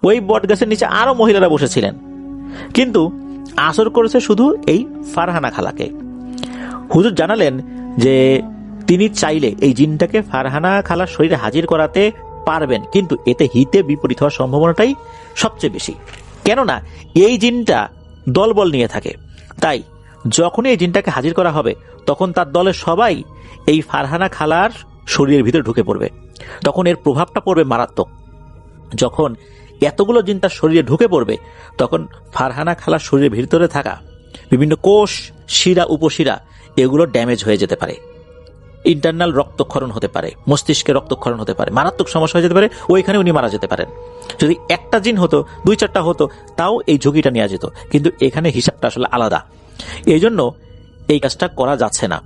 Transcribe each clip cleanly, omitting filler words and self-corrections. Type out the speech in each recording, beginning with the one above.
ওই বট গাছের নিচে আরো মহিলারা বসেছিলেন, কিন্তু আসর করেছে শুধু এই ফারহানা খালাকে। হুজুর জানালেন যে তিনি চাইলে এই জিনটাকে ফারহানা খালার শরীরে হাজির করাতে পারবেন, কিন্তু এতে হিতে বিপরীত হওয়ার সম্ভাবনাটাই সবচেয়ে বেশি। কেননা এই জিনটা দলবল নিয়ে থাকে, তাই যখনই এই জিনটাকে হাজির করা হবে তখন তার দলের সবাই এই ফারহানা খালার শরীরের ভিতরে ঢুকে পড়বে। তখন এর প্রভাবটা পড়বে মারাত্মক। যখন এতগুলো জিন তার শরীরে ঢুকে পড়বে তখন ফারহানা খালার শরীরের ভিতরে থাকা বিভিন্ন কোষ, শিরা, উপশিরা এগুলো ড্যামেজ হয়ে যেতে পারে, ইন্টারনাল রক্তক্ষরণ হতে পারে, মস্তিষ্কে রক্তক্ষরণ হতে পারে, মারাত্মক সমস্যা হয়ে যেতে পারে, ওইখানে উনি মারা যেতে পারেন। যদি একটা জিন হতো, 2-4টা হতো, তাও এই ঝুঁকিটা নেওয়া যেত, কিন্তু এখানে হিসাবটা আসলে আলাদা। এই জন্য এই কাজটা করা যাচ্ছে না।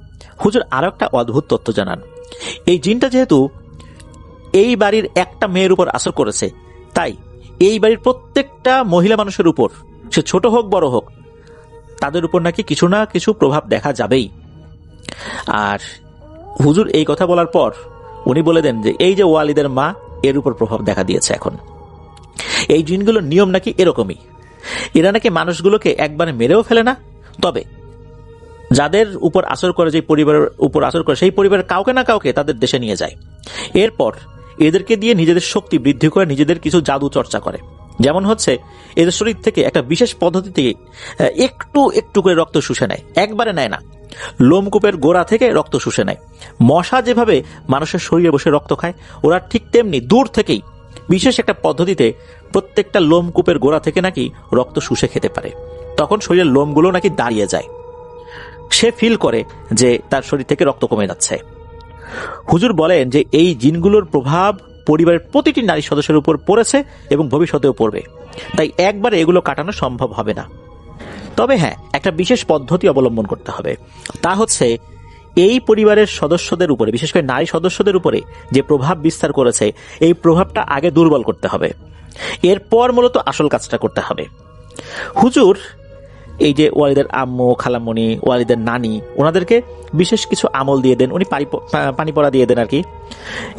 হুজুর আরো একটা অদ্ভুত তথ্য জানান। এই জিনটা যেহেতু এই বাড়ির একটা মেয়ের উপর আসর করেছে, তাই এই বাড়ির প্রত্যেকটা মহিলা মানুষের উপর, সে ছোট হোক বড় হোক, তাদের উপর নাকি কিছু না কিছু প্রভাব দেখা যাবেই। আর হুজুর এই কথা বলার পর উনি বলে দেন যে এই যে ওয়ালিদের মা, এর উপর প্রভাব দেখা দিয়েছে। এখন এই জিনগুলোর নিয়ম নাকি এরকমই, এরা নাকি মানুষগুলোকে একবারে মেরেও ফেলে না, তবে যাদের উপর আসর করে, যে পরিবারের উপর আসর করে, সেই পরিবারের কাউকে না কাউকে তাদের দেশে নিয়ে যায়। এরপর এদেরকে দিয়ে নিজেদের শক্তি বৃদ্ধি করে নিজেদের কিছু জাদু চর্চা করে। যেমন হচ্ছে, এদের শরীর থেকে একটা বিশেষ পদ্ধতিতে একটু একটু করে রক্ত শুষে নেয়, একবারে নেয় না, লোমকূপের গোড়া থেকে রক্ত শুষে নেয়। মশা যেভাবে মানুষের শরীরে বসে রক্ত খায়, ওরা ঠিক তেমনি দূর থেকেই বিশেষ একটা পদ্ধতিতে প্রত্যেকটা লোমকূপের গোড়া থেকে নাকি রক্ত শুষে খেতে পারে। তখন শরীরের লোমগুলো নাকি দাঁড়িয়ে যায়, সে ফিল করে যে তার শরীর থেকে রক্ত কমে যাচ্ছে। হুজুর বলেন যে এই জিনগুলোর প্রভাব পরিবারের প্রতিটি নারী সদস্যের উপর পড়েছে এবং ভবিষ্যতেও পড়বে, তাই একবারে এগুলো কাটানো সম্ভব হবে না। তবে হ্যাঁ, একটা বিশেষ পদ্ধতি অবলম্বন করতে হবে। তা হচ্ছে, এই পরিবারের সদস্যদের উপরে, বিশেষ করে নারী সদস্যদের উপরে যে প্রভাব বিস্তার করেছে, এই প্রভাবটা আগে দুর্বল করতে হবে, এরপর মূলত আসল কাজটা করতে হবে। হুজুর এই যে ওয়ালিদের আম্মু, খালামণি, ওয়ালিদের নানি, ওনাদেরকে বিশেষ কিছু আমল দিয়ে দেন, উনি পানি পড়া দিয়ে দেন আর কি।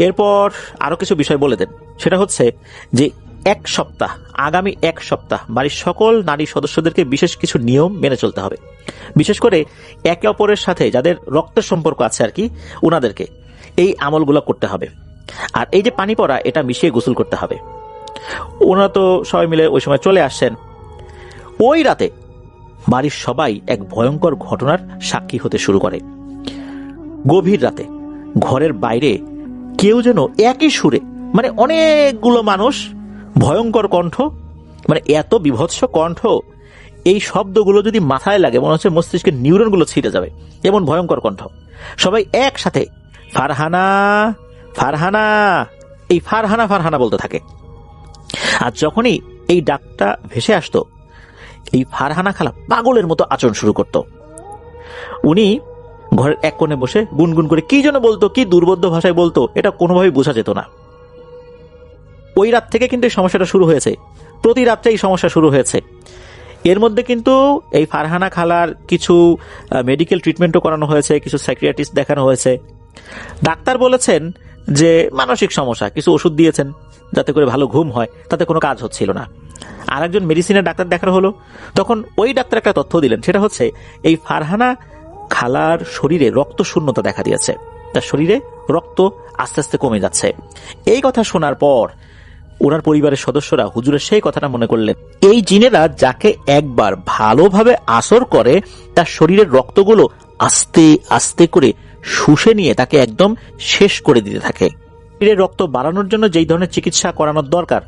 এরপর আরো কিছু বিষয় বলে দেন, সেটা হচ্ছে যে আগামী এক সপ্তাহ বাড়ির সকল নারী সদস্যদেরকে বিশেষ কিছু নিয়ম মেনে চলতে হবে। বিশেষ করে একে অপরের সাথে যাদের রক্তের সম্পর্ক আছে আর কি, ওনাদেরকে এই আমলগুলো করতে হবে। আর এই যে পানি পড়া, এটা মিশিয়ে গোসল করতে হবে। ওনারা তো সবাই মিলে ওই সময় চলে আসছেন। ওই রাতে বাড়ির সবাই এক ভয়ঙ্কর ঘটনার সাক্ষী হতে শুরু করে। গভীর রাতে ঘরের বাইরে কেউ যেন একই সুরে, মানে অনেকগুলো মানুষ, ভয়ঙ্কর কণ্ঠ, মানে এত বিভৎস কণ্ঠ, এই শব্দগুলো যদি মাথায় লাগে মনে হচ্ছে মস্তিষ্কের নিউরনগুলো ছিঁড়ে যাবে, এমন ভয়ঙ্কর কণ্ঠ। সবাই একসাথে ফারহানা ফারহানা, এই ফারহানা ফারহানা বলতে থাকে। আর যখনই এই ডাকটা ভেসে আসতো, এই ফারহানা খালা পাগলের মতো আচরণ শুরু করত। উনি ঘরের এক কোণে বসে গুনগুন করে কি যেন বলতো, কি দুর্বোধ্য ভাষায় বলতো, এটা কোনোভাবেই বোঝা যেত না। ওই রাত থেকে কিন্তু এই সমস্যাটা শুরু হয়েছে, প্রতি রাত্রে এই সমস্যা শুরু হয়েছে। এর মধ্যে কিন্তু এই ফারহানা খালার কিছু মেডিকেল ট্রিটমেন্টও করানো হয়েছে, কিছু সাইকিয়াট্রিস্ট দেখানো হয়েছে। ডাক্তার বলেছেন যে মানসিক সমস্যা, কিছু ওষুধ দিয়েছেন যাতে করে ভালো ঘুম হয়, তাতে কোনো কাজ হচ্ছিল না। আর একজন মেডিসিনের ডাক্তার দেখানো হলো, তখন ওই ডাক্তার একটা তথ্য দিলেন, সেটা হচ্ছে এই ফারহানা খালার শরীরে রক্ত শূন্যতা দেখা দিয়েছে, তার শরীরে রক্ত আস্তে আস্তে কমে যাচ্ছে। এই কথা শোনার পর ওনার পরিবারের সদস্যরা হুজুরের সেই কথাটা মনে করলেন, এই জিনেরা যাকে একবার ভালোভাবে আসর করে, তার শরীরের রক্তগুলো আস্তে আস্তে করে শুষে নিয়ে তাকে একদম শেষ করে দিতে থাকে। শরীরের রক্ত বাড়ানোর জন্য যেই ধরনের চিকিৎসা করানোর দরকার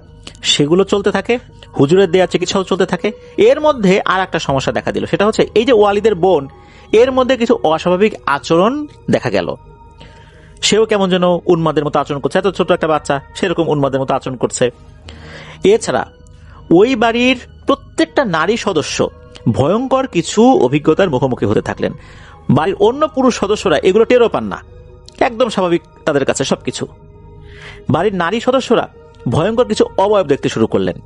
সেগুলো চলতে থাকে, হুজুরের দেয়া চিকিৎসাও চলতে থাকে। এর মধ্যে আর একটা সমস্যা দেখা দিল, সেটা হচ্ছে এই যে ওয়ালিদের বোন, এর মধ্যে কিছু অস্বাভাবিক আচরণ দেখা গেল। সেও কেমন যেন উন্মাদের মতো আচরণ করছে, এত ছোট একটা বাচ্চা সেরকম উন্মাদের মতো আচরণ করছে। এছাড়া ওই বাড়ির প্রত্যেকটা নারী সদস্য ভয়ঙ্কর কিছু অভিজ্ঞতার মুখোমুখি হতে থাকলেন। বাড়ির অন্য পুরুষ সদস্যরা এগুলো টেরও পান না, একদম স্বাভাবিক তাদের কাছে সবকিছু। বাড়ির নারী সদস্যরা ভয়ঙ্কর কিছু অবয়ব দেখতে শুরু করলেন।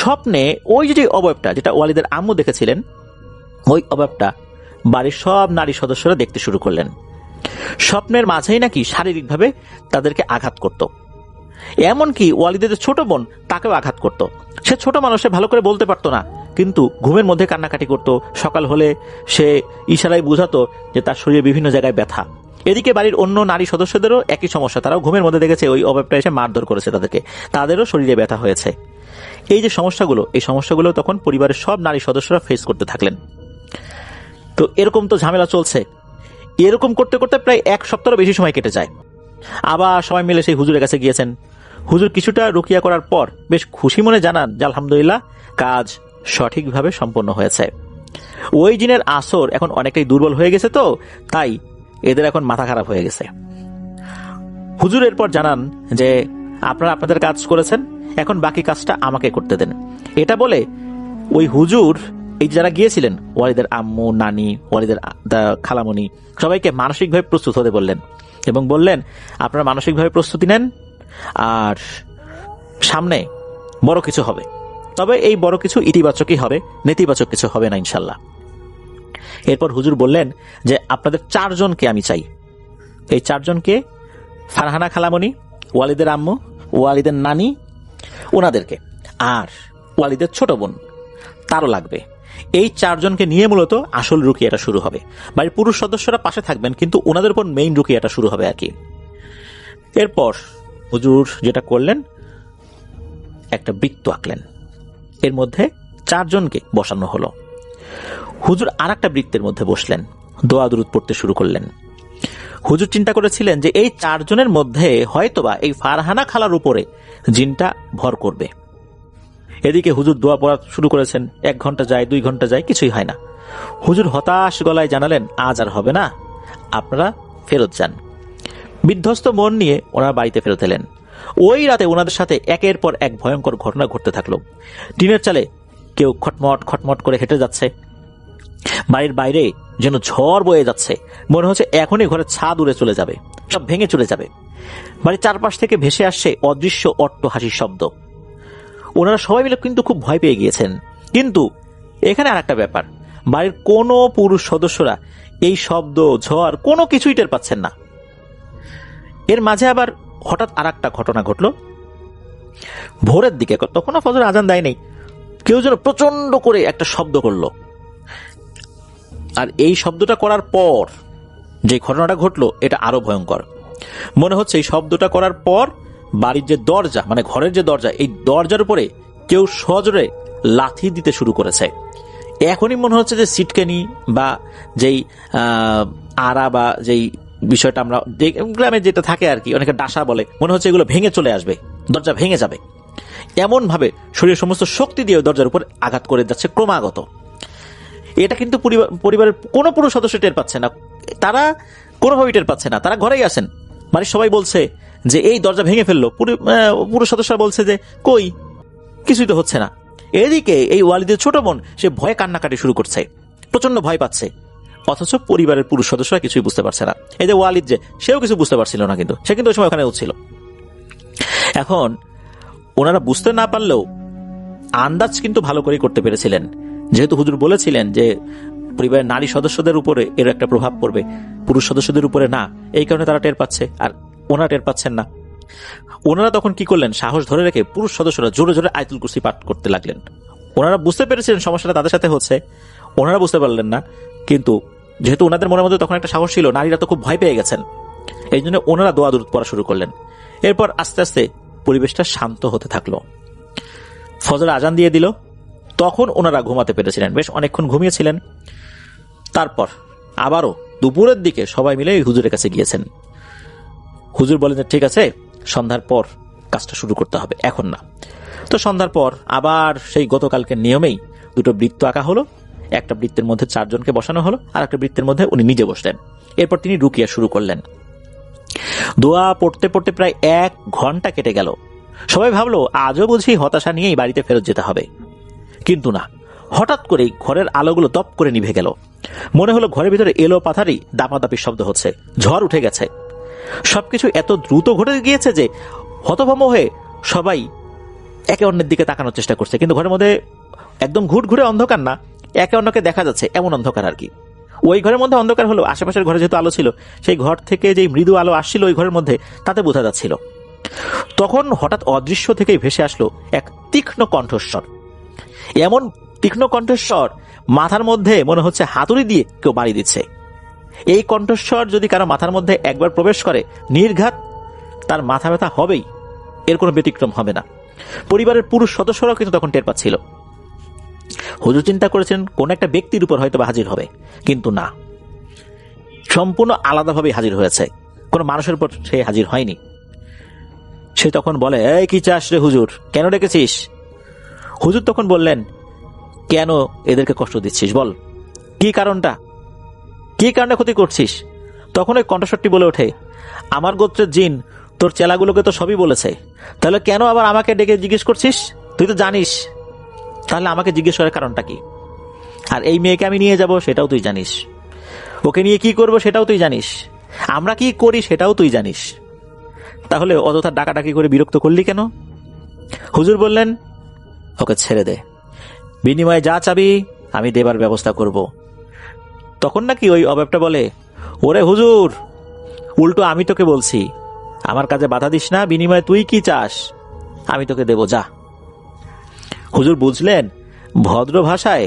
স্বপ্নে ওই যে অবয়বটা, যেটা ওয়ালিদের আম্মু দেখেছিলেন, ওই অবয়বটা বাড়ির সব নারী সদস্যরা দেখতে শুরু করলেন। স্বপ্নের মাঝেই নাকি শারীরিকভাবে তাদেরকে আঘাত করত। এমনকি ওয়ালিদের যে ছোট বোন তাকেও আঘাত করত। সে ছোট মানুষ, সে ভালো করে বলতে পারতো না, কিন্তু ঘুমের মধ্যে কান্নাকাটি করত। সকাল হলে সে ইশারায় বুঝাতো যে তার শরীরে বিভিন্ন জায়গায় ব্যথা। এদিকে বাড়ির অন্য নারী সদস্যদেরও একই সমস্যা, তারাও ঘুমের মধ্যে দেখেছে ওই অভাবটা এসে মারধর করেছে তাদেরকে, তাদেরও শরীরে ব্যথা হয়েছে। এই যে সমস্যাগুলো, এই সমস্যাগুলো তখন পরিবারের সব নারী সদস্যরা ফেস করতে থাকলেন। তো এরকম তো ঝামেলা চলছে। এরকম করতে করতে প্রায় 1 সপ্তাহেরও বেশি সময় কেটে যায়। আবার সবাই মিলে সেই হুজুরের কাছে গিয়েছেন। হুজুর কিছুটা রুকিয়া করার পর বেশ খুশি মনে জানান যে আলহামদুলিল্লাহ কাজ সঠিকভাবে সম্পন্ন হয়েছে। ওই জিনের আসর এখন অনেকটাই দুর্বল হয়ে গেছে, তো তাই এদের এখন মাথা খারাপ হয়ে গেছে। হুজুর এরপর জানান যে আপনারা আপনাদের কাজ করেছেন, এখন বাকি কাজটা আমাকে করতে দেন। এটা বলে ওই হুজুর এই যারা গিয়েছিলেন, ওয়ালিদের আম্মু, নানি, ওয়ালিদের খালামণি, সবাইকে মানসিকভাবে প্রস্তুত হতে বললেন এবং বললেন আপনারা মানসিকভাবে প্রস্তুতি নেন, আর সামনে বড় কিছু হবে। তবে এই বড় কিছু ইতিবাচকই হবে, নেতিবাচক কিছু হবে না ইনশাল্লাহ। এরপর হুজুর বললেন যে আপনাদের 4 জনকে আমি চাই। এই 4 জনকে, ফারহানা খালামণি, ওয়ালিদের আম্মু, ওয়ালিদের নানি, ওনাদেরকে, আর ওয়ালিদের ছোট বোন তারও লাগবে। এই 4 জনকে নিয়ে মূলত আসল রুকিয়াটা শুরু হবে। বাড়ির পুরুষ সদস্যরা পাশে থাকবেন, কিন্তু ওনাদের উপর মেইন রুকিয়াটা শুরু হবে আর কি। এরপর হুজুর যেটা করলেন, একটা বৃত্ত আঁকলেন, এর মধ্যে 4 জনকে বসানো হলো। হুজুর আর একটা বৃত্তের মধ্যে বসলেন, দোয়া দুরুদ পড়তে শুরু করলেন। হুজুর চিন্তা করেছিলেন যে এই 4 জনের মধ্যে হয়তোবা এই ফারহানা খালার উপরে জিনটা ভর করবে। এদিকে হুজুর দোয়া পড়া শুরু করেছেন। 1 ঘন্টা যায়, 2 ঘন্টা যায়, কিছুই হয় না। হুজুর হতাশ গলায় জানালেন আজ আর হবে না, আপনারা ফেরত যান। বিধ্বস্ত মন নিয়ে ওনারা বাড়িতে ফেরত এলেন। ওই রাতে ওনাদের সাথে একের পর এক ভয়ঙ্কর ঘটনা ঘটতে থাকলো। টিনের চালে কেউ খটমট খটমট করে হেঁটে যাচ্ছে, বাড়ির বাইরে যেন ঝড় বয়ে যাচ্ছে, মনে হচ্ছে এখনই ঘরের ছাদ উড়ে চলে যাবে, সব ভেঙে চলে যাবে। বাড়ির চারপাশ থেকে ভেসে আসছে অদৃশ্য অট্টহাসির শব্দ। ওনারা সবাই মিলে কিন্তু খুব ভয় পেয়ে গিয়েছেন। কিন্তু এখানে আর একটা ব্যাপার, বাড়ির কোনো পুরুষ সদস্যরা এই শব্দ, ঝড় কোনো কিছুই টের পাচ্ছেন না। এর মাঝে আবার হঠাৎ আর একটা ঘটনা ঘটল। ভোরের দিকে, তখন ফজর আজান দেয় নেই, কেউ যেন প্রচন্ড করে একটা শব্দ করলো। আর এই শব্দটা করার পর যে ঘটনাটা ঘটলো এটা আরো ভয়ঙ্কর। মনে হচ্ছে এই শব্দটা করার পর বাড়ির যে দরজা, মানে ঘরের যে দরজা, এই দরজার উপরে কেউ সজোরে লাথি দিতে শুরু করেছে। এখনই মনে হচ্ছে যে সিটকেনি বা যেই আড়া বা যেই বিষয়টা আমরা গ্রামে যেটা থাকে আর কি, অনেকে ডাসা বলে, মনে হচ্ছে এগুলো ভেঙে চলে আসবে, দরজা ভেঙে যাবে। এমন ভাবে শরীরের সমস্ত শক্তি দিয়ে দরজার উপর আঘাত করে যাচ্ছে ক্রমাগত। এটা কিন্তু পরিবারের কোনো পুরুষ সদস্য টের পাচ্ছে না, তারা কোনোভাবেই টের পাচ্ছে না। তারা ঘরেই আসেন, মানে সবাই বলছে যে এই দরজা ভেঙে ফেললো। পুরুষ সদস্যরা বলছে যে কই, কিছুই তো হচ্ছে না। এদিকে এই ওয়ালিদের ছোট বোন সে ভয়ে কান্নাকাটি শুরু করছে, প্রচন্ড ভয় পাচ্ছে, অথচ পরিবারের পুরুষ সদস্যরা কিছুই বুঝতে পারছে না। এই যে ওয়ালিদ, যে সেও কিছু বুঝতে পারছিল না, কিন্তু সে কিন্তু ওই সময় ওখানে ছিল। এখন ওনারা বুঝতে না পারলেও আন্দাজ কিন্তু ভালো করে করতে পেরেছিলেন, যেহেতু হুজুর বলেছিলেন যে পরিবারের নারী সদস্যদের উপরে এর একটা প্রভাব পড়বে, পুরুষ সদস্যদের উপরে না। এই কারণে তারা টের পাচ্ছে, আর ওনারা টের পাচ্ছেন না। ওনারা তখন কি করলেন, সাহস ধরে রেখে পুরুষ সদস্যরা জোরে জোরে আয়াতুল কুরসি পাঠ করতে লাগলেন। ওনারা বুঝতে পেরেছিলেন সমস্যাটা তাদের সাথে হচ্ছে, ওনারা বুঝতে পারলেন না। কিন্তু যেহেতু ওনাদের মনের মধ্যে তখন একটা সাহস ছিল, নারীরা তো খুব ভয় পেয়ে গেছেন, এই জন্য ওনারা দোয়া দুরুদ পড়া শুরু করলেন। এরপর আস্তে আস্তে পরিবেশটা শান্ত হতে থাকলো। ফজর আজান দিয়ে দিল, তখন ওনারা ঘুমাতে পেরেছিলেন, বেশ অনেকক্ষণ ঘুমিয়েছিলেন। তারপর আবারও দুপুরের দিকে সবাই মিলে হুজুরের কাছে গিয়েছেন। হুজুর বলেন যে ঠিক আছে, সন্ধ্যার পর কাজটা শুরু করতে হবে, এখন না। তো সন্ধ্যার পর আবার সেই গতকালকের নিয়মেই 2টো বৃত্ত আঁকা হলো। একটা বৃত্তের মধ্যে 4 জনকে বসানো হলো, আর একটা বৃত্তের মধ্যে উনি নিজে বসলেন। এরপর তিনি রুকিয়া শুরু করলেন। দোয়া পড়তে পড়তে প্রায় 1 ঘন্টা কেটে গেল। সবাই ভাবলো আজও বুঝি হতাশা নিয়েই বাড়িতে ফেরত যেতে হবে, কিন্তু না। হঠাৎ করেই ঘরের আলোগুলো দপ করে নিভে গেল। মনে হলো ঘরের ভিতরে এলো পাথারি দাপাদাপির শব্দ হচ্ছে, ঝড় উঠে গেছে। সবকিছু এত দ্রুত ঘটে গিয়েছে যে হতভম্ব হয়ে সবাই একে অন্যের দিকে তাকানোর চেষ্টা করছে, কিন্তু ঘরের মধ্যে একদম ঘুরে অন্ধকার না, একে অন্যকে দেখা যাচ্ছে এমন অন্ধকার আর কি। ওই ঘরের মধ্যে অন্ধকার হলো, আশেপাশের ঘরে যেহেতু আলো ছিল, সেই ঘর থেকে যে মৃদু আলো আসছিল ওই ঘরের মধ্যে, তাতে বোঝা যাচ্ছিল। তখন হঠাৎ অদৃশ্য থেকেই ভেসে আসলো এক তীক্ষ্ণ কণ্ঠস্বর। এমন তীক্ষ্ণ কণ্ঠস্বর, মাথার মধ্যে মনে হচ্ছে হাতুড়ি দিয়ে কেউ বাড়ি দিচ্ছে। এই কণ্ঠস্বর যদি কারো মাথার মধ্যে একবার প্রবেশ করে, নির্ঘাত তার মাথা ব্যথা হবেই, এর কোনো ব্যতিক্রম হবে না। পরিবারের পুরুষ সদস্যরাও কিন্তু তখন টের পাচ্ছিল। হুজুর চিন্তা করেছেন কোন একটা ব্যক্তির উপর হয়তো হাজির হবে, কিন্তু না, সম্পূর্ণ আলাদাভাবে হাজির হয়েছে, কোনো মানুষের উপর সে হাজির হয়নি। সে তখন বলে, এই কি চাস রে হুজুর, কেন ডেকেছিস? হুজুর তখন বললেন, কেন এদেরকে কষ্ট দিচ্ছিস বল, কি কারণটা, কি কারণে ক্ষতি করছিস? তখন ওই কণ্ঠস্বরটি বলে ওঠে, আমার গোত্রের জিন তোর চেলাগুলোকে তো সবই বলেছে, তাহলে কেন আবার আমাকে ডেকে জিজ্ঞেস করছিস? তুই তো জানিস, তাহলে আমাকে জিজ্ঞেস করার কারণটা কি? আর এই মেয়েকে আমি নিয়ে যাব সেটাও তুই জানিস, ওকে নিয়ে কি করব সেটাও তুই জানিস, আমরা কি করি সেটাও তুই জানিস, তাহলে অযথা ডাকাডাকি করে বিরক্ত করলি কেন? হুজুর বললেন, ওকে ছেড়ে দে, বিনিময়ে যা চাবি আমি দেবার ব্যবস্থা করব। তখন নাকি ওই অবাবটা বলে, ওরে হুজুর, উল্টো আমি তোকে বলছি, আমার কাজে বাধা দিস না, বিনিময়ে তুই কি চাস আমি তোকে দেব, যা। হুজুর বুঝলেন ভদ্র ভাষায়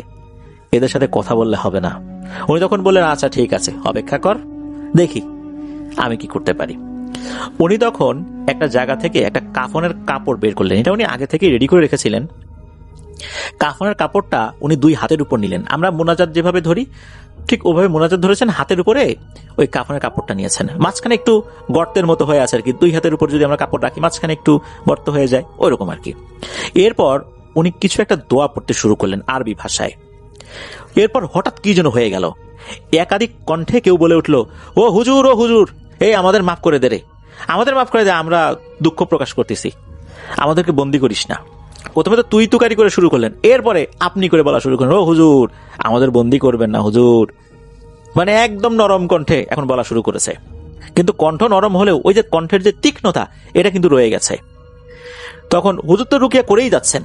এদের সাথে কথা বললে হবে না। উনি তখন বললেন, আচ্ছা ঠিক আছে, অপেক্ষা কর, দেখি আমি কি করতে পারি। উনি তখন একটা জায়গা থেকে একটা কাফনের কাপড় বের করলেন, এটা উনি আগে থেকে রেডি করে রেখেছিলেন। কাফনের কাপড়টা উনি দুই হাতের উপর নিলেন, আমরা মোনাজাত যেভাবে ধরি ঠিক ওভাবে মোনাজাত ধরেছেন, হাতের উপরে ওই কাফনের কাপড়টা নিয়েছেন, মাঝখানে একটু গর্তের মতো হয়ে আছে আর কি, দুই হাতের উপর যদি আমরা কাপড় রাখি মাঝখানে একটু গর্ত হয়ে যায়, ওই রকম আর কি। এরপর উনি কিছু একটা দোয়া পড়তে শুরু করলেন আরবি ভাষায়। এরপর হঠাৎ কি যেন হয়ে গেল, একাধিক কণ্ঠে কেউ বলে উঠল, ও হুজুর, ও হুজুর, এই আমাদের মাফ করে দে রে, আমাদের মাফ করে দে, আমরা দুঃখ প্রকাশ করতেছি, আমাদেরকে বন্দি করিস না। প্রথমে তো তুই তুকারি করে শুরু করলেন, এরপরে আপনি করে বলা শুরু করলেন, ও হুজুর আমাদের বন্দি করবেন না হুজুর, মানে একদম নরম কণ্ঠে এখন বলা শুরু করেছে। কিন্তু কণ্ঠ নরম হলেও ওই যে কণ্ঠের যে তীক্ষ্ণতা এটা কিন্তু রয়ে গেছে। তখন হুজুর তো রুকিয়া করেই যাচ্ছেন,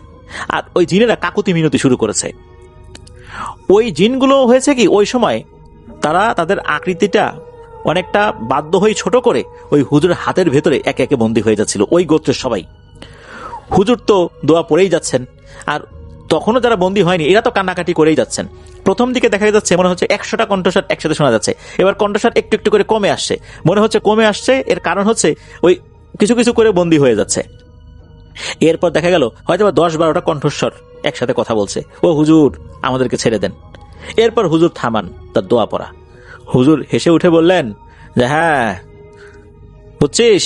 আর ওই জিনেরা কাকুতি মিনতি শুরু করেছে। ওই জিনগুলো হয়েছে কি, ওই সময় তারা তাদের আকৃতিটা অনেকটা বাধ্য হয়ে ছোট করে ওই হুজুরের হাতের ভেতরে একে একে বন্দী হয়ে যাচ্ছিল, ওই গোত্রের সবাই। হুজুর তো দোয়া পড়েই যাচ্ছেন, আর তখনও যারা বন্দী হয়নি এরা তো কান্নাকাটি করেই যাচ্ছেন। প্রথম দিকে দেখা যাচ্ছে মনে হচ্ছে 100টা কণ্ঠস্বর একসাথে শোনা যাচ্ছে, এবার কণ্ঠস্বর একটু একটু করে কমে আসছে, মনে হচ্ছে কমে আসছে, এর কারণ হচ্ছে ওই কিছু কিছু করে বন্দী হয়ে যাচ্ছে। এরপর দেখা গেল হয়তো 10-12টা কণ্ঠস্বর একসাথে কথা বলছে, ও হুজুর আমাদেরকে ছেড়ে দেন। এরপর হুজুর থামান তার দোয়া পড়া। হুজুর হেসে উঠে বললেন যে, হ্যাঁ বুঝছিস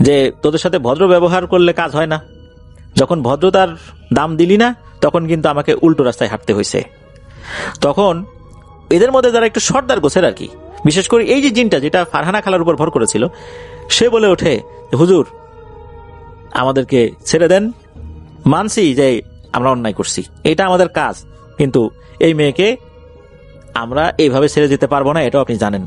যে তোদের সাথে ভদ্র ব্যবহার করলে কাজ হয় না, যখন ভদ্রতার দাম দিলি না তখন কিন্তু আমাকে উল্টো রাস্তায় হাঁটতে হয়েছে। তখন এদের মধ্যে যারা একটু সর্দার গোছের আর কি, বিশেষ করে এই যে জিনটা যেটা ফারহানা খালার উপর ভর করেছিল, সে বলে ওঠে, হুজুর আমাদেরকে ছেড়ে দেন, মানছি যে আমরা অন্যায় করছি, এটা আমাদের কাজ, কিন্তু এই মেয়েকে আমরা এইভাবে ছেড়ে যেতে পারবো না, এটাও আপনি জানেন,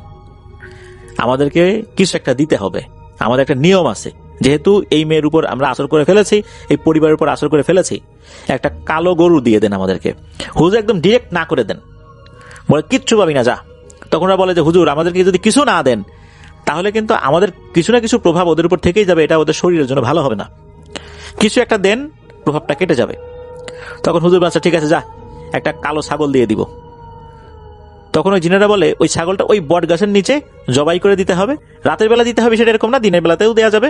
আমাদেরকে কিছু একটা দিতে হবে, আমাদের একটা নিয়ম আছে, যেহেতু এই মেয়ের উপর আমরা আসর করে ফেলেছি, এই পরিবারের উপর আসর করে ফেলেছি, একটা কালো গরু দিয়ে দেন আমাদেরকে। হুজুর একদম ডিরেক্ট না করে দেন, বলে কিচ্ছু পাবি না যা। তখন ওরা বলে যে হুজুর আমাদেরকে যদি কিছু না দেন তাহলে কিন্তু আমাদের কিছু না কিছু প্রভাব ওদের উপর থেকেই যাবে, এটা ওদের শরীরের জন্য ভালো হবে না, কিছু একটা দেন, প্রভাবটা কেটে যাবে। তখন হুজুর বাচ্চা ঠিক আছে যা, একটা কালো ছাগল দিয়ে দিব। তখন ওই জিনেরা বলে ওই ছাগলটা ওই বট গাছের নিচে জবাই করে দিতে হবে, রাতের বেলা দিতে হবে সেটা এরকম না, দিনের বেলাতেও দেওয়া যাবে।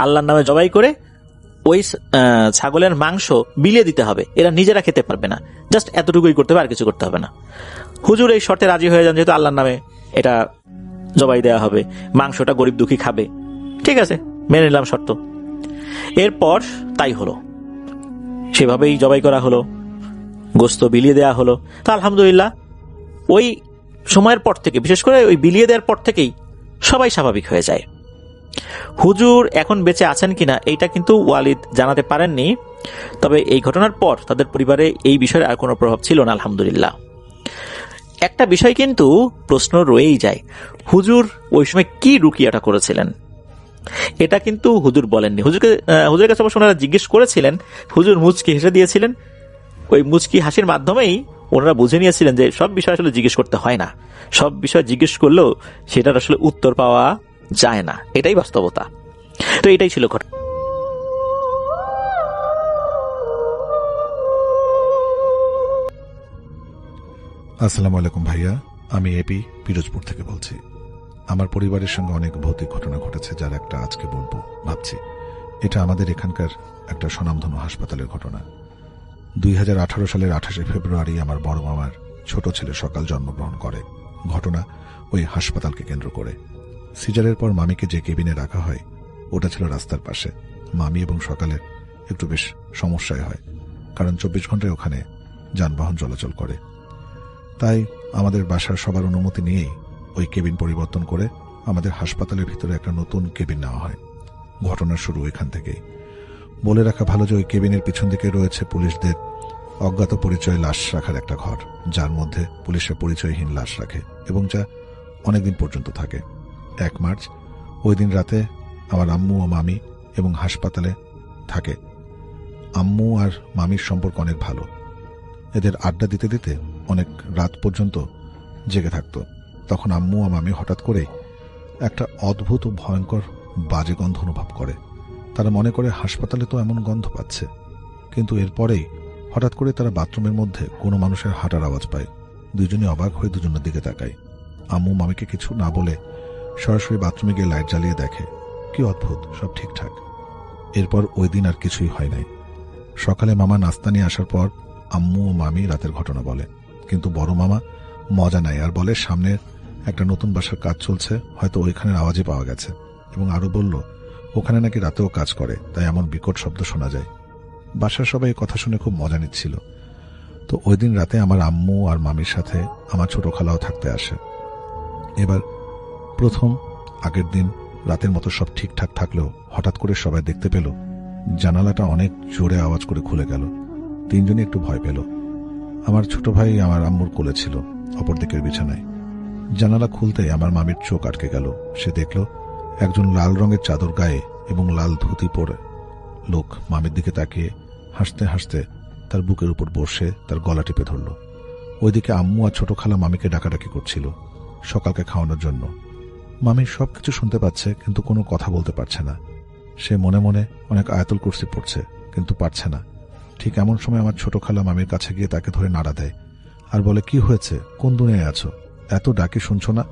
আল্লাহর নামে জবাই করে ওই ছাগলের মাংস বিলিয়ে দিতে হবে, এরা নিজেরা খেতে পারবে না, জাস্ট এতটুকুই করতে হবে, আর কিছু করতে হবে না। হুজুর এই শর্তে রাজি হয়ে যান, যেহেতু আল্লাহর নামে এটা জবাই দেওয়া হবে, মাংসটা গরিব দুঃখী খাবে, ঠিক আছে মেনে নিলাম শর্ত। এরপর তাই হলো, সেভাবেই জবাই করা হলো, গোস্ত বিলিয়ে দেওয়া হলো। তা আলহামদুলিল্লাহ ওই সময়ের পর থেকে, বিশেষ করে ওই বিলিয়ে দেওয়ার পর থেকেই সবাই স্বাভাবিক হয়ে যায়। হুজুর এখন বেঁচে আছেন কিনা এইটা কিন্তু ওয়ালিদ জানাতে পারেননি, তবে এই ঘটনার পর তাদের পরিবারে এই বিষয়ে আর কোনো প্রভাব ছিল না আলহামদুলিল্লাহ। একটা বিষয় কিন্তু প্রশ্ন রয়েই যায়, হুজুর ওই সময় কি রুকিয়াটা করেছিলেন এটা কিন্তু হুজুর বলেননি। হুজুরের কাছে অবশ্য ওনারা জিজ্ঞেস করেছিলেন, হুজুর মুচকি হেসে দিয়েছিলেন, ওই মুচকি হাসির মাধ্যমেই ওনারা বুঝে নিয়েছিলেন যে সব বিষয় আসলে জিজ্ঞেস করতে হয় না, সব বিষয় জিজ্ঞেস করলেও সেটার আসলে উত্তর পাওয়া যায় না, এটাই বাস্তবতা। তো এটাই ছিল ঘটনা। আসসালামু আলাইকুম ভাইয়া, আমি এপি পিরোজপুর থেকে বলছি। আমার পরিবারের সঙ্গে অনেক ভৌতিক ঘটনা ঘটেছে, যার একটা আজকে বলবো ভাবছি। এটা আমাদের এখানকার একটা স্বনামধন্য হাসপাতালের ঘটনা। 2018 সালের 28শে ফেব্রুয়ারি আমার বড় মামার ছোট ছেলে সকাল জন্মগ্রহণ করে। ঘটনা ওই হাসপাতালকে কেন্দ্র করে। সিজারের পর মামিকে যে কেবিনে রাখা হয় ওটা ছিল রাস্তার পাশে। মামি এবং সকালের একটু বেশ সমস্যায় হয়, কারণ 24 ঘন্টায় ওখানে যানবাহন চলাচল করে। তাই আমাদের বাসার সবার অনুমতি নিয়েই ওই কেবিন পরিবর্তন করে আমাদের হাসপাতালের ভিতরে একটা নতুন কেবিন নেওয়া হয়। ঘটনার শুরু এখান থেকেই। বলে রাখা ভালো যে ওই কেবিনের পিছন দিকে রয়েছে পুলিশদের অজ্ঞাত পরিচয় লাশ রাখার একটা ঘর, যার মধ্যে পুলিশের পরিচয়হীন লাশ রাখে এবং যা অনেকদিন পর্যন্ত থাকে। 1 মার্চ ওই দিন রাতে আমার আম্মু ও মামি এবং হাসপাতালে থাকে। আম্মু আর মামির সম্পর্ক অনেক ভালো। এদের আড্ডা দিতে দিতে অনেক রাত পর্যন্ত জেগে থাকতো। তখন আম্মু ও মামি হঠাৎ করেই একটা অদ্ভুত ও ভয়ঙ্কর বাজে গন্ধ অনুভব করে। তারা মনে করে হাসপাতালে তো এমন গন্ধ পাচ্ছে, কিন্তু এরপরেই হঠাৎ করে তারা বাথরুমের মধ্যে কোনো মানুষের হাঁটার আওয়াজ পায়। দুজনে অবাক হয়ে দুজনের দিকে তাকায়। আম্মু মামিকে কিছু না বলে সরাসরি বাথরুমে গিয়ে লাইট জ্বালিয়ে দেখে। কি অদ্ভুত, সব ঠিকঠাক। এরপর ওই দিন আর কিছুই হয় নাই। সকালে মামা নাস্তা নিয়ে আসার পর আম্মু ও মামি রাতের ঘটনা বলে, কিন্তু বড় মামা মজা নেয় আর বলে সামনের একটা নতুন বাসার কাজ চলছে, হয়তো ওইখানের আওয়াজই পাওয়া গেছে। এবং আরো বলল ওখানে নাকি রাতেও কাজ করে, তাই এমন বিকট শব্দ শোনা যায়। বাসার সবাই এই কথা শুনে খুব মজা নিচ্ছিল। তো ওই দিন রাতে আমার আম্মু আর মামির সাথে আমার ছোট খালাও থাকতে আসে। এবার প্রথম আগের দিন রাতের মতো সব ঠিকঠাক থাকলেও হঠাৎ করে সবাই দেখতে পেল জানালাটা অনেক জোরে আওয়াজ করে খুলে গেল। তিনজনই একটু ভয় পেল। আমার ছোট ভাই আমার আম্মুর কোলে ছিল, অপর দিকের বিছানায়। জানালা খুলতেই আমার মামির চোখ আটকে গেল। সে দেখল একজন লাল রঙের চাদর গায়ে এবং লাল ধুতি পরে লোক মামির দিকে তাকিয়ে হাসতে হাসতে তার বুকের উপর বসে তার গলা টিপে ধরল। ওইদিকে আম্মু আর ছোট খালা মামিকে ডাকাডাকি করছিল সকালকে খাওয়ানোর জন্য। মামি সবকিছু শুনতে পাচ্ছে, কিন্তু কোনো কথা বলতে পারছে না। সে মনে মনে অনেক আয়াতুল কুরসি পড়ছে, কিন্তু পারছে না। ঠিক এমন সময় আমার ছোট খালা মামির কাছে গিয়ে তাকে ধরে নাড়া দেয় আর বলে, কি হয়েছে, কোন দুনিয়ায় আছো, এত ডাকি শুনছো না?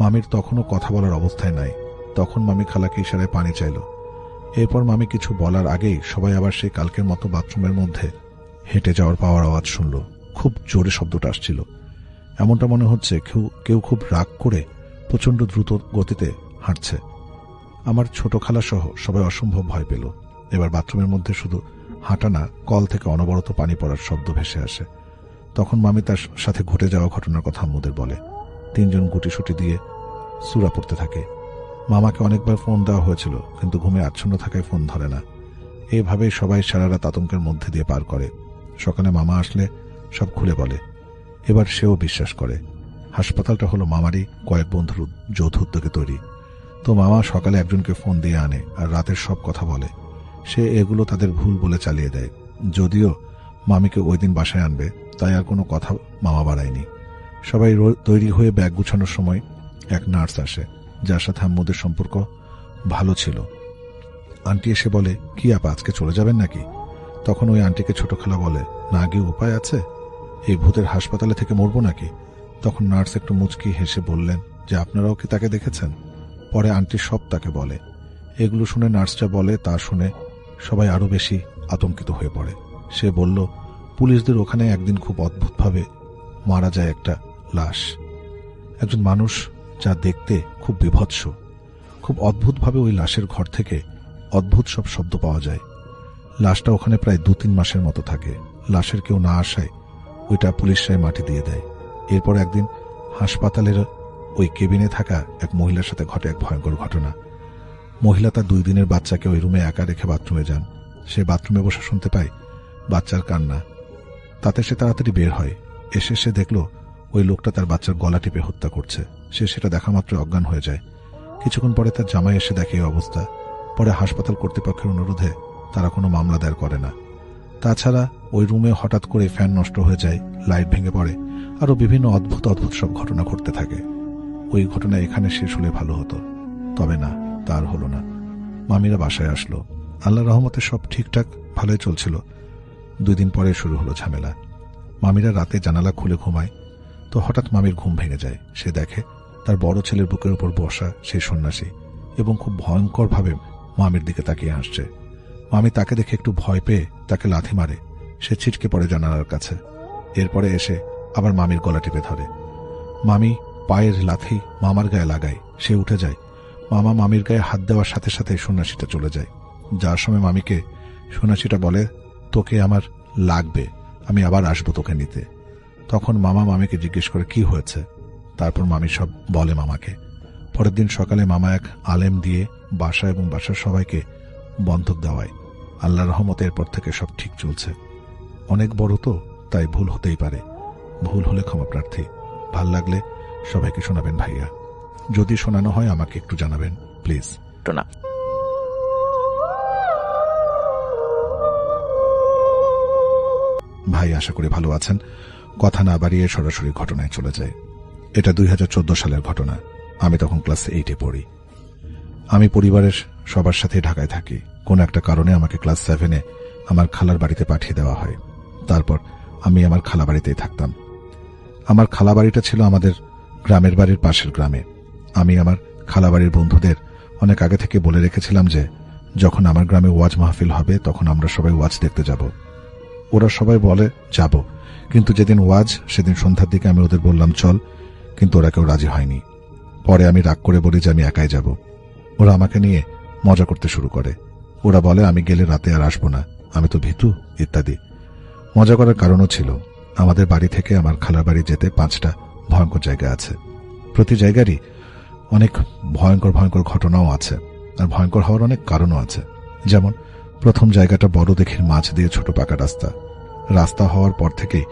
মামির তখনও কথা বলার অবস্থায় নাই। তখন মামি খালাকে ইশারায় পানি চাইল। এরপর মামি কিছু বলার আগেই সবাই আবার সেই কালকের মতো বাথরুমের মধ্যে হেঁটে যাওয়ার পাওয়ার আওয়াজ শুনল। খুব জোরে শব্দটা আসছিল। এমনটা মনে হচ্ছে কেউ খুব রাগ করে প্রচন্ড দ্রুত গতিতে হাঁটছে। আমার ছোট খালা সহ সবাই অসম্ভব ভয় পেল। এবার বাথরুমের মধ্যে শুধু হাঁটা না, কল থেকে অনবরত পানি পড়ার শব্দ ভেসে আসে। তখন মামি তার সাথে ঘটে যাওয়া ঘটনার কথা আম্মুদের বলে। তিনজন গুটিসুটি দিয়ে সূরা পড়তে থাকে। মামাকে অনেকবার ফোন দেওয়া হয়েছিল, কিন্তু ঘুমে আচ্ছন্ন থাকায় ফোন ধরে না। এইভাবেই সবাই সারা রাত আতঙ্কের মধ্যে দিয়ে পার করে। সকালে মামা আসলে সব খুলে বলে। এবার সেও বিশ্বাস করে হাসপাতালটা হলো মামারই কয়েক বন্ধুর যৌথ উদ্যোগে তৈরি। তো মামা সকালে একজনকে ফোন দিয়ে আনে আর রাতের সব কথা বলে। সে এগুলো তাদের ভুল বলে চালিয়ে দেয়। যদিও মামিকে ওই দিন বাসায় আনবে, তাই আর কোনো কথা মামা বাড়ায়নি। সবাই তৈরি হয়ে ব্যাগ গুছানোর সময় এক নার্স আসে, যার সাথে আম্মুদের সম্পর্ক ভালো ছিল। আন্টি এসে বলে, কি আপা আজকে চলে যাবেন নাকি? তখন ওই আন্টিকে ছোট খালা বলে, না গিয়ে উপায় আছে, এই ভূতের হাসপাতালে থেকে মরবো নাকি? তখন নার্স একটু মুচকি হেসে বললেন যে আপনারাও কি তাকে দেখেছেন? পরে আন্টি সব তাকে বলে। এগুলো শুনে নার্স যা বলে তা শুনে সবাই আরো বেশি আতঙ্কিত হয়ে পড়ে। সে বলল, পুলিশদের ওখানে একদিন খুব অদ্ভুতভাবে মারা যায় একটা লাশ, একজন মানুষ, যা দেখতে খুব বিভৎস। খুব অদ্ভুতভাবে ওই লাশের ঘর থেকে অদ্ভুত সব শব্দ পাওয়া যায়। লাশটা ওখানে প্রায় 2-3 মাসের মতো থাকে। লাশের কেউ না আসায় ওইটা পুলিশরাই মাটি দিয়ে দেয়। এরপর একদিন হাসপাতালের ওই কেবিনে থাকা এক মহিলার সাথে ঘটে এক ভয়ঙ্কর ঘটনা। মহিলা তার 2 দিনের বাচ্চাকে ওই রুমে একা রেখে বাথরুমে যান। সে বাথরুমে বসে শুনতে পায় বাচ্চার কান্না। তাতে সে তাড়াতাড়ি বের হয়। এসে সে দেখল ওই লোকটা তার বাচ্চার গলা টিপে হত্যা করছে। সে সেটা দেখা মাত্র অজ্ঞান হয়ে যায়। কিছুক্ষণ পরে তার জামাই এসে দেখে এই অবস্থা। পরে হাসপাতাল কর্তৃপক্ষের অনুরোধে তারা কোনো মামলা দায়ের করে না। তাছাড়া ওই রুমে হঠাৎ করে ফ্যান নষ্ট হয়ে যায়, লাইট ভেঙে পড়ে, আরো বিভিন্ন অদ্ভুত অদ্ভুত সব ঘটনা ঘটতে থাকে। ওই ঘটনা এখানে শেষ হলে ভালো হতো, তবে না, তার হলো না। মামিরা বাসায় আসলো। আল্লাহর রহমতে সব ঠিকঠাক ভালোই চলছিল। 2 দিন পরে শুরু হলো ঝামেলা। মামিরা রাতে জানালা খুলে ঘুমায়, তো হঠাৎ মামির ঘুম ভেঙে যায়। সে দেখে তার বড় ছেলের বুকের উপর বসা সেই সন্ন্যাসী এবং খুব ভয়ঙ্করভাবে মামির দিকে তাকিয়ে হাসছে। মামি তাকে দেখে একটু ভয় পেয়ে তাকে লাথি মারে। সে ছিটকে পড়ে জানালার কাছে। এরপরে এসে আবার মামির গলা টিপে ধরে। মামি পায়ের লাথি মামার গায়ে লাগায়। সে উঠে যায়। মামা মামির গায়ে হাত দেওয়ার সাথে সাথে সন্ন্যাসীটা চলে যায়। যার সময় মামিকে সন্ন্যাসীটা বলে, তোকে আমার লাগবে, আমি আবার আসবো তোকে নিতে। তখন মামা মামিকে জিজ্ঞেস করে কি হয়েছে। তারপর মামি সব বলে মামাকে। পরের দিন সকালে মামা এক আলেম দিয়ে বাসা এবং বাসার সবাইকে বন্ধক দেওয়ায়। আল্লাহর রহমতে এরপর থেকে সব ঠিক চলছে। অনেক বড় তো, তাই ভুল হতেই পারে। ভুল হলে ক্ষমা প্রার্থী। ভাল লাগলে সবাইকে শোনাবেন ভাইয়া। যদি শোনানো হয় আমাকে একটু জানাবেন প্লিজ। ঘটনা। ভাই আশা করি ভালো আছেন। কথা না বাড়িয়ে সরাসরি ঘটনায় চলে যায়। এটা 2014 সালের ঘটনা। আমি তখন ক্লাস 8-এ পড়ি। আমি পরিবারের সবার সাথে ঢাকায় থাকি। কোন একটা কারণে আমাকে ক্লাস 7-এ আমার খালার বাড়িতে পাঠিয়ে দেওয়া হয়। তারপর আমি আমার খালা বাড়িতেই থাকতাম। আমার খালা বাড়িটা ছিল আমাদের গ্রামের বাড়ির পাশের গ্রামে। আমি আমার খালা বাড়ির বন্ধুদের অনেক আগে থেকে বলে রেখেছিলাম যে যখন আমার গ্রামে ওয়াজ মাহফিল হবে তখন আমরা সবাই ওয়াজ দেখতে যাব। ওরা সবাই বলে যাব, কিন্তু যেদিন ওয়াজ সেদিন সন্ধ্যার দিকে আমি ওদের বললাম চল, কিন্তু ওরা কেউ রাজি হয়নি। পরে আমি রাগ করে বলি যে আমি একাই যাব। ওরা আমাকে নিয়ে মজা করতে শুরু করে। ওরা বলে আমি গেলে রাতে আর আসবো না, আমি তো ভীতু ইত্যাদি। মজা করার কারণও ছিল, আমাদের বাড়ি থেকে আমার খালার বাড়ি যেতে 5টা ভয়ঙ্কর জায়গা আছে। প্রতি জায়গারই অনেক ভয়ঙ্কর ভয়ঙ্কর ঘটনাও আছে, আর ভয়ঙ্কর হওয়ার অনেক কারণও আছে। যেমন প্রথম জায়গাটা বড় দিঘির মাঝ দিয়ে ছোট পাকা রাস্তা। রাস্তা হওয়ার পর থেকেই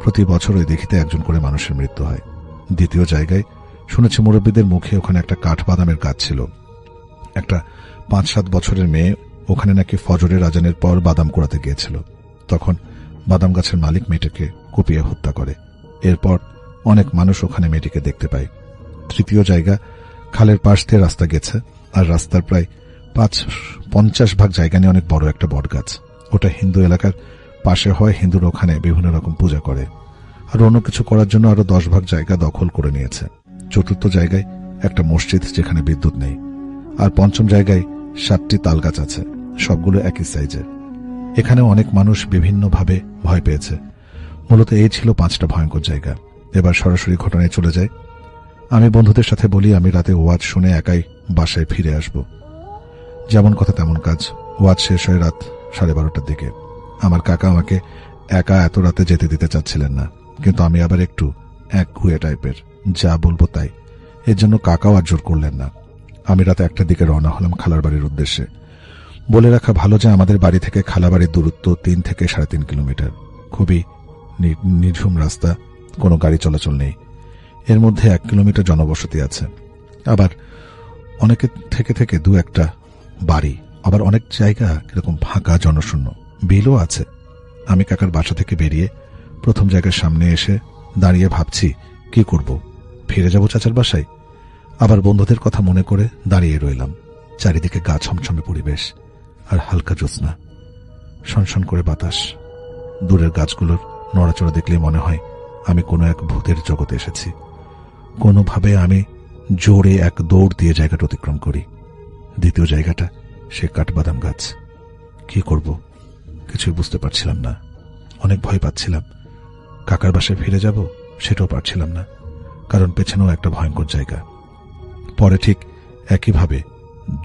প্রতি বছর ওই দিঘিতে একজন করে মানুষের মৃত্যু হয়। দ্বিতীয় জায়গায় শুনেছি মুরব্বীদের মুখে ওখানে একটা কাঠবাদামের গাছ ছিল। একটা 5-7 বছরের মেয়ে ওখানে নাকি ফজরের আজানের পর বাদাম কুড়াতে গিয়েছিল। তখন বাদাম গাছের মালিক মেয়েটাকে কুপিয়ে হত্যা করে। এরপর অনেক মানুষ ওখানে মেয়েটিকে দেখতে পায়। তৃতীয় জায়গা, খালের পাশ দিয়ে রাস্তা গেছে, আর রাস্তার প্রায় 50 ভাগ জায়গা নিয়ে অনেক বড় একটা বট গাছ। ওটা হিন্দু এলাকার পাশে হয়। হিন্দুরা ওখানে বিভিন্ন রকম পূজা করে, আর অন্য কিছু করার জন্য আরো 10 ভাগ জায়গা দখল করে নিয়েছে। চতুর্থ জায়গায় একটা মসজিদ যেখানে বিদ্যুৎ নেই, আর পঞ্চম জায়গায় 7টি তাল গাছ আছে, সবগুলো একই সাইজের। এখানে অনেক মানুষ বিভিন্নভাবে ভয় পেয়েছে। মূলত এই ছিল 5টা ভয়ঙ্কর জায়গা। এবার সরাসরি ঘটনায় চলে যায়। আমি বন্ধুদের সাথে বলি আমি রাতে ওয়াজ শুনে একাই বাসায় ফিরে আসব। যেমন কথা তেমন কাজ। ওয়াজ শেষ হয় রাত 12:30টার দিকে। আমার কাকা আমাকে একা এত রাতে যেতে দিতে চাচ্ছিলেন না, কিন্তু আমি আবার একটু একগুঁয়ে টাইপের, যা বলবো তাই। এর জন্য কাকাও আর জোর করলেন না। আমি রাতে 1টার দিকে রওনা হলাম খালার বাড়ির উদ্দেশ্যে। বলে রাখা ভালো যে আমাদের বাড়ি থেকে খালা বাড়ির দূরত্ব 3 থেকে 3.5 কিলোমিটার। খুবই নির্ঝুম রাস্তা, কোনো গাড়ি চলাচল নেই। এর মধ্যে 1 কিলোমিটার জনবসতি আছে। আবার অনেকে থেকে থেকে 2-1টা বাড়ি, আবার অনেক জায়গা কিরকম ফাঁকা জনশূন্য, বিলও আছে। আমি কাকার বাসা থেকে বেরিয়ে প্রথম জায়গার সামনে এসে দাঁড়িয়ে ভাবছি কি করব। ফিরে যাব চাচার বাসায়? আবার বন্ধুদের কথা মনে করে দাঁড়িয়ে রইলাম। চারিদিকে গা ছমছমে পরিবেশ, আর হালকা জ্যোৎস্না, শনশন করে বাতাস। দূরের গাছগুলোর নড়াচড়া দেখলে মনে হয় আমি কোনো এক ভূতের জগতে এসেছি। কোনোভাবে আমি জোরে এক দৌড় দিয়ে জায়গাটা অতিক্রম করি। দ্বিতীয় জায়গাটা সে কাঠবাদাম গাছ। কি করব কিছুই বুঝতে পারছিলাম না। অনেক ভয় পাচ্ছিলাম। কাকার বাসায় ফিরে যাব সেটাও পারছিলাম না, কারণ পেছনেও একটা ভয়ঙ্কর জায়গা। পরে ঠিক একইভাবে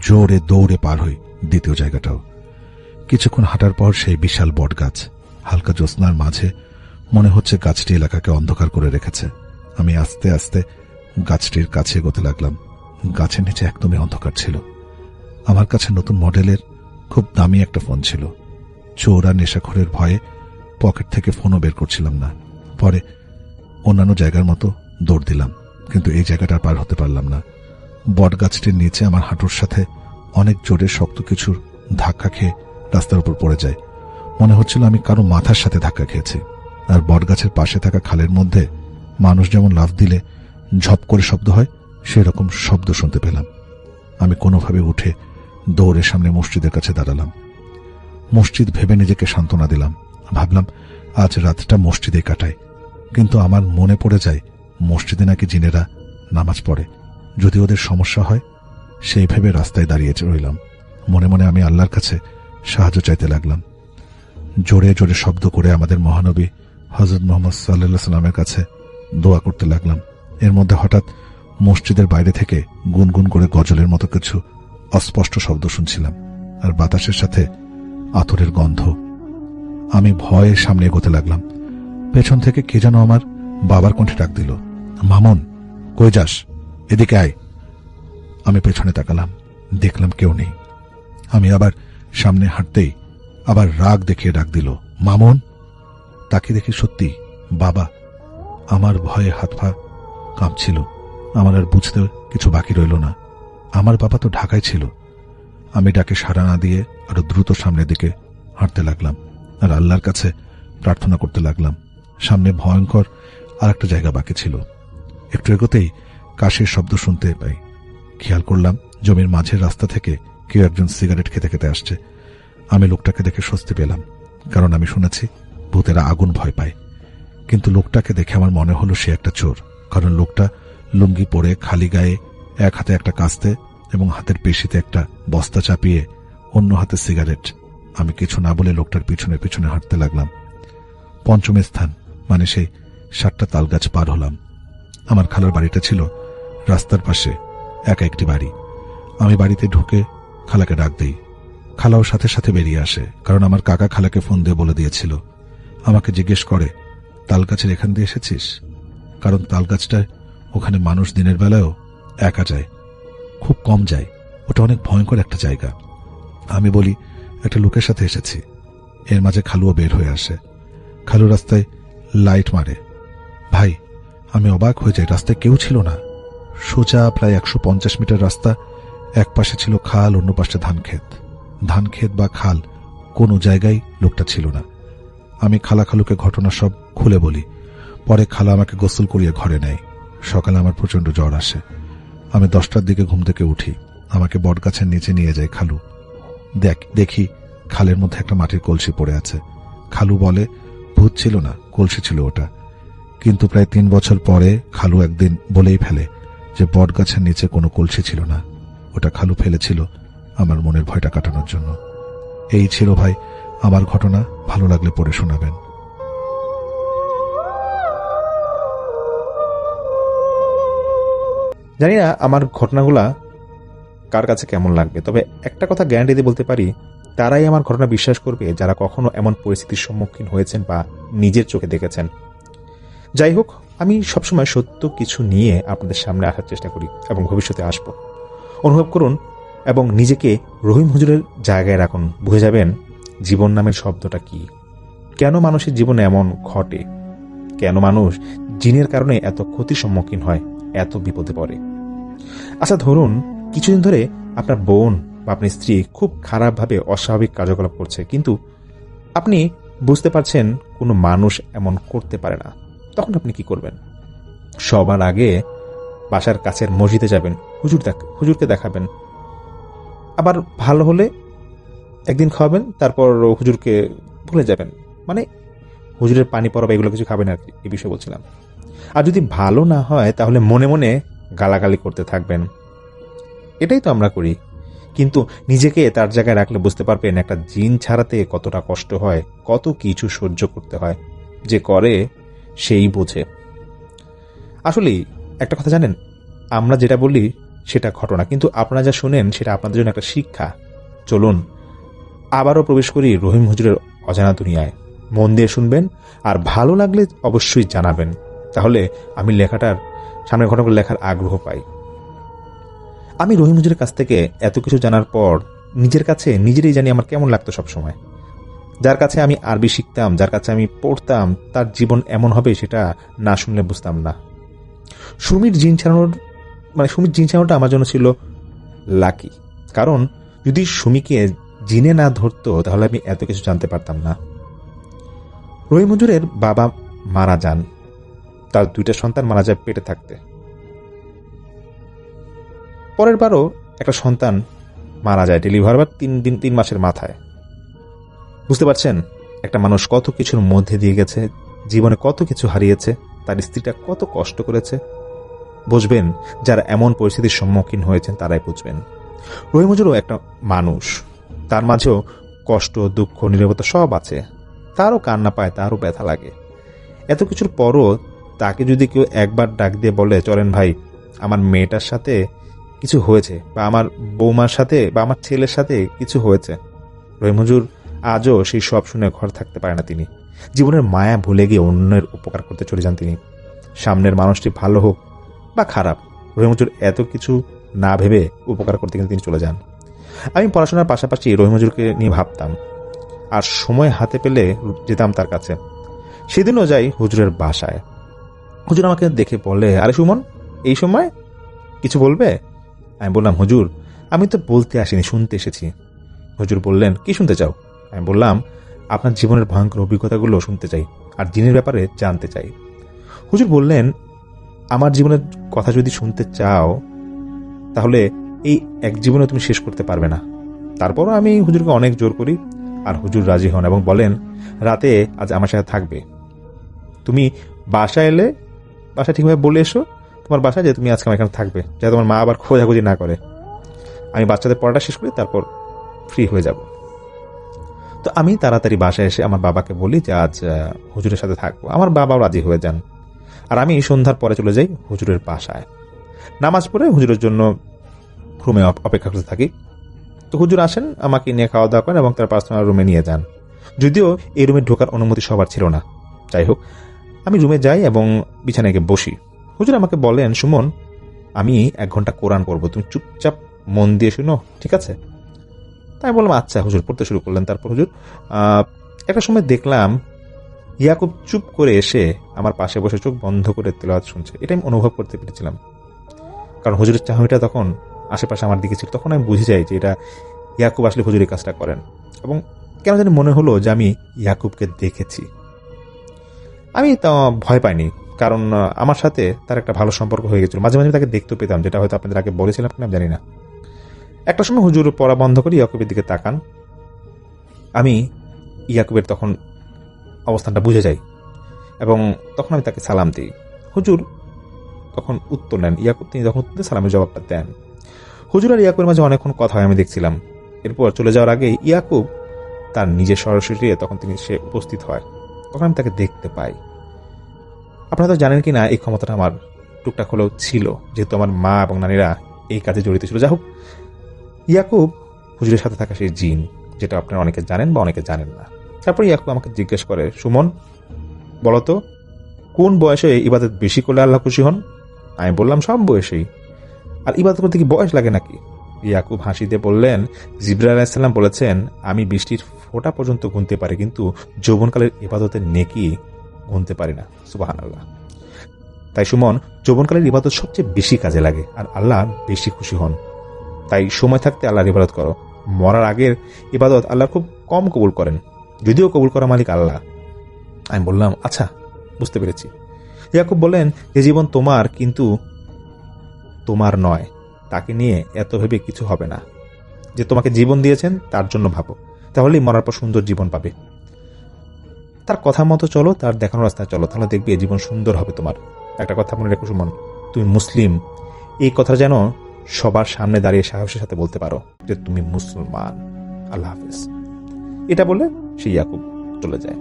জোরে দৌড়ে পার হই দ্বিতীয় জায়গাটাও। কিছুক্ষণ হাঁটার পর সেই বিশাল বট গাছ। হালকা জ্যোৎস্নার মাঝে মনে হচ্ছে গাছটি এলাকাকে অন্ধকার করে রেখেছে। আমি আস্তে আস্তে গাছটির কাছে এগোতে লাগলাম। গাছের নিচে একদমই অন্ধকার ছিল। আমার কাছে নতুন মডেলের খুব দামি একটা ফোন ছিল। চোর আর নেশাখোরের ভয়ে পকেট থেকে ফোনও বের করছিলাম না। পরে অন্যান্য জায়গার মতো দৌড় দিলাম, কিন্তু এই জায়গাটা পার হতে পারলাম না। বট গাছটির নিচে আমার হাঁটুর সাথে অনেক জোরে শক্ত কিছুর ধাক্কা খেয়ে রাস্তার উপর পড়ে যায়। মনে হচ্ছিল আমি কারো মাথার সাথে ধাক্কা খেয়েছি। আর বট গাছের পাশে থাকা খালের মধ্যে মানুষ যেমন লাফ দিলে ঝপ করে শব্দ হয়, সেরকম শব্দ শুনতে পেলাম। আমি কোনোভাবে উঠে দৌড়ে সামনে মসজিদের কাছে দাঁড়ালাম। মসজিদ ভেবে নিজেকে সান্ত্বনা দিলাম। ভাবলাম আজ রাতটা মসজিদে কাটাই। কিন্তু আমার মনে পড়ে যায় মসজিদে নাকি জিনেরা নামাজ পড়ে, যদি ওদের সমস্যা হয়। সেই ভেবে রাস্তায় দাঁড়িয়ে রইলাম। মনে মনে আমি আল্লাহর কাছে সাহায্য চাইতে লাগলাম। জোরে জোরে শব্দ করে আমাদের মহানবী হযরত মুহাম্মদ সাল্লাল্লাহু আলাইহি সাল্লামের কাছে দোয়া করতে লাগলাম। এর মধ্যে হঠাৎ মসজিদের বাইরে থেকে গুনগুন করে গজলের মতো কিছু অস্পষ্ট শব্দ শুনছিলাম, আর বাতাসের সাথে আতরের গন্ধ। আমি ভয়ে সামনে এগোতে লাগলাম। পেছন থেকে কে যেন আমার বাবার কণ্ঠে ডাক দিল, মামুন, কই যাস, এদিকে আয়। আমি পেছনে তাকালাম, দেখলাম কেউ নেই। আমি আবার সামনে হাঁটতেই আবার রাগ দেখিয়ে ডাক দিল, মামুন। তাকে দেখি সত্যি বাবা। আমার ভয়ে হাত পা কাঁপছিল। আমার আর বুঝতে কিছু বাকি রইল না, আমার বাবা তো ঢাকায় ছিল। আমি ডাকে সাড়া না দিয়ে আরো দ্রুত সামনের দিকে হাঁটতে লাগলাম আর আল্লাহর কাছে প্রার্থনা করতে লাগলাম। সামনে ভয়ঙ্কর আর একটা জায়গা বাকি ছিল। একটু এগোতেই কাশির শব্দ শুনতে পাই। খেয়াল করলাম জমির মাঝের রাস্তা থেকে কেউ একজন সিগারেট খেতে খেতে আসছে। আমি লোকটাকে দেখে স্বস্তি পেলাম, কারণ আমি শুনেছি ভূতেরা আগুন ভয় পায়। কিন্তু লোকটাকে দেখে আমার মনে হলো সে একটা চোর, কারণ লোকটা লুঙ্গি পরে খালি গায়ে, এক হাতে একটা কাস্তে এবং হাতের পেশিতে একটা বস্তা চাপিয়ে, অন্য হাতে সিগারেট। আমি কিছু না বলে লোকটার পিছনে পিছনে হাঁটতে লাগলাম। পঞ্চম স্থান মানে সেই 7টা তালগাছ পার হলাম। আমার খালার বাড়িটা ছিল রাস্তার পাশে একা একটি বাড়ি। আমি বাড়িতে ঢুকে খালাকে ডাক দিই। খালাও সাথে সাথে বেরিয়ে আসে, কারণ আমার কাকা খালাকে ফোন দিয়ে বলে দিয়েছিল। আমাকে জিজ্ঞেস করে, তালগাছের এখান দিয়ে এসেছিস? কারণ তালগাছটায় ওখানে মানুষ দিনের বেলায়ও একা যায়, খুব কম যায়, ওটা অনেক ভয়ঙ্কর একটা জায়গা। আমি বলি, একটা লোকের সাথে এসেছি। এর মাঝে খালুও বের হয়ে আসে। খালু রাস্তায় লাইট মারে। ভাই, আমি অবাক হয়ে যাই, রাস্তায় কেউ ছিল না। সোজা প্রায় 150 মিটার রাস্তা। এক পাশে ছিল খাল, অন্য পাশে ধান ক্ষেত বা খাল, কোনো জায়গায় লোকটা ছিল না। আমি খালুকে ঘটনা সব খুলে বলি। পরে খালা আমাকে গোসল করিয়ে ঘরে নেয়। সকালে আমার প্রচন্ড জ্বর আসে। আমি 10টার দিকে ঘুম থেকে উঠি। আমাকে বটগাছের নিচে নিয়ে যায় খালু। দেখি খালের মধ্যে একটা মাটির কলসি পড়ে আছে। খালু বলে, ভূত ছিল না, কলসি ছিল ওটা। কিন্তু প্রায় 3 বছর পরে খালু একদিন বলেই ফেলে যে বটগাছের নিচে কোনো কলসি ছিল না, ওটা খালু ফেলেছিল আমার মনের ভয়টা কাটানোর জন্য। এই ছিল ভাই আমার ঘটনা। ভালো লাগলে পড়ে শোনাবেন। জানি না আমার ঘটনাগুলা কার কাছে কেমন লাগবে, তবে একটা কথা গ্যারান্টি দিয়ে বলতে পারি, তারাই আমার ঘটনা বিশ্বাস করবে যারা কখনো এমন পরিস্থিতির সম্মুখীন হয়েছেন বা নিজের চোখে দেখেছেন। যাই হোক, আমি সবসময় সত্য কিছু নিয়ে আপনাদের সামনে আসার চেষ্টা করি এবং ভবিষ্যতে আসব। অনুভব করুন এবং নিজেকে রহিম হুজুরের জায়গায় রাখুন। বুঝে যাবেন জীবন নামের শব্দটা কি, কেন মানুষের জীবনে এমন ঘটে, কেন মানুষ জিনের কারণে এত ক্ষতির সম্মুখীন হয়, এত বিপদে পড়ে। আচ্ছা, ধরুন কিছুদিন ধরে আপনার বোন বা আপনার স্ত্রী খুব খারাপভাবে অস্বাভাবিক কার্যকলাপ করছে, কিন্তু আপনি বুঝতে পারছেন কোনো মানুষ এমন করতে পারে না। তখন আপনি কি করবেন? সবার আগে বাসার কাছের মসজিদে যাবেন, হুজুরকে দেখাবেন। আবার ভালো হলে একদিন খাওয়াবেন, তারপর হুজুরকে ভুলে যাবেন। মানে হুজুরের পানি পড়া এগুলো কিছু খাবেন আর কি, এই বিষয়ে বলছিলাম। আর যদি ভালো না হয় তাহলে মনে মনে গালাগালি করতে থাকবেন। এটাই তো আমরা করি। কিন্তু নিজেকে তার জায়গায় রাখলে বুঝতে পারবেন একটা জিন ছাড়াতে কতটা কষ্ট হয়, কত কিছু সহ্য করতে হয়। যে করে সেই বোঝে। আসলেই একটা কথা জানেন, আমরা যেটা বলি সেটা ঘটনা, কিন্তু আপনারা যা শুনেন সেটা আপনাদের জন্য একটা শিক্ষা। চলুন আবারও প্রবেশ করি রহিম হুজুরের অজানা দুনিয়ায়। মন দিয়ে শুনবেন আর ভালো লাগলে অবশ্যই জানাবেন, তাহলে আমি সামনের ঘটনাগুলো লেখার আগ্রহ পাই। আমি রহিম হুজুরের কাছ থেকে এত কিছু জানার পর নিজের কাছে নিজেরই জানি আমার কেমন লাগতো সবসময়। যার কাছে আমি আরবি শিখতাম, যার কাছে আমি পড়তাম, তার জীবন এমন হবে সেটা না শুনলে বুঝতাম না। সুমির জিন ছাড়ানোটা আমার জন্য ছিল লাকি, কারণ যদি সুমিকে জিনে না ধরতো তাহলে আমি এত কিছু জানতে পারতাম না। রহিম হুজুরের বাবা মারা যান, তার 2টা সন্তান মারা যায় পেটে থাকতে। পরের বারও একটা সন্তান মারা যায় ডেলিভার হওয়ার 3 মাসের মাথায়। বুঝতে পারছেন একটা মানুষ কত কিছুর মধ্যে দিয়ে গেছে, জীবনে কত কিছু হারিয়েছে, তার স্ত্রীটা কত কষ্ট করেছে। বুঝবেন যারা এমন পরিস্থিতির সম্মুখীন হয়েছেন তারাই বুঝবেন। রহিম হুজুরও একটা মানুষ, তার মাঝেও কষ্ট, দুঃখ, নীরবতা সব আছে। তারও কান্না পায়, তারও ব্যথা লাগে। এত কিছুর পরও তাকে যদি কেউ একবার ডাক দিয়ে বলে, চলেন ভাই, আমার মেয়েটার সাথে কিছু হয়েছে, বা আমার বৌমার সাথে বা আমার ছেলের সাথে কিছু হয়েছে, রহিম হুজুর আজও সেই সব শুনে ঘর থাকতে পারে না। তিনি জীবনের মায়া ভুলে গিয়ে অন্যের উপকার করতে চলে যান। তিনি সামনের মানুষটি ভালো হোক বা খারাপ, রহিম হুজুর এত কিছু না ভেবে উপকার করতে কিন্তু তিনি চলে যান। আমি পড়াশোনার পাশাপাশি রহিম হুজুরকে নিয়ে ভাবতাম, আর সময় হাতে পেলে যেতাম তার কাছে। সেদিনও যাই হুজুরের বাসায়। হুজুর আমাকে দেখে বলে, আরে সুমন, এই সময় কিছু বলবে? আমি বললাম, হুজুর আমি তো বলতে আসিনি, শুনতে এসেছি। হুজুর বললেন, কি শুনতে চাও? আমি বললাম, আপনার জীবনের ভয়ঙ্কর অভিজ্ঞতাগুলো শুনতে চাই, আর জিনের ব্যাপারে জানতে চাই। হুজুর বললেন, আমার জীবনের কথা যদি শুনতে চাও তাহলে এই এক জীবনে তুমি শেষ করতে পারবে না। তারপরও আমি হুজুরকে অনেক জোর করি, আর হুজুর রাজি হন এবং বলেন, রাতে আজ আমার সাথে থাকবে। তুমি বাসায় এলে বাসায় ঠিকভাবে বলে এসো তোমার বাসায় যে তুমি আজকে আমার এখানে থাকবে, যাতে তোমার মা আবার খোঁজাখুঁজি না করে। আমি বাচ্চাদের পড়াটা শেষ করি, তারপর ফ্রি হয়ে যাব। তো আমি তাড়াতাড়ি বাসায় এসে আমার বাবাকে বলি যে আজ হুজুরের সাথে থাকবো। আমার বাবাও রাজি হয়ে যান, আর আমি সন্ধ্যার পরে চলে যাই হুজুরের বাসায়। নামাজ পড়ে হুজুরের জন্য রুমে অপেক্ষা করতে থাকি। তো হুজুর আসেন, আমাকে নিয়ে খাওয়া দাওয়া করেন এবং তার পার্সোনাল রুমে নিয়ে যান। যদিও এই রুমে ঢোকার অনুমতি সবার ছিল না। যাই হোক, আমি রুমে যাই এবং বিছানায় গিয়ে বসি। হুজুর আমাকে বলেন, সুমন, আমি 1 ঘন্টা কোরআন পড়বো, তুমি চুপচাপ মন দিয়ে শুনো, ঠিক আছে? তাই বললাম, আচ্ছা। হুজুর পড়তে শুরু করলেন। তারপর হুজুর একটা সময় দেখলাম ইয়াকুব চুপ করে এসে আমার পাশে বসে চোখ বন্ধ করে তেলাওয়াত শুনছে। এটা আমি অনুভব করতে পেরেছিলাম, কারণ হুজুরের চাহনিটা তখন আশেপাশে আমার দিকে ছিল। তখন আমি বুঝে যাই যে এটা ইয়াকুব আসলে হুজুরের কাজটা করেন, এবং কেন জানি মনে হলো যে আমি ইয়াকুবকে দেখেছি। আমি তা ভয় পাইনি, কারণ আমার সাথে তার একটা ভালো সম্পর্ক হয়ে গেছিল। মাঝে মাঝে তাকে দেখতে পেতাম, যেটা হয়তো আপনাদের আগে বলেছিলাম কিনা জানি না। একটা সময় হুজুর পড়া বন্ধ করে ইয়াকুবের দিকে তাকান। আমি ইয়াকুবের তখন অবস্থানটা বুঝে যাই এবং তখন আমি তাকে সালাম দিই। হুজুর তখন উত্তর নেন। ইয়াকুব তিনি তখন সালামের জবাবটা দেন। হুজুর আর ইয়াকুবের মাঝে অনেকক্ষণ কথা হয় আমি দেখছিলাম। এরপর চলে যাওয়ার আগে ইয়াকুব তার নিজের সরাসরি তখন সে উপস্থিত হয়। তখন আমি তাকে দেখতে পাই। আপনারা তো জানেন কি না এই ক্ষমতাটা আমার টুকটাক হলেও ছিল, যেহেতু আমার মা এবং নানীরা এই কাজে জড়িত ছিল। যাই হোক, ইয়াকুব হুজুরের সাথে থাকা সেই জিন, যেটা আপনারা অনেকে জানেন বা অনেকে জানেন না। তারপর ইয়াকুব আমাকে জিজ্ঞেস করে, সুমন বলতো, কোন বয়সে ইবাদত বেশি করলে আল্লাহ খুশি হন? আমি বললাম, সব বয়সেই। আর ইবাদত করতে কি বয়স লাগে নাকি? ইয়াকুব হাসিতে বললেন, জিবরাইল আলাইহিস সালাম বলেছেন, আমি বৃষ্টির ফোঁটা পর্যন্ত গুনতে পারি, কিন্তু যৌবনকালের ইবাদতের নেকি গুনতে পারি না। সুবহানাল্লাহ। তাই সুমন, যৌবনকালের ইবাদত সবচেয়ে বেশি কাজে লাগে, আর আল্লাহ বেশি খুশি হন। তাই সময় থাকতে আল্লাহর ইবাদত করো। মরার আগের ইবাদত আল্লাহ খুব কম কবুল করেন, যদিও কবুল করা মালিক আল্লাহ। আমি বললাম, আচ্ছা, বুঝতে পেরেছি। ইয়াকুব বলেন, যে জীবন তোমার কিন্তু তোমার নয়, তাকে নিয়ে এত ভেবে কিছু হবে না। যে তোমাকে জীবন দিয়েছেন তার জন্য ভাবো, তাহলেই মরার পর সুন্দর জীবন পাবে। তার কথা মতো চলো, তার দেখানো রাস্তায় চলো, তাহলে দেখবে জীবন সুন্দর হবে তোমার। একটা কথা মনে রেখো সুমন, তুমি মুসলিম, এই কথা যেন সবার সামনে দাঁড়িয়ে সাহসের সাথে বলতে পারো যে তুমি মুসলমান। আল্লাহ হাফেজ। এটা বলে সে ইয়াকুব চলে যায়।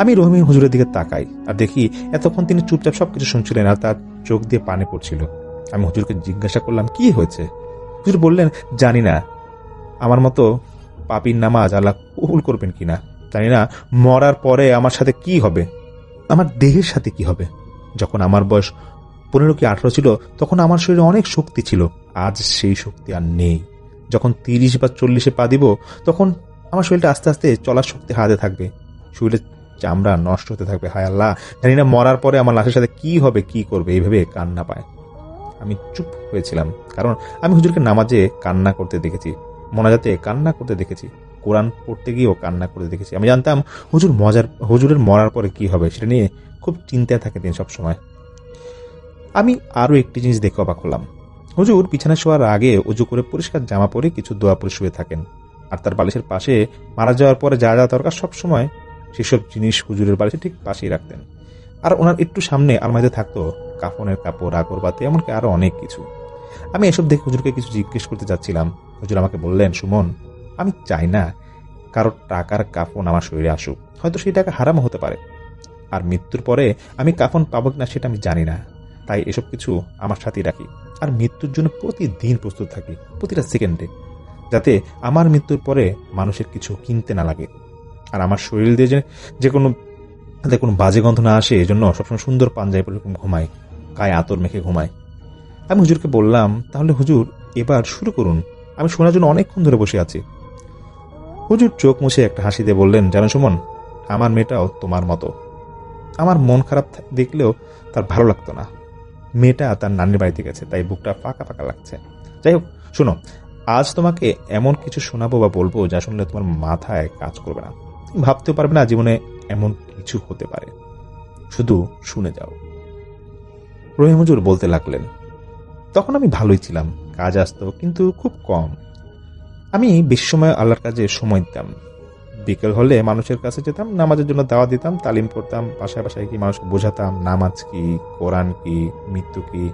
আমি রহিম হুজুরের দিকে তাকাই আর দেখি এতক্ষণ তিনি চুপচাপ সবকিছু শুনছিলেন, আর তার চোখ দিয়ে পানি পড়ছিল। আমি হুজুরকে জিজ্ঞাসা করলাম, কি হয়েছে? হুজুর বললেন, জানি না আমার মতো পাপীর নামাজ আল্লাহ কবুল করবেন কিনা, জানি না মরার পরে আমার সাথে কি হবে, আমার দেহের সাথে কি হবে। যখন আমার বয়স 15 কি 18 ছিল, তখন আমার শরীরে অনেক শক্তি ছিল, আজ সেই শক্তি আর নেই। যখন 30 বা 40-এ পা দিব, তখন আমার শরীরটা আস্তে আস্তে চলার শক্তি হারাতে থাকবে, শরীরের চামড়া নষ্ট হতে থাকবে। হায় আল্লাহ, জানি না মরার পরে আমার লাশের সাথে কি হবে, কি করবে। এইভাবে কান্না পায়। আমি চুপ হয়েছিলাম, কারণ আমি হুজুরকে নামাজে কান্না করতে দেখেছি, মোনাজাতে কান্না করতে দেখেছি, কোরআন পড়তে গিয়েও কান্না করতে দেখেছি। আমি জানতাম হুজুরের মরার পরে কি হবে, সেটা নিয়ে খুব চিন্তায় থাকে তিনি সবসময়। আমি আরও একটি জিনিস দেখে অবাক হলাম। হুজুর বিছানায় শোয়ার আগে উজু করে পরিষ্কার জামা পরে কিছু দোয়া পরে শুয়ে থাকেন, আর তার বালিশের পাশে মারা যাওয়ার পরে যা যা দরকার সবসময় সেসব জিনিস হুজুরের বালিশের ঠিক পাশেই রাখতেন। আর ওনার একটু সামনে আলমারিতে থাকতো কাফনের কাপড়, আগরবাতি, এমনকি আরো অনেক কিছু। আমি এসব দেখে হুজুরকে কিছু জিজ্ঞেস করতে যাচ্ছিলাম। হুজুর আমাকে বললেন, সুমন, আমি চাই না কারোর টাকার কাফন আমার শরীরে আসুক। হয়তো সেই টাকা হারামও হতে পারে, আর মৃত্যুর পরে আমি কাফন পাবো কিনা সেটা আমি জানি না। তাই এসব কিছু আমার সাথেই রাখি, আর মৃত্যুর জন্য প্রতিদিন প্রস্তুত থাকি, প্রতিটা সেকেন্ডে, যাতে আমার মৃত্যুর পরে মানুষের কিছু কিনতে না লাগে। আর আমার শরীর দিয়ে যে কোনো বাজে গন্ধ না আসে, এজন্য সবসময় সুন্দর পাঞ্জাবি পরে ঘুমাই, গায়ে আতর মেখে ঘুমাই। আমি হুজুরকে বললাম, তাহলে হুজুর এবার শুরু করুন, আমি শোনার জন্য অনেকক্ষণ ধরে বসে আছি। হুজুর চোখ মুছে একটা হাসি দিয়ে বললেন, জানো সুমন, আমার মেয়েটাও তোমার মতো। আমার মন খারাপ দেখলেও তার ভালো লাগতো না। মেয়েটা তার নানির বাড়িতে গেছে, তাই বুকটা ফাঁকা ফাঁকা লাগছে। যাই হোক, শোনো, আজ তোমাকে এমন কিছু শোনাবো বা বলবো যা শুনলে তোমার মাথায় কাজ করবে না, ভাবতেও পারবে না জীবনে এমন কিছু হতে পারে। শুধু শুনে যাও। রহিম হুজুর বলতে লাগলেন, তখন আমি ভালোই ছিলাম, কাজ আসতো কিন্তু খুব কম। আমি বেশি সময় আল্লাহর কাজে সময় দিতাম। বিকেল হলে মানুষের কাছে যেতাম, নামাজের জন্য দাওয়া দিতাম, তালিম করতাম, বাসায় বাসায় কি মানুষকে বোঝাতাম নামাজ কি, কোরআন কি, মৃত্যু কি,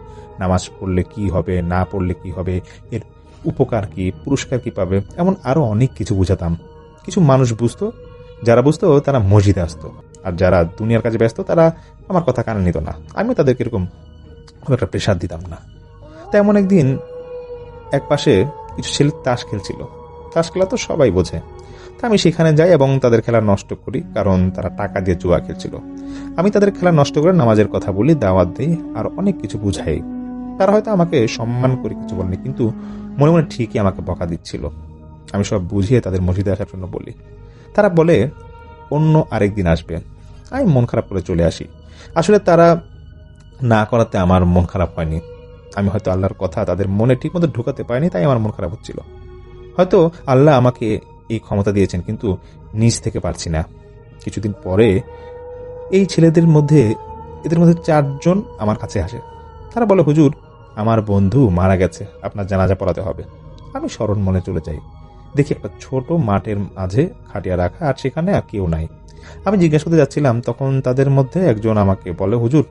নামাজ পড়লে কি হবে, না পড়লে কি হবে, এর উপকার কি, পুরস্কার কি পাবে, এমন আরো অনেক কিছু বোঝাতাম। কিছু মানুষ বুঝতো, যারা বুঝতো তারা মসজিদে আসতো, আর যারা দুনিয়ার কাজে ব্যস্ত তারা আমার কথা কানে নিত না। আমিও তাদেরকে এরকম খুব একটা প্রেশার দিতাম না। তাই এমন একদিন এক পাশে কিছু ছেলে তাস খেলছিল। তাস খেলা তো সবাই বোঝে। তা আমি সেখানে যাই এবং তাদের খেলা নষ্ট করি, কারণ তারা টাকা দিয়ে জুয়া খেলছিল। আমি তাদের খেলা নষ্ট করে নামাজের কথা বলি, দাওয়াত দিই, আর অনেক কিছু বুঝাই। তারা হয়তো আমাকে সম্মান করে কিছু বলেনি, কিন্তু মনে মনে ঠিকই আমাকে বকা দিচ্ছিল। আমি সব বুঝিয়ে তাদের মসজিদে আসার জন্য বলি। তারা বলে অন্য আরেকদিন আসবে। আমি মন খারাপ করে চলে আসি। আসলে তারা না করাতে আমার মন খারাপ হয়নি। আমি হয়তো আল্লাহর কথা তাদের মনে ঠিক মতো ঢুকাতে পারিনি, তাই আমার মন খারাপ হচ্ছিল। হয়তো আল্লাহ আমাকে এই ক্ষমতা দিয়েছেন, কিন্তু নিজ থেকে পারছি না। কিছুদিন পরে এই এদের মধ্যে 4জন আমার কাছে আসে। তারা বলে, হুজুর, আমার বন্ধু মারা গেছে, আপনার জানাজা পড়াতে হবে। আমি স্মরণ মনে চলে যাই। দেখি একটা ছোট মাঠের মাঝে খাটিয়া রাখা, আর সেখানে আর কেউ নাই। আমি জিজ্ঞাসা করতে যাচ্ছিলাম, তখন তাদের মধ্যে একজন আমাকে বলে, হুজুর,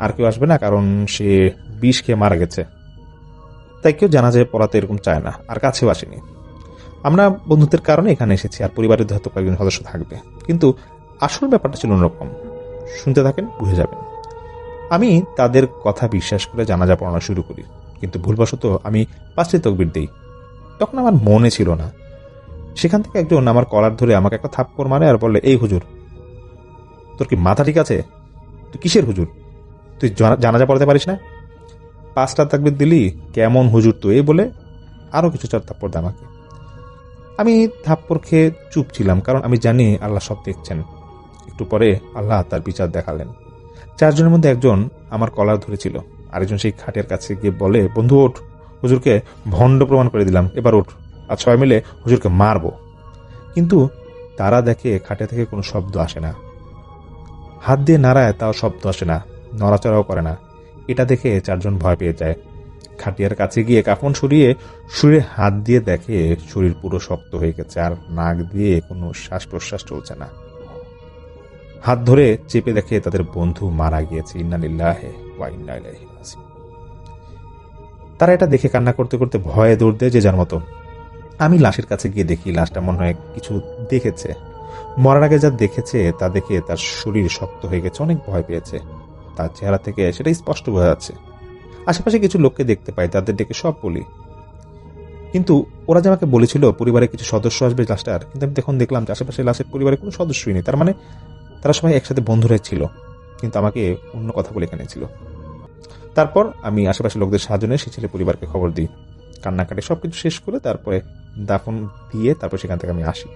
আর কেউ আসবে না, কারণ সে বিষ খেয়ে মারা গেছে, তাই কেউ জানাজায় পড়াতে এরকম চায় না, আর কাছেও আসেনি। আমরা বন্ধুত্বের কারণে এখানে এসেছি, আর পরিবারের হয়তো কয়েকজন সদস্য থাকবে, কিন্তু আসল ব্যাপারটা ছিল অন্যরকম। শুনতে থাকেন, বুঝে যাবেন। আমি তাদের কথা বিশ্বাস করে জানাজা পড়ানো শুরু করি, কিন্তু ভুলবশত আমি 5টি তাকবীর দিই। তখন আমার মনে ছিল না। সেখান থেকে একজন আমার কলার ধরে আমাকে একটা থাপ্পড় মারে আর বলে, এই হুজুর, তোর কি মাথা ঠিক আছে? তুই কিসের হুজুর? তুই জানাজা পড়াতে পারিস না? 5টা তাকবীর দিলি, কেমন হুজুর তুই? এই বলে আরো কিছু 4 থাপ্পড় দেয় আমাকে। আমি থাপ্পড় খেয়ে চুপ ছিলাম, কারণ আমি জানি আল্লাহ সব দেখছেন। একটু পরে আল্লাহ তার বিচার দেখালেন। 4 জনের মধ্যে একজন আমার কলার ধরেছিল, আরেকজন সেই খাটের কাছে গিয়ে বলে, বন্ধু ওঠ, হুজুরকে ভণ্ড প্রমাণ করে দিলাম, এবার ওঠ, আর সবাই মিলে হুজুরকে মারবো। কিন্তু তারা দেখে খাটে থেকে কোনো শব্দ আসে না, হাত দিয়ে নাড়ায় তাও শব্দ আসে না, নড়াচড়াও করে না। এটা দেখে 4 জন ভয় পেয়ে যায়। খাটিয়ার কাছে গিয়ে কাফন সরিয়ে শরীরে হাত দিয়ে দেখে শরীর পুরো শক্ত হয়ে গেছে, আর নাক দিয়ে কোনো শ্বাস প্রশ্বাস চলছে না। হাত ধরে চেপে দেখে তাদের বন্ধু মারা গিয়েছে। ইন্না লিল্লাহি ওয়া ইন্না ইলাইহি রাজিউন। তারা এটা দেখে কান্না করতে করতে ভয়ে দৌড় দেয় যে যার মতো। আমি লাশের কাছে গিয়ে দেখি লাশটা মনে হয় কিছু দেখেছে। মরার আগে যা দেখেছে তা দেখে তার শরীর শক্ত হয়ে গেছে, অনেক ভয় পেয়েছে। তার চেহারা থেকে সেটা স্পষ্ট বোঝা যাচ্ছে। আশেপাশে কিছু লোককে দেখতে পাই, তাদের ডেকে সব বলি। কিন্তু ওরা যে আমাকে বলেছিল পরিবারের কিছু সদস্য আসবে লাশটার, কিন্তু আমি তখন দেখলাম যে আশেপাশে লাশের পরিবারের কোনো সদস্যই নেই। তার মানে তারা সবাই একসাথে বন্ধুরাই ছিল, কিন্তু আমাকে অন্য কথা বলে এখানে ছিল। তারপর আমি আশেপাশে লোকদের সাহায্য নিয়ে সেই ছেলে পরিবারকে খবর দিই। কান্নাকাটি সবকিছু শেষ করে তারপরে দাফন দিয়ে তারপর সেখান থেকে আমি আসি।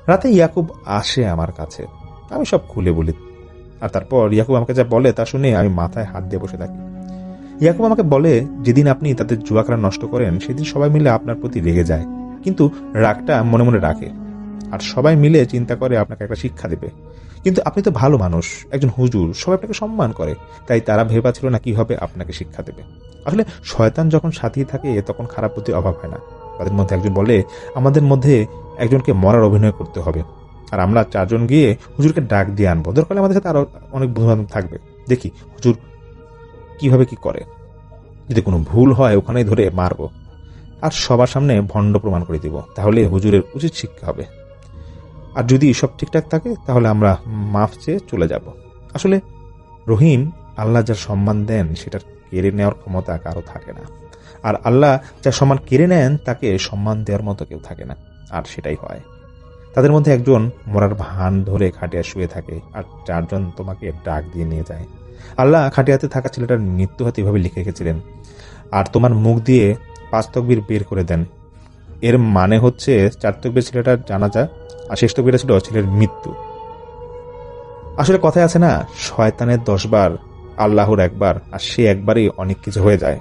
রাতে ইয়াকুব আসে আমার কাছে, আমি সব খুলে বলি। আর তারপর ইয়াকুব আমাকে যা বলে তা শুনে আমি মাথায় হাত দিয়ে বসে থাকি। ইয়াকুব আমাকে বলে, যেদিন আপনি তাদের জুয়া খেলা নষ্ট করেন সেদিন সবাই মিলে আপনার প্রতি রেগে যায়, কিন্তু রাগটা মনে মনে রাখে, আর সবাই মিলে চিন্তা করে আপনাকে একটা শিক্ষা দেবে। কিন্তু আপনি তো ভালো মানুষ, একজন হুজুর, সবাই আপনাকে সম্মান করে, তাই তারা ভেবেছিল না কিভাবে আপনাকে শিক্ষা দেবে। আসলে শয়তান যখন সাথী থাকে তখন খারাপ বুদ্ধির অভাব হয় না। তাদের মধ্যে একজন বলে, আমাদের মধ্যে একজনকে মরার অভিনয় করতে হবে, আর আমরা 4 জন গিয়ে হুজুরকে ডাক দিয়ে আনবো, দরকার হলে আমাদের সাথে আরো অনেক বন্ধু-বান্ধব থাকবে, দেখি হুজুর কিভাবে কি করে, যদি কোনো ভুল হয় ওখানেই ধরে মারবো, আর সবার সামনে ভণ্ড প্রমাণ করে দিব, তাহলে হুজুরের উচিত শিক্ষা হবে। আর যদি সব ঠিকঠাক থাকে তাহলে আমরা মাফ চেয়ে চলে যাব। আসলে রহিম, আল্লাহ যার সম্মান দেন সেটার কেড়ে নেওয়ার ক্ষমতা কারো থাকে না, আর আল্লাহ যার সম্মান কেড়ে নেন তাকে সম্মান দেওয়ার মতো কেউ থাকে না, আর সেটাই হয়। তাদের মধ্যে একজন মরার ভান ধরে খাটিয়া শুয়ে থাকে, আর 4 জন তোমাকে ডাক দিয়ে নিয়ে যায়। আল্লাহ খাটিয়াতে থাকা ছেলেটার মৃত্যু হাতে এভাবে লিখে রেখেছিলেন, আর তোমার মুখ দিয়ে 5 তাকবীর বের করে দেন। এর মানে হচ্ছে 4 তাকবীর ছেলেটার জানাজা, আর 6 তাকবীরটা ছিল ছেলের মৃত্যু। আসলে কথায় আছে না, শয়তানের 10 বার, আল্লাহর একবার, আর সে একবারই অনেক কিছু হয়ে যায়।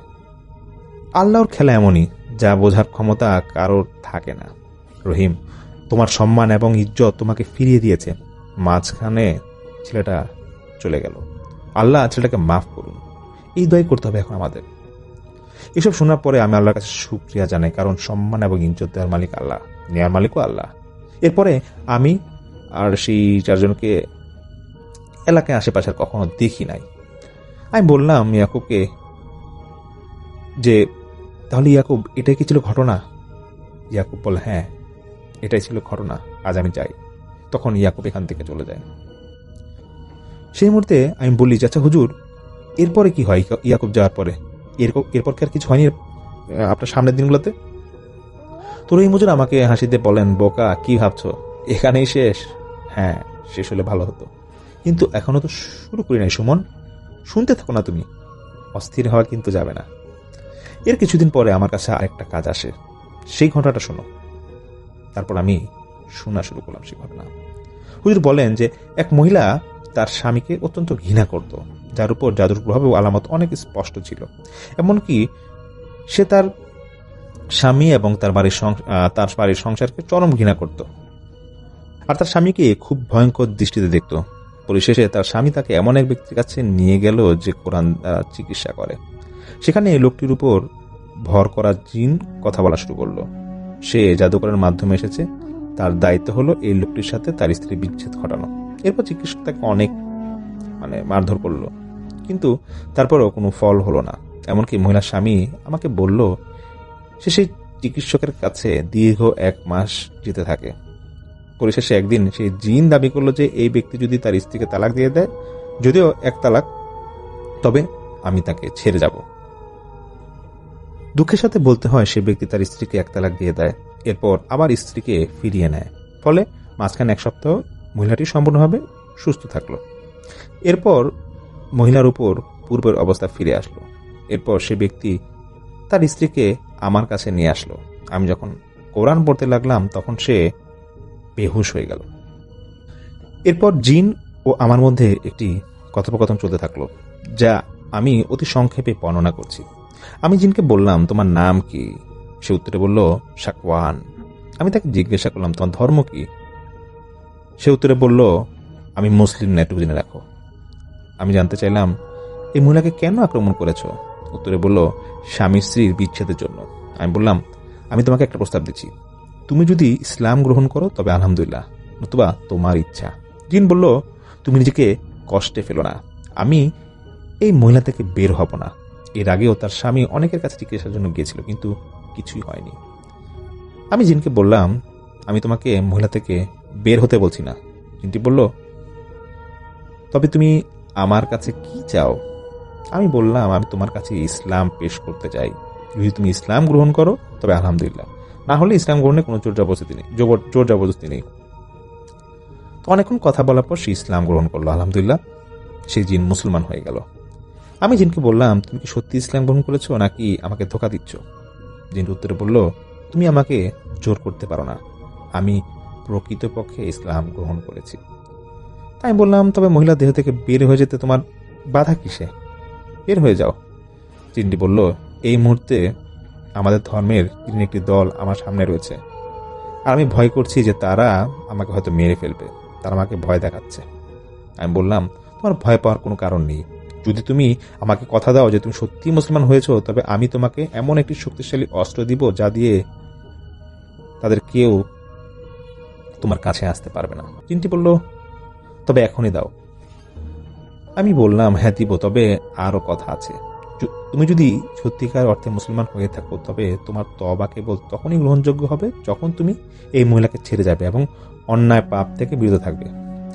আল্লাহর খেলা এমনই, যা বোঝার ক্ষমতা কারোর থাকে না। রহিম, তোমার সম্মান এবং ইজ্জত তোমাকে ফিরিয়ে দিয়েছে, মাঝখানে ছেলেটা চলে গেল, আল্লাহ ছেলেটাকে মাফ করুন, এই দোয়াই করতে হবে এখন আমাদের। এসব শোনার পরে আমি আল্লাহর কাছে শুকরিয়া জানাই, কারণ সম্মান এবং ইজ্জত দেওয়ার মালিক আল্লাহ, নেওয়ার মালিকও আল্লাহ। এরপরে আমি আর সেই 4 জনকে এলাকায় আশেপাশে কখনো দেখি নাই। আমি বললাম ইয়াকুবকে যে, তাহলে ইয়াকুব, এটাই কি ছিল ঘটনা? ইয়াকুব বলে, হ্যাঁ এটাই ছিল ঘটনা, আজ আমি যাই। তখন ইয়াকুব এখান থেকে চলে যায়। সেই মুহূর্তে আমি বলি, আচ্ছা হুজুর, এরপরে কি হয় ইয়াকুব যাওয়ার পরে? এরপর কি আর কিছু হয়নি আপনার সামনের দিনগুলোতে? তোর এই মুজুর আমাকে হাসি দিয়ে বলেন, বোকা, কি ভাবছো এখানেই শেষ? হ্যাঁ, শেষ হলে ভালো হতো, কিন্তু এখনো তো শুরু করি নাই সুমন, শুনতে থাকো না তুমি, অস্থির হওয়া কিন্তু যাবে না। এর কিছুদিন পরে আমার কাছে আরেকটা কাজ আসে, সেই ঘটনাটা শোনো। তারপর আমি শোনা শুরু করলাম সেই ঘটনা। হুজুর বলেন যে এক মহিলা তার স্বামীকে অত্যন্ত ঘৃণা করত, যার উপর জাদুর প্রভাব ও আলামত অনেক স্পষ্ট ছিল। এমনকি সে তার স্বামী এবং তার বাড়ির সংসারকে চরম ঘৃণা করত, আর তার স্বামীকে খুব ভয়ঙ্কর দৃষ্টিতে দেখত। পরিশেষে তার স্বামী তাকে এমন এক ব্যক্তির কাছে নিয়ে গেল যে কোরআন চিকিৎসা করে। সেখানে লোকটির উপর ভর করা জিন কথা বলা শুরু করলো। সে জাদুকরের মাধ্যমে এসেছে, তার দায়িত্ব হলো এই লোকটির সাথে তার স্ত্রীর বিচ্ছেদ ঘটানো। এরপর চিকিৎসক তাকে অনেক মারধর করলো, কিন্তু তারপরও কোনো ফল হলো না। এমনকি মহিলার স্বামী আমাকে বলল সে সেই চিকিৎসকের কাছে দীর্ঘ 1 মাস যেতে থাকে। পরিশেষে একদিন সেই জিন দাবি করলো যে এই ব্যক্তি যদি তার স্ত্রীকে তালাক দিয়ে দেয়, যদিও 1 তালাক, তবে আমি তাকে ছেড়ে যাব। দুঃখের সাথে বলতে হয় সে ব্যক্তি তার স্ত্রীকে 1 তালাক দিয়ে দেয়, এরপর আবার স্ত্রীকে ফিরিয়ে নেয়। ফলে মাঝখানে 1 সপ্তাহ মহিলাটি সম্পূর্ণভাবে সুস্থ থাকলো। এরপর মহিলার উপর পূর্বের অবস্থা ফিরে আসলো। এরপর সে ব্যক্তি তার স্ত্রীকে আমার কাছে নিয়ে আসলো। আমি যখন কোরআন পড়তে লাগলাম তখন সে বেহুশ হয়ে গেল। এরপর জিন ও আমার মধ্যে একটি কথোপকথন চলতে থাকলো, যা আমি অতি সংক্ষেপে বর্ণনা করছি। আমি জিনকে বললাম, তোমার নাম কি? সে উত্তরে বলল, শাকওয়ান। আমি তাকে জিজ্ঞাসা করলাম, তোমার ধর্ম কি? সে উত্তরে বলল, আমি মুসলিম না, এটুকু জেনে রাখো। আমি জানতে চাইলাম, এই মহিলাকে কেন আক্রমণ করেছ? উত্তরে বলল, স্বামী স্ত্রীর বিচ্ছেদের জন্য। আমি বললাম, আমি তোমাকে একটা প্রস্তাব দিচ্ছি, তুমি যদি ইসলাম গ্রহণ করো তবে আলহামদুলিল্লাহ, নতুবা তোমার ইচ্ছা। জিন বলল, তুমি নিজেকে কষ্টে ফেলো না, আমি এই মহিলা থেকে বের হব না। এর আগেও তার স্বামী অনেকের কাছে চিকিৎসার জন্য গিয়েছিল, কিন্তু কিছুই হয়নি। আমি জিনকে বললাম, আমি তোমাকে মহিলা থেকে বের হতে বলছি না। জিনটি বলল, তবে তুমি আমার কাছে কি চাও? আমি বললাম, আমি তোমার কাছে ইসলাম পেশ করতে চাই। যদি তুমি ইসলাম গ্রহণ করো তবে আলহামদুলিল্লাহ, না হলে ইসলাম গ্রহণে কোনো জোর জবরদস্তি নেই। তো অনেকক্ষণ কথা বলার পর সে ইসলাম গ্রহণ করলো। আলহামদুলিল্লাহ, সেই জিন মুসলমান হয়ে গেল। আমি জিনকে বললাম, তুমি কি সত্যি ইসলাম গ্রহণ করেছো নাকি আমাকে ধোঁকা দিচ্ছ? জিন উত্তরে বলল, তুমি আমাকে জোর করতে পারো না, আমি প্রকৃতপক্ষে ইসলাম গ্রহণ করেছি। তাই বললাম, তবে মহিলা দেহ থেকে বের হয়ে যেতে তোমার বাধা কিসে? বের হয়ে যাও। জিনটি বলল, এই মুহূর্তে আমাদের ধর্মের একটি দল আমার সামনে রয়েছে, আর আমি ভয় করছি যে তারা আমাকে হয়তো মেরে ফেলবে। তারা আমাকে ভয় দেখাচ্ছে। আমি বললাম, তোমার ভয় পাওয়ার কোনো কারণ নেই। যদি তুমি আমাকে কথা দাও যে তুমি সত্যি মুসলমান হয়েছো, তবে আমি তোমাকে এমন একটি শক্তিশালী অস্ত্র দিব যা দিয়ে তাদের কেউ তোমার কাছে আসতে পারবে না। জিনটি বলল, তবে এখনই দাও। আমি বললাম, হ্যাঁ দিব, তবে আরো কথা আছে। তুমি যদি সত্যিকার অর্থে মুসলমান হয়ে থাকো, তবে তোমার তওবা কেবল তখনই গ্রহণযোগ্য হবে যখন তুমি এই মহিলাকে ছেড়ে যাবে এবং অন্যায় পাপ থেকে বিরত থাকবে।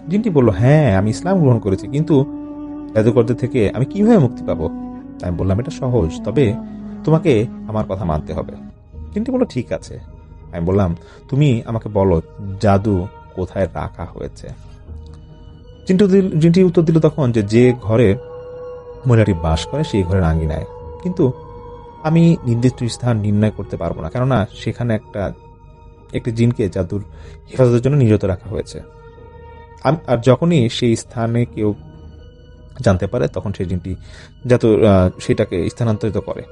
জিনটি বলল, হ্যাঁ আমি ইসলাম গ্রহণ করেছি, কিন্তু জাদুকরদের থেকে আমি কিভাবে মুক্তি পাবো? আমি বললাম, এটা সহজ, তবে তোমাকে আমার কথা মানতে হবে। জিনটি বলল, ঠিক আছে। আমি বললাম, তুমি আমাকে বলো জাদু কোথায় রাখা হয়েছে? জিনটি উত্তর দিল তখন যে ঘরে মহিলাটি বাস করে সেই ঘরের আঙ্গিনায়, কিন্তু আমি নির্দিষ্ট স্থান নির্ণয় করতে পারবো না, কেননা সেখানে একটি জিনকে জাদুর হেফাজতের জন্য নিযুক্ত রাখা হয়েছে। আর যখনই সেই স্থানে কেউ জানতে পারে, তখন সেই জিনটি সেটাকে স্থানান্তরিত করে।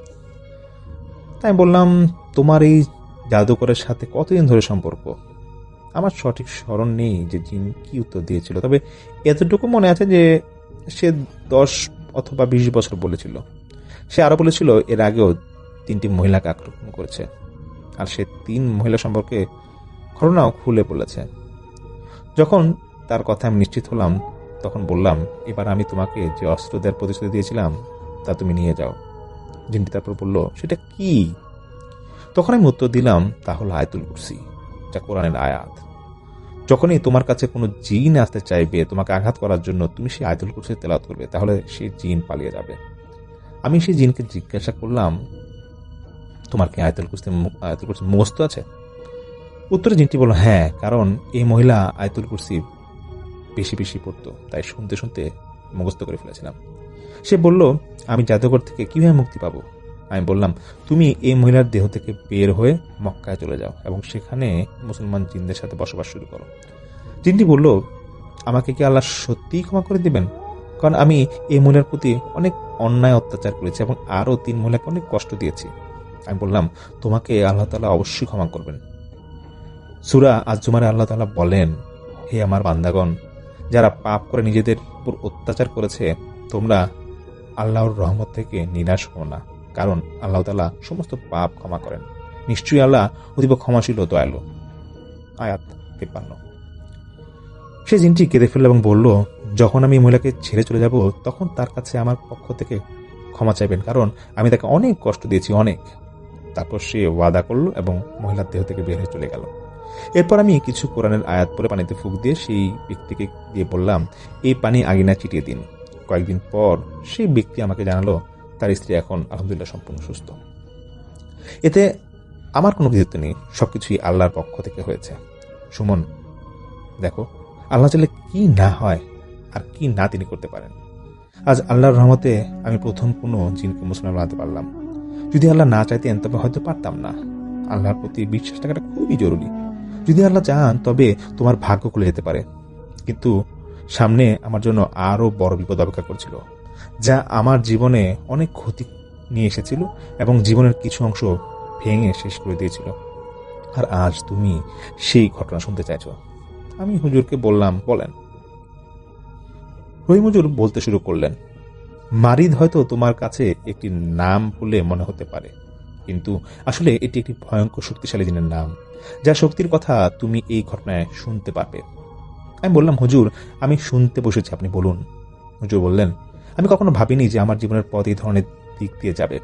তাই বললাম, তোমার এই জাদুকরের সাথে কতদিন ধরে সম্পর্ক? আমার সঠিক স্মরণ নেই যে জিন কি উত্তর দিয়েছিল, তবে এতটুকু মনে আছে যে সে 10 অথবা 20 বছর বলেছিল। সে আরো বলেছিল এর আগেও 3টি মহিলাকে আক্রমণ করেছে, আর সে 3 মহিলা সম্পর্কে ঘটনাও খুলে বলেছে। যখন তার কথা আমি নিশ্চিত হলাম, তখন বললাম, এবার আমি তোমাকে যে অস্ত্র দেওয়ার প্রতিশ্রুতি দিয়েছিলাম তা তুমি নিয়ে যাও। জিনটি তারপর বলল, সেটা কি? তখন আমি উত্তর দিলাম, তা হলো আয়াতুল কুরসি, যা কোরআনের আয়াত। যখনই তোমার কাছে কোনো জিন আসতে চাইবে তোমাকে আঘাত করার জন্য, তুমি সেই আয়াতুল কুরসি তেলাওয়াত করবে, তাহলে সেই জিন পালিয়ে যাবে। আমি সেই জিনকে জিজ্ঞাসা করলাম, তোমার কি আয়াতুল কুরসি মুখস্থ আছে? উত্তরে জিনটি বলল, হ্যাঁ, কারণ এই মহিলা আয়াতুল কুরসি বেশি বেশি পড়তো, তাই শুনতে শুনতে মুখস্থ করে ফেলেছিলাম। সে বলল, আমি জাদুঘর থেকে কিভাবে মুক্তি পাবো? আমি বললাম, তুমি এই মহিলার দেহ থেকে বের হয়ে মক্কায় চলে যাও এবং সেখানে মুসলমান জিনদের সাথে বসবাস শুরু করো। জিনটি বলল, আমাকে কি আল্লাহ সত্যিই ক্ষমা করে দিবেন? কারণ আমি এই মহিলার প্রতি অনেক অন্যায় অত্যাচার করেছি এবং আরো 3 মহিলাকে অনেক কষ্ট দিয়েছি। আমি বললাম, তোমাকে আল্লাহ তাআলা অবশ্যই ক্ষমা করবেন। সূরা আজ-জুমারে আল্লাহ তাআলা বলেন, হে আমার বান্দাগণ, যারা পাপ করে নিজেদের উপর অত্যাচার করেছে, তোমরা আল্লাহর রহমত থেকে নিরাশ হও না, কারণ আল্লাহ তাআলা সমস্ত পাপ ক্ষমা করেন। নিশ্চয়ই আল্লাহ অতীব ক্ষমাশীল ও দয়ালু। আয়াত 53। সে জিনটি কেঁদে ফেলল এবং বলল, যখন আমি মহিলাকে ছেড়ে চলে যাব, তখন তার কাছে আমার পক্ষ থেকে ক্ষমা চাইবেন, কারণ আমি তাকে অনেক কষ্ট দিয়েছি, অনেক। তারপর সে ওয়াদা করল এবং মহিলার দেহ থেকে বের হয়ে চলে গেল। এরপর আমি কিছু কোরআনের আয়াত পরে পানিতে ফুঁক দিয়ে সেই ব্যক্তিকে দিয়ে বললাম, এই পানি আঙিনায় ছিটিয়ে দিন। কয়েকদিন পর সেই ব্যক্তি আমাকে জানালো তার স্ত্রী এখন আলহামদুলিল্লাহ সম্পূর্ণ সুস্থ। এতে আমার কোনো কৃতিত্ব নেই, সবকিছুই আল্লাহর পক্ষ থেকে হয়েছে। সুমন, দেখো, আল্লাহ চাইলে কি না হয় আর কি না তিনি করতে পারেন। আজ আল্লাহর রহমতে আমি প্রথম কোনো জিনকে মুসলমান বানাতে পারলাম। যদি আল্লাহ না চাইতেন তবে হয়তো পারতাম না। আল্লাহর প্রতি বিশ্বাস থাকাটা খুবই জরুরি। যদি আল্লাহ চান তবে তোমার ভাগ্য খুলে যেতে পারে, কিন্তু সামনে আমার জন্য আরো বড় বিপদ অপেক্ষা করছিল, যা আমার জীবনে অনেক ক্ষতি নিয়ে এসেছিল এবং জীবনের কিছু অংশ ভেঙে শেষ করে দিয়েছিল। আর আজ তুমি সেই ঘটনা শুনতে চাইছো। আমি হুজুরকে বললাম, বলেন। রহিম হুজুর বলতে শুরু করলেন, মারিদ হয়তো তোমার কাছে একটি নাম বলে মনে হতে পারে, কিন্তু আসলে এটি একটি ভয়ঙ্কর শক্তিশালী জিনের নাম, যার শক্তির কথা তুমি এই ঘটনায় শুনতে পারবে। আমি বললাম, হুজুর, আমি শুনতে বসেছি, আপনি বলুন। হুজুর বললেন, আমি কখনো ভাবিনি যে আমার জীবনের পথ এই ধরনের দিক দিয়ে যাবে।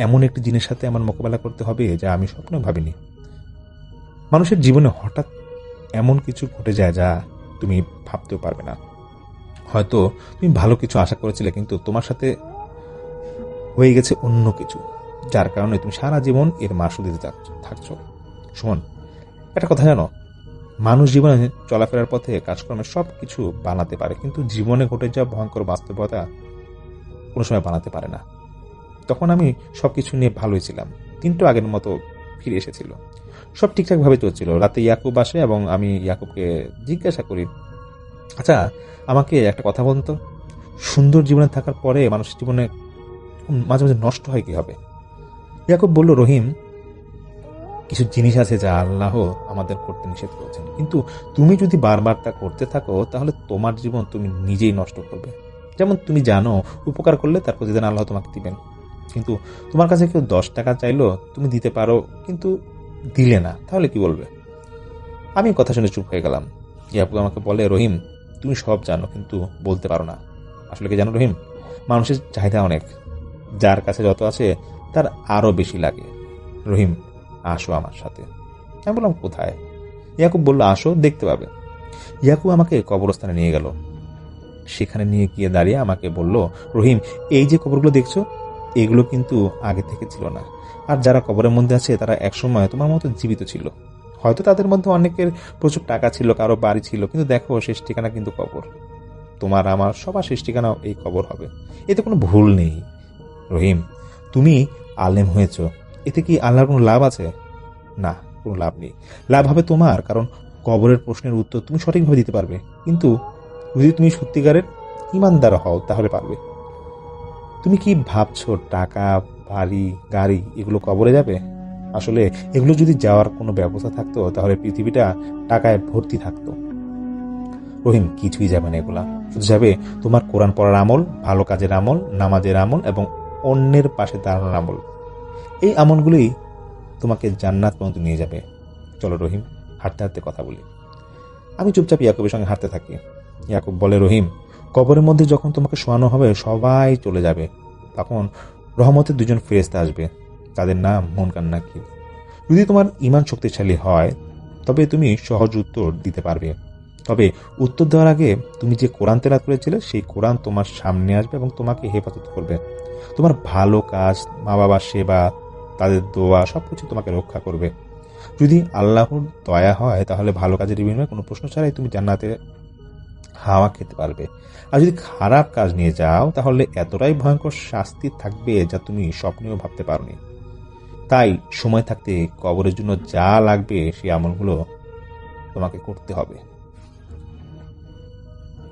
এমন একটি জিনের সাথে আমার মোকাবেলা করতে হবে যা আমি স্বপ্নেও ভাবিনি। মানুষের জীবনে হঠাৎ এমন কিছু ঘটে যায় যা তুমি ভাবতেও পারবে না। হয়তো তুমি ভালো কিছু আশা করেছিলে, কিন্তু তোমার সাথে হয়ে গেছে অন্য কিছু, যার কারণে তুমি সারা জীবন এর মাসুল দিতে থাকছো। শোন, একটা কথা জানো, মানুষ জীবনে চলাফেরার পথে কাজকর্মের সব কিছু বানাতে পারে, কিন্তু জীবনে ঘটে যাওয়া ভয়ঙ্কর বাস্তবতা কোনো সময় বানাতে পারে না। তখন আমি সবকিছু নিয়ে ভালোই ছিলাম, কিন্তু আগের মতো ফিরে এসেছিল। সব ঠিকঠাকভাবে চলছিল। রাতে ইয়াকুব আসে এবং আমি ইয়াকুবকে জিজ্ঞাসা করি, আচ্ছা, আমাকে একটা কথা বলুন তো, সুন্দর জীবনে থাকার পরে মানুষের জীবনে মাঝে মাঝে নষ্ট হয় কি হবে? ইয়াকুব বলল, রহিম, কিছু জিনিস আছে যা আল্লাহ আমাদের করতে নিষেধ করেছেন, কিন্তু তুমি যদি বারবার তা করতে থাকো তাহলে তোমার জীবন তুমি নিজেই নষ্ট করবে। যেমন তুমি জানো উপকার করলে তার প্রতিদান আল্লাহ তোমাকে দিবেন, কিন্তু তোমার কাছে কেউ 10 টাকা চাইলো, তুমি দিতে পারো কিন্তু দিলে না, তাহলে কি বলবে? আমি কথা শুনে চুপ হয়ে গেলাম। ইয়াকু আমাকে বলে, রহিম তুমি সব জানো কিন্তু বলতে পারো না। আসলে কি জানো রহিম, মানুষের চাহিদা অনেক, যার কাছে যত আছে তার আরো বেশি লাগে। রহিম আসো আমার সাথে। আমি বললাম কোথায়? ইয়াকুব বলল আসো, দেখতে পাবে। ইয়াকুব আমাকে কবরস্থানে নিয়ে গেল। সেখানে নিয়ে গিয়ে দাঁড়িয়ে আমাকে বলল, রহিম এই যে কবরগুলো দেখছো এগুলো কিন্তু আগে থেকে ছিল না, আর যারা কবরের মধ্যে আছে তারা একসময় তোমার মতো জীবিত ছিল। হয়তো তাদের মধ্যে অনেকের প্রচুর টাকা ছিল, কারো বাড়ি ছিল, কিন্তু দেখো শেষ ঠিকানা কিন্তু কবর। তোমার আমার সবার শেষ ঠিকানাও এই কবর হবে, এতে কোনো ভুল নেই। রহিম তুমি আলেম হয়েছ, এতে কি আল্লাহর কোনো লাভ আছে? না, কোনো লাভ নেই। লাভ হবে তোমার, কারণ কবরের প্রশ্নের উত্তর তুমি সঠিকভাবে দিতে পারবে, কিন্তু যদি তুমি সত্যিকারের ইমানদার হও তাহলে পারবে। তুমি কি ভাবছো টাকা, বাড়ি, গাড়ি এগুলো কবরে যাবে? আসলে এগুলো যদি যাওয়ার কোনো ব্যবস্থা থাকতো তাহলে পৃথিবীটা টাকায় ভর্তি থাকতো। রহিম কিছুই যাবে না, এগুলা শুধু যাবে তোমার কোরআন পড়ার আমল, ভালো কাজের আমল, নামাজের আমল এবং অন্যের পাশে দাঁড়ানোর আমল। এই আমলগুলোই তোমাকে জান্নাত পর্যন্ত নিয়ে যাবে। চলো রহিম, হাঁটতে হাঁটতে কথা বলি। আমি চুপচাপ ইয়াকুবের সঙ্গে হাঁটতে থাকি। ইয়াকুব বলে, রহিম কবরের মধ্যে যখন তোমাকে শোয়ানো হবে সবাই চলে যাবে, তখন রহমতের 2জন ফেরেশতা আসবে, তাদের নাম মুনকার নাকির। যদি তোমার ঈমান শক্তিশালী হয় তবে তুমি সহজ উত্তর দিতে পারবে। তবে উত্তর দেওয়ার আগে তুমি যে কোরআন তেলাওয়াত করেছিলে সেই কোরআন তোমার সামনে আসবে এবং তোমাকে হেফাজত করবে। তোমার ভালো কাজ, মা বাবার সেবা, তাদের দোয়া সবকিছু তোমাকে রক্ষা করবে। যদি আল্লাহর দয়া হয় তাহলে ভালো কাজের বিনিময়ে কোনো প্রশ্ন ছাড়াই তুমি জান্নাতে হাওয়া খেতে পারবে। আর যদি খারাপ কাজ নিয়ে যাও তাহলে এতটাই ভয়ঙ্কর শাস্তি থাকবে যা তুমি স্বপ্নেও ভাবতে পারোনি। তাই সময় থাকতে কবরের জন্য যা লাগবে সেই আমলগুলো তোমাকে করতে হবে।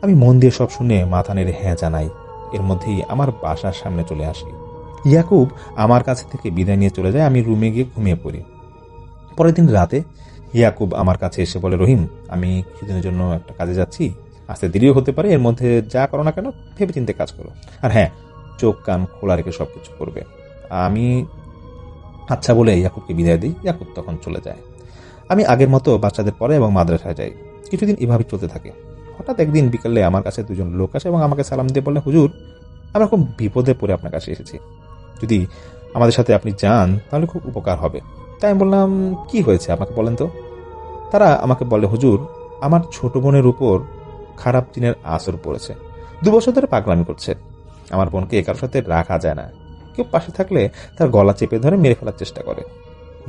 আমি মন দিয়ে সব শুনে মাথা নেড়ে হ্যাঁ জানাই। এর মধ্যেই আমার বাসার সামনে চলে আসি। ইয়াকুব আমার কাছ থেকে বিদায় নিয়ে চলে যায়। আমি রুমে গিয়ে ঘুমিয়ে পড়ি। পরের দিন রাতে ইয়াকুব আমার কাছে এসে বলে, রহিম আমি কিছুদিনের জন্য একটা কাজে যাচ্ছি, আসতে দেরিও হতে পারে, এর মধ্যে যা করো না কেন ভেবে চিন্তে কাজ করো, আর হ্যাঁ চোখ কান খোলা রেখে সবকিছু করবে। আমি আচ্ছা বলে ইয়াকুবকে বিদায় দিই। ইয়াকুব তখন চলে যায়। আমি আগের মতো বাচ্চাদের পরে এবং মাদ্রাসায় যাই। কিছুদিন এভাবে চলতে থাকে। হঠাৎ একদিন বিকালে আমার কাছে 2জন লোক আসে এবং আমাকে সালাম দিয়ে বলে, হুজুর আমরা খুব বিপদে পড়ে আপনার কাছে এসেছি, যদি আমাদের সাথে আপনি যান তাহলে খুব উপকার হবে। তাই আমি বললাম, কি হয়েছে আমাকে বলেন তো। তারা আমাকে বলে, হুজুর আমার ছোট বোনের উপর খারাপ জিনের আসর পড়েছে, 2 বছর ধরে পাগলামি করছে। আমার বোনকে কারোর সাথে রাখা যায় না, কেউ পাশে থাকলে তার গলা চেপে ধরে মেরে ফেলার চেষ্টা করে,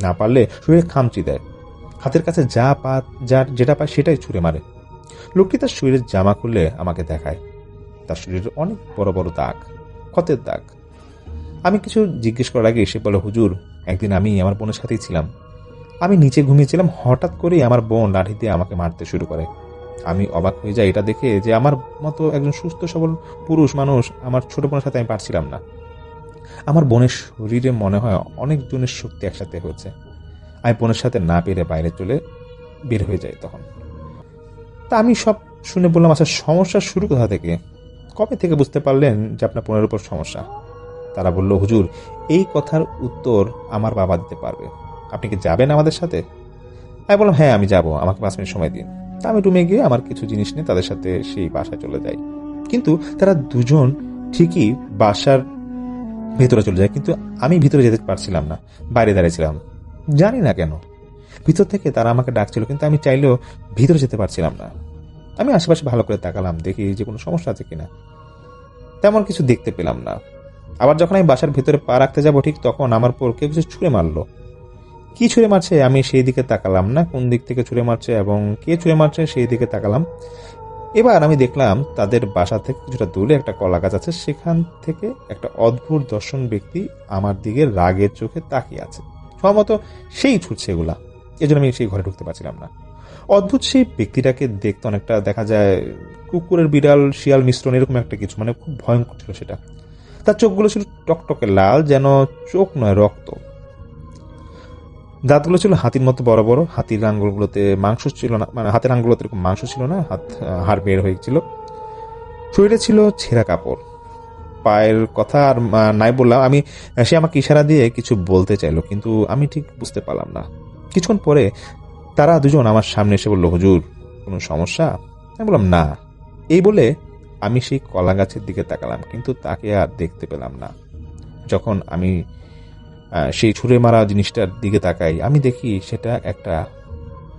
না পারলে শরীরে খামচি দেয়, হাতের কাছে যেটা পায় সেটাই ছুঁড়ে মারে। লোকটি তার শরীরের জামা খুললে আমাকে দেখায়, তার শরীরে অনেক বড় বড় দাগ, ক্ষতের দাগ। আমি কিছু জিজ্ঞেস করার আগে সে বলে, হুজুর একদিন আমি আমার বোনের সাথেই ছিলাম, আমি নিচে ঘুমিয়েছিলাম, হঠাৎ করেই আমার বোন লাঠি দিয়ে আমাকে মারতে শুরু করে। আমি অবাক হয়ে যাই এটা দেখে যে আমার মতো একজন সুস্থ সবল পুরুষ মানুষ আমার ছোট বোনের সাথে আমি পারছিলাম না। আমার বোনের শরীরে মনে হয় অনেকজনের শক্তি একসাথে হয়েছে। আমি বোনের সাথে না পেরে বাইরে বের হয়ে যাই তখন। তা আমি সব শুনে বললাম, আচ্ছা সমস্যা শুরু কোথা থেকে, কবে থেকে বুঝতে পারলেন যে আপনার বোনের উপর সমস্যা? তারা বলল, হুজুর এই কথার উত্তর আমার বাবা দিতে পারবে, আপনি কি যাবেন আমাদের সাথে? আমি বললাম, হ্যাঁ আমি যাব, আমাকে 5 মিনিট সময় দিন। তা আমি রুমে গিয়ে আমার কিছু জিনিস নিয়ে তাদের সাথে সেই বাসায় চলে যাই। কিন্তু তারা 2জন ঠিকই বাসার ভেতরে চলে যায়, কিন্তু আমি ভিতরে যেতে পারছিলাম না, বাইরে দাঁড়িয়েছিলাম। জানি না কেন ভিতর থেকে তারা আমাকে ডাকছিল, কিন্তু আমি চাইলেও ভিতরে যেতে পারছিলাম না। আমি আশেপাশে ভালো করে তাকালাম, দেখি যে কোনো সমস্যা আছে কিনা। তেমন কিছু দেখতে পেলাম না। আবার যখন আমি বাসার ভেতরে পা রাখতে যাবো ঠিক তখন আমার পর কেউ কিছু ছুঁড়ে মারলো। কি ছুঁড়ে মারছে আমি সেই দিকে তাকালাম না, কোন দিক থেকে ছুঁড়ে মারছে এবং কে ছুঁড়ে মারছে সেই দিকে তাকালাম। এবার আমি দেখলাম তাদের বাসা থেকে কিছুটা দূরে একটা কলা গাছ আছে, সেখান থেকে একটা অদ্ভুত দর্শন ব্যক্তি আমার দিকে রাগের চোখে তাকিয়ে আছে। সম্ভবত সেই ছুটছে এগুলা, এজন্য আমি সেই ঘরে ঢুকতে পারছিলাম না। অদ্ভুত সেই ব্যক্তিটাকে দেখতে অনেকটা দেখা যায় কুকুরের বিড়াল শিয়াল মিশ্রণ এরকম একটা কিছু, মানে খুব ভয়ঙ্কর ছিল সেটা। তার চোখগুলো ছিল টকটকে লাল, যেন চোখ নয় রক্ত। দাঁতগুলো ছিল হাতির মতো বড় বড়, হাতির আঙ্গুলগুলোতে মাংস ছিল না, মানে হাতের আঙ্গুলগুলোতে এরকম মাংস ছিল না, হাড় বের হয়েছিল। শরীরে ছিল ছেঁড়া কাপড়। পায়ের কথা আর নাই বললাম আমি। সে আমাকে ইশারা দিয়ে কিছু বলতে চাইলো, কিন্তু আমি ঠিক বুঝতে পারলাম না। কিছুক্ষণ পরে তারা দুজন আমার সামনে এসে বলল, হুজুর কোনো সমস্যা? আমি বললাম না। এই বলে আমি সেই কলা গাছের দিকে তাকালাম, কিন্তু তাকে আর দেখতে পেলাম না। যখন আমি সেই ছুঁড়ে মারা জিনিসটার দিকে তাকাই, আমি দেখি সেটা একটা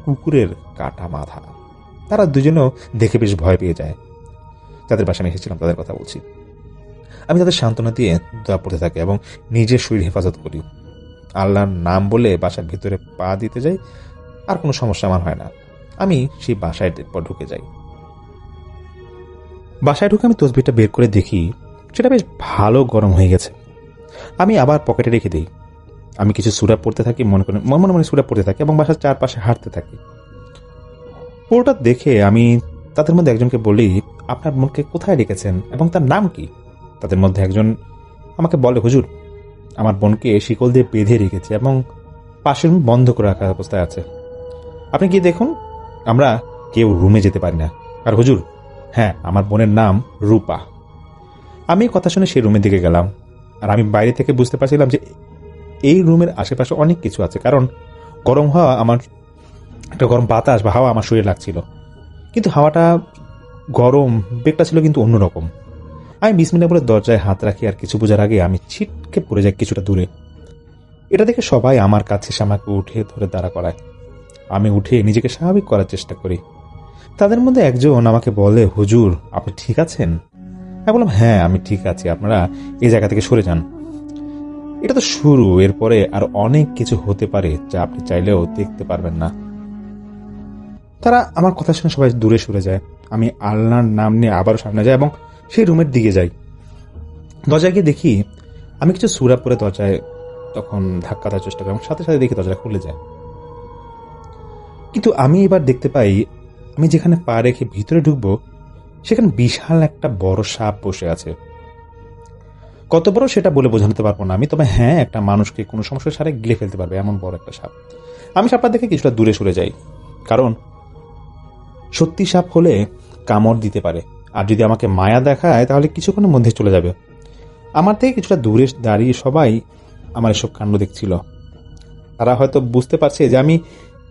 কুকুরের কাটা মাথা। তারা দুজনেও দেখে বেশ ভয় পেয়ে যায়। যাদের বাসায় আমি এসেছিলাম তাদের কথা বলছি। আমি তাদের সান্ত্বনা দিয়ে দোয়া পড়তে থাকি এবং নিজের শরীর হেফাজত করি। আল্লাহর নাম বলে বাসার ভিতরে পা দিতে যাই, আর কোনো সমস্যা আমার হয় না। আমি সেই বাসায় ঢুকে যাই। বাসায় ঢুকে আমি তসবিহটা বের করে দেখি সেটা বেশ ভালো গরম হয়ে গেছে। আমি আবার পকেটে রেখে দিই। আমি কিছু সূরা পড়তে থাকি, মনে মনে সূরা পড়তে থাকি এবং বাসার চারপাশে হাঁটতে থাকি। পুরোটা দেখে আমি তাদের মধ্যে একজনকে বলি, আপনার বোনকে কোথায় রেখেছেন এবং তার নাম কি? তাদের মধ্যে একজন আমাকে বলে, হুজুর আমার বোনকে শিকল দিয়ে বেঁধে রেখেছে এবং পাশের রুম বন্ধ করে রাখা অবস্থায় আছে। আপনি গিয়ে দেখুন, আমরা কেউ রুমে যেতে পারি না। আর হুজুর, হ্যাঁ, আমার বোনের নাম রূপা। আমি কথা শুনে সেই রুমের দিকে গেলাম। আর আমি বাইরে থেকে বুঝতে পারছিলাম যে এই রুমের আশেপাশে অনেক কিছু আছে, কারণ গরম হাওয়া, আমার একটা গরম বাতাস বা হাওয়া আমার শরীরে লাগছিল। কিন্তু হাওয়াটা গরম, বেগটা ছিল কিন্তু অন্যরকম। আমি বিসমিল্লাহ বলে দরজায় হাত রাখি, আর কিছু বোঝার আগে আমি ছিটকে পড়ে যাই কিছুটা দূরে। এটা দেখে সবাই আমার কাছে এসে আমাকে উঠে ধরে দাঁড়া করায়। আমি উঠে নিজেকে স্বাভাবিক করার চেষ্টা করি। তাদের মধ্যে একজন আমাকে বলে, হুজুর আপনি ঠিক আছেন? আমি বললাম, হ্যাঁ আমি ঠিক আছি, আপনারা এই জায়গা থেকে সরে যান। এটা তো শুরু, এরপরে আর অনেক কিছু হতে পারে যা আপনি চাইলেও দেখতে পারবেন না। তারা আমার কথা শুনে সবাই দূরে সরে যায়। আমি আল্লাহর নাম নিয়ে আবারও সামনে যাই এবং সেই রুমের দিকে যাই। দরজায় গিয়ে দেখি আমি কিছু সূরা পড়ে দরজায় তখন ধাক্কা দেওয়ার চেষ্টা করি এবং সাথে সাথে দেখি দরজা খুলে যায়। কিন্তু আমি এবার দেখতে পাই, আমি যেখানে পা রেখে ভিতরে ঢুকবো সেখানে বিশাল একটা বড় সাপ বসে আছে। কত বড় সেটা বলে বোঝাতে পারবো না আমি, তবে হ্যাঁ, একটা মানুষকে কোনো সমস্যার সারে গিলে ফেলতে পারবে এমন বড় একটা সাপ। আমি সাপটা দেখে কিছুটা দূরে সরে যাই, কারণ সত্যি সাপ হলে কামড় দিতে পারে, আর যদি আমাকে মায়া দেখায় তাহলে কিছুক্ষণের মধ্যে চলে যাবে। আমার থেকে কিছুটা দূরে দাঁড়িয়ে সবাই আমার এসব কাণ্ড দেখছিল। তারা হয়তো বুঝতে পারছে যে আমি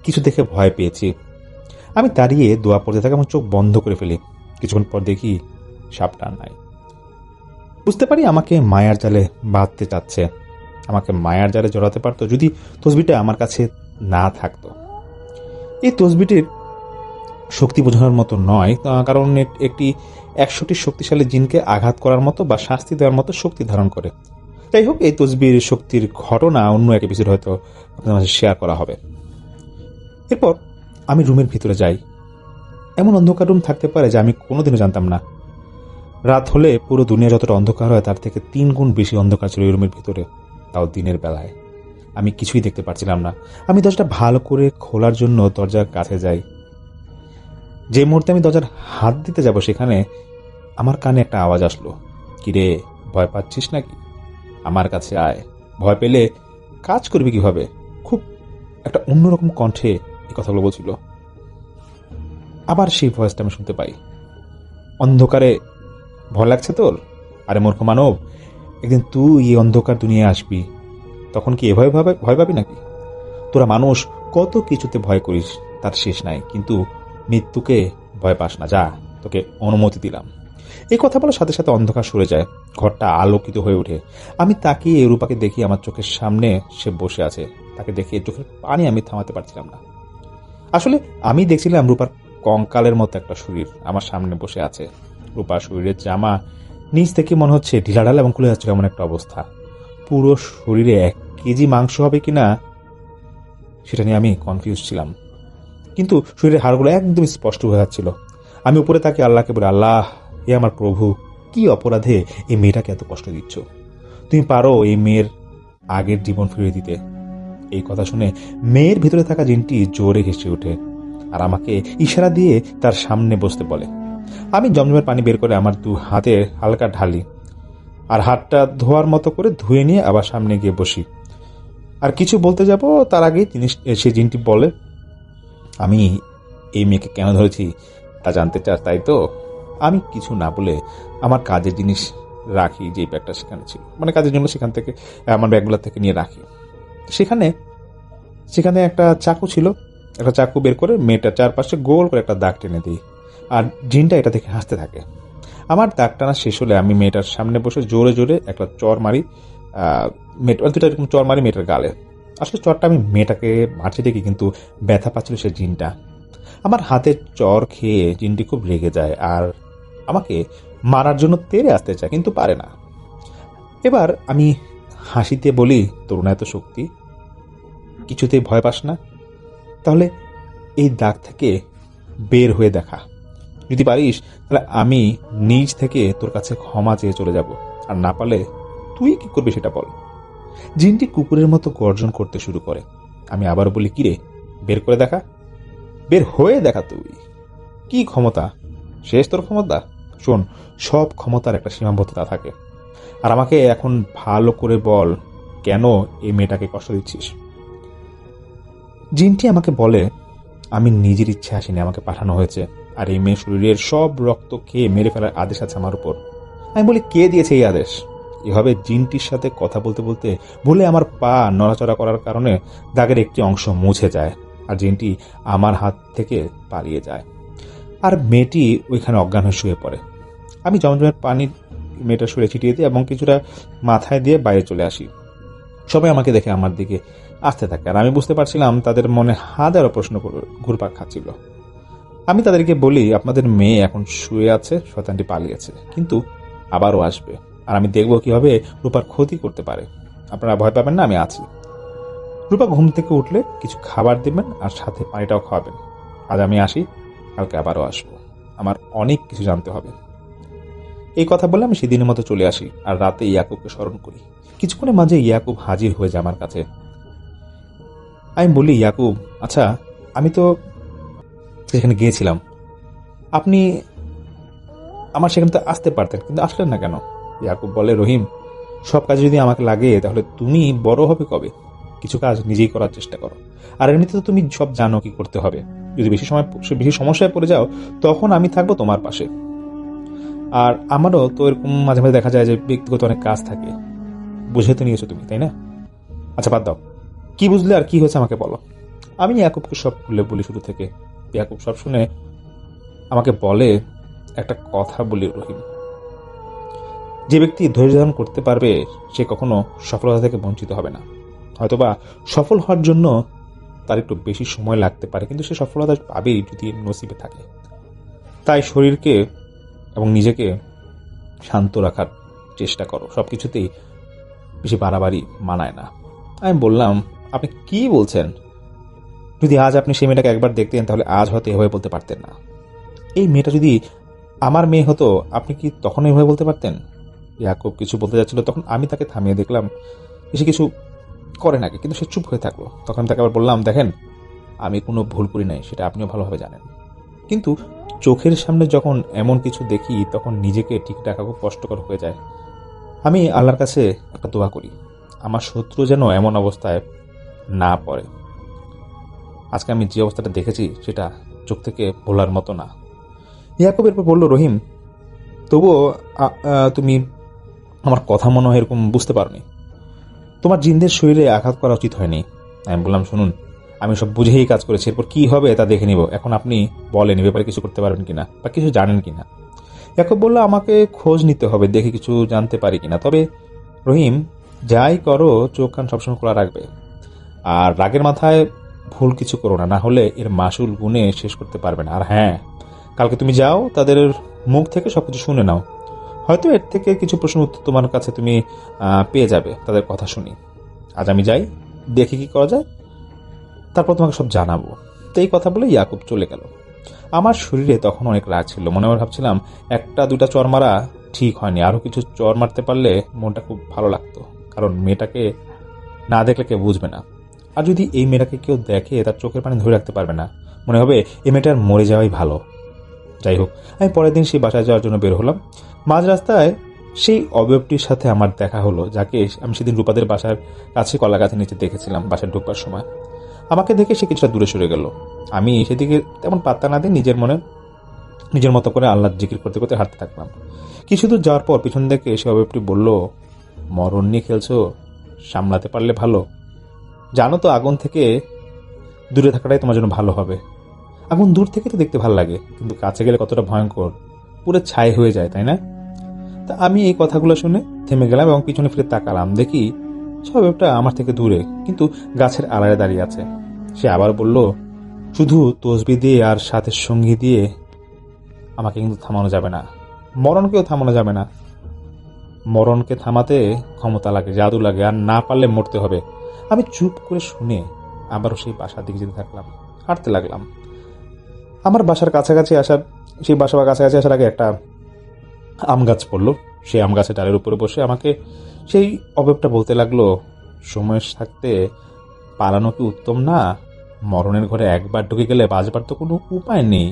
কিছু দেখে ভয় পেয়েছি। আমি দাঁড়িয়ে দোয়া পড়তে থাকি এবং চোখ বন্ধ করে ফেলি। কিছুক্ষণ পর দেখি সাপটা নাই। বুঝতে পারি আমাকে মায়ার জালে বাঁধতে চাচ্ছে। আমাকে মায়ার জালে জড়াতে পারতো যদি তসবিটা আমার কাছে না থাকতো। এই তসবিটির শক্তি বোঝানোর মতো নয়, কারণ একটি 100টি শক্তিশালী জিনকে আঘাত করার মতো বা শাস্তি দেওয়ার মতো শক্তি ধারণ করে। যাই হোক, এই তসবির শক্তির ঘটনা অন্য এক এপিসোড হয়তো আপনাদের মাঝে শেয়ার করা হবে। এরপর আমি রুমের ভিতরে যাই। এমন অন্ধকার রুম থাকতে পারে যা আমি কোনোদিনও জানতাম না। রাত হলে পুরো দুনিয়া যতটা অন্ধকার হয় তার থেকে 3 গুণ বেশি অন্ধকার ছিল এই রুমের ভিতরে, তাও দিনের বেলায়। আমি কিছুই দেখতে পারছিলাম না। আমি দরজাটা ভালো করে খোলার জন্য দরজার কাছে যাই। যে মুহূর্তে আমি দরজার হাত দিতে যাব সেখানে আমার কানে একটা আওয়াজ আসলো, কিরে ভয় পাচ্ছিস নাকি? আমার কাছে আয়, ভয় পেলে কাজ করবি কিভাবে? খুব একটা অন্যরকম কণ্ঠে এই কথাগুলো বলছিল। আবার সেই ভয়েসটা আমি শুনতে পাই, অন্ধকারে ভয় লাগছে তোর? আরে মূর্খ মানব, একদিন তুই এই অন্ধকার দুনিয়ায় আসবি, তখন কি এভাবে ভয় পাবি নাকি? তোরা মানুষ কত কিছুতে ভয় করিস, তার শেষ নাই, কিন্তু মৃত্যুকে ভয় পাস না। যা, তোকে অনুমতি দিলাম। এই কথা বলার সাথে সাথে অন্ধকার সরে যায়, ঘরটা আলোকিত হয়ে ওঠে। আমি তাকিয়ে রূপাকে দেখি আমার চোখের সামনে সে বসে আছে। তাকে দেখে চোখের পানি আমি থামাতে পারছিলাম না। আসলে আমি দেখছিলাম রূপার কঙ্কালের মতো একটা শরীর আমার সামনে বসে আছে। রূপার শরীরের জামা নিচ থেকে মনে হচ্ছে ঢিলাঢালা এবং খুলে যাচ্ছে এমন একটা অবস্থা। পুরো শরীরে 1 কেজি মাংস হবে কিনা সেটা নিয়ে আমি কনফিউজ ছিলাম, কিন্তু শরীরের হাড়গুলো একদম স্পষ্ট হয়ে যাচ্ছিল। আমি উপরে তাকে আল্লাহকে বলি, আল্লাহ, হে আমার প্রভু, কি অপরাধে এই মেয়েটাকে এত কষ্ট দিচ্ছ? তুমি পারো এই মেয়ের আগের জীবন ফিরিয়ে দিতে। এই কথা শুনে মেয়ের ভিতরে থাকা জিনটি জোরে হেসে ওঠে আর আমাকে ইশারা দিয়ে তার সামনে বসতে বলে। আমি জমজমের পানি বের করে আমার 2 হাতে হালকা ঢালি আর হাতটা ধোয়ার মতো করে ধুয়ে নিয়ে আবার সামনে গিয়ে বসি। আর কিছু বলতে যাব তার আগে সেই জিনটি বলে, আমি এই মেয়েকে কেন ধরেছি তা জানতে চাস, তাই তো? আমি কিছু না বলে আমার কাজের জিনিস রাখি, যে ব্যাগটা সেখানে ছিল, মানে কাজের জন্য সেখান থেকে আমার ব্যাগগুলো থেকে নিয়ে রাখি। সেখানে একটা চাকু ছিল, একটা চাকু বের করে মেয়েটার চারপাশে গোল করে একটা দাগ টেনে দিই, আর জিনটা এটা দেখে হাসতে থাকে। আমার দাগ টানা শেষ হলে আমি মেয়েটার সামনে বসে জোরে জোরে একটা চর মারি, দুটা এরকম চর মারি মেয়েটার গালে। আসলে চরটা আমি মেয়েটাকে মারছি দেখি, কিন্তু ব্যথা পাচ্ছিল সে জিনটা। আমার হাতের চর খেয়ে জিনটি খুব রেগে যায় আর আমাকে মারার জন্য তেড়ে আসতে চায়, কিন্তু পারে না। এবার আমি হাসিতে বলি, তোর না এত শক্তি, কিছুতেই ভয় পাস না? তাহলে এই দাগ থেকে বের হয়ে দেখা, যদি পারিস তাহলে আমি নিজ থেকে তোর কাছে ক্ষমা চেয়ে চলে যাব, আর না পারলে তুই কি করবি সেটা বল। জিনটি কুকুরের মতো গর্জন করতে শুরু করে। আমি আবার বলি, কিরে, বের করে দেখা, বের হয়ে দেখা, তুই কি ক্ষমতা, শেষ তোর ক্ষমতা? শোন, সব ক্ষমতার একটা সীমাবদ্ধতা থাকে, আর আমাকে এখন ভালো করে বল, কেন এই মেয়েটাকে কষ্ট দিচ্ছিস? জিনটি আমাকে বলে, আমি নিজের ইচ্ছে আসিনি, আমাকে পাঠানো হয়েছে, আর এই মেয়ে শরীরের সব রক্ত খেয়ে মেরে ফেলার আদেশ আছে আমার উপর। আমি বলি, কে দিয়েছে এই আদেশ? এভাবে জিনটির সাথে কথা বলতে বলতে ভুলে আমার পা নড়াচড়া করার কারণে দাগের একটি অংশ মুছে যায়, আর জিনটি আমার হাত থেকে পালিয়ে যায়, আর মেয়েটি ওইখানে অজ্ঞান হয়ে শুয়ে পড়ে। আমি জমজমের পানি মেয়েটা শুয়ে ছিটিয়ে দিই এবং কিছুটা মাথায় দিয়ে বাইরে চলে আসি। সবাই আমাকে দেখে আমার দিকে আসতে থাকে, আর আমি বুঝতে পারছিলাম তাদের মনে হাজারো প্রশ্ন ঘুরপাক খাচ্ছিল। আমি তাদেরকে বলি, আপনাদের মেয়ে এখন শুয়ে আছে, শয়তানটি পালিয়েছে, কিন্তু আবারও আসবে, আর আমি দেখব কিভাবে রূপার ক্ষতি করতে পারে। আপনারা ভয় পাবেন না, আমি আছি। রূপা ঘুম থেকে উঠলে কিছু খাবার দেবেন আর সাথে পানিটাও খাওয়াবেন। আজ আমি আসি, কালকে আবারও আসবো, আমার অনেক কিছু জানতে হবে। এই কথা বলে আমি সেদিনের মতো চলে আসি, আর রাতে ইয়াকুবকে স্মরণ করি। কিছুক্ষণের মাঝে ইয়াকুব হাজির হয়ে যায় আমার কাছে। আমি বলি, ইয়াকুব, আচ্ছা, আমি তো সেখানে গিয়েছিলাম, আপনি আমার সেখানে তো আসতে পারতেন, কিন্তু আসলেন না কেন? ইয়াকুব বলে, রহিম, সব কাজ যদি আমাকে লাগে তাহলে তুমি বড় হবে কবে? কিছু কাজ নিজেই করার চেষ্টা করো, আর এমনিতে তো তুমি সব জানো কি করতে হবে। যদি বেশি সমস্যায় পড়ে যাও, তখন আমি থাকবো তোমার পাশে। আর আমারও তো এরকম মাঝে মাঝে দেখা যায় যে ব্যক্তিগত অনেক কাজ থাকে, বুঝে তো নিয়েছো তুমি, তাই না? আচ্ছা, বাদ দাও, কি বুঝলে আর কি হয়েছে আমাকে বলো। আমি ইয়াকুবকে সব খুলে বলি শুরু থেকে। ইয়াকুব সব শুনে আমাকে বলে, একটা কথা বলি রহিম, যে ব্যক্তি ধৈর্য ধারণ করতে পারবে সে কখনো সফলতা থেকে বঞ্চিত হবে না। হয়তোবা সফল হওয়ার জন্য তার একটু বেশি সময় লাগতে পারে, কিন্তু সে সফলতা পাবেই যদি নসিবে থাকে। তাই শরীরকে এবং নিজেকে শান্ত রাখার চেষ্টা করো, সবকিছুতেই বেশি বাড়াবাড়ি মানায় না। আমি বললাম, আপনি কি বলছেন? যদি আজ আপনি সেই মেয়েটাকে একবার দেখতেন তাহলে আজ হয়তো এভাবে বলতে পারতেন না। এই মেয়েটা যদি আমার মেয়ে হতো, আপনি কি তখন এভাবে বলতে পারতেন? ইয়াকুব কিছু বলতে যাচ্ছিল, তখন আমি তাকে থামিয়ে দেখলাম সে কিছু করে নাকি, কিন্তু সে চুপ হয়ে থাকলো। তখন আমি তাকে আবার বললাম, দেখেন, আমি কোনো ভুল করি নাই, সেটা আপনিও ভালোভাবে জানেন, কিন্তু চোখের সামনে যখন এমন কিছু দেখি তখন নিজেকে ঠিক রাখা খুব কষ্টকর হয়ে যায়। আমি আল্লাহর কাছে একটা দোয়া করি, আমার শত্রু যেন এমন অবস্থায় না পড়ে। আজকে আমি যে অবস্থাটা দেখেছি সেটা চোখ থেকে ভোলার মতো না। ইয়াকুব এরপর বলল, রহিম, তবুও তুমি আমার কথা মনে হয় এরকম বুঝতে পারোনি, তোমার জিনদের শরীরে আঘাত করা উচিত হয়নি। আমি বললাম, শুনুন, আমি সব বুঝেই কাজ করেছি, এরপর কি হবে তা দেখে নিব। এখন আপনি বলেন, এ ব্যাপারে কিছু করতে পারবেন কিনা বা কিছু জানেন কিনা। ইয়াকুব বলল, আমাকে খোঁজ নিতে হবে, দেখে কিছু জানতে পারি কিনা। তবে রহিম, যাই করো চোখ কান সবসময় খোলা রাখবে, আর রাগের মাথায় ভুল কিছু করো না, না হলে এর মাসুল গুনে শেষ করতে পারবে না। আর হ্যাঁ, কালকে তুমি যাও, তাদের মুখ থেকে সবকিছু শুনে নাও, হয়তো এর থেকে কিছু প্রশ্ন উত্তর তোমার কাছে তুমি পেয়ে যাবে তাদের কথা শুনি। আজ আমি যাই, দেখি কি করা যায়, তারপর তোমাকে সব জানাবো। তো এই কথা বলে ইয়াকুব চলে গেল। আমার শরীরে তখন অনেক রাগ ছিল, মনে মনে ভাবছিলাম একটা দুটা চর মারা ঠিক হয়নি, আরো কিছু চর মারতে পারলে মনটা খুব ভালো লাগতো, কারণ মেয়েটাকে না দেখলে কেউ বুঝবে না, আর যদি এই মেয়েটাকে কেউ দেখে তার চোখের পানি ধরে রাখতে পারবে না, মনে হবে এই মেয়েটার মরে যাওয়াই ভালো। যাই হোক, আমি পরের দিন সেই বাসায় যাওয়ার জন্য বের হলাম। মাঝ রাস্তায় সেই অবয়বটির সাথে আমার দেখা হলো, যাকে আমি সেদিন রূপাদের বাসার কাছে কলা গাছের নিচে দেখেছিলাম বাসায় ঢোকবার সময়। আমাকে দেখে সে কিছুটা দূরে সরে গেল। আমি সেদিকে তেমন পাত্তা না দিয়ে নিজের মতো করে আল্লাহ জিকির করতে করতে হাঁটতে থাকলাম। কিছু দূর যাওয়ার পর পিছন থেকে সে অবয়বটি বলল, মরণ নিয়ে খেলছো, সামলাতে পারলে ভালো। জানো তো আগুন থেকে দূরে থাকাটাই তোমার জন্য ভালো হবে। আগুন দূর থেকে তো দেখতে ভালো লাগে, কিন্তু কাছে গেলে কতটা ভয়ঙ্কর, পুরো ছাই হয়ে যায়, তাই না? তা আমি এই কথাগুলো শুনে থেমে গেলাম এবং পিছনে ফিরে তাকালাম। দেখি সবটা আমার থেকে দূরে, কিন্তু গাছের আড়ালে দাঁড়িয়ে আছে। সে আবার বলল, শুধু তসবি দিয়ে আর সাথে সঙ্গী দিয়ে আমাকে কিন্তু থামানো যাবে না, মরণকেও থামানো যাবে না। মরণকে থামাতে ক্ষমতা লাগে, জাদু লাগে, আর না পারলে মরতে হবে। আমি চুপ করে শুনে আবারও সেই বাসার দিকে যেতে থাকলাম, হাঁটতে লাগলাম। আমার বাসার কাছাকাছি আসার আগে একটা আম গাছ পড়লো। সেই আম গাছের ডালের উপরে বসে আমাকে সেই অবয়বটা বলতে লাগলো, সময় থাকতে পালানো কি উত্তম না? মরণের ঘরে একবার ঢুকে গেলে বাঁচবার তো কোনো উপায় নেই,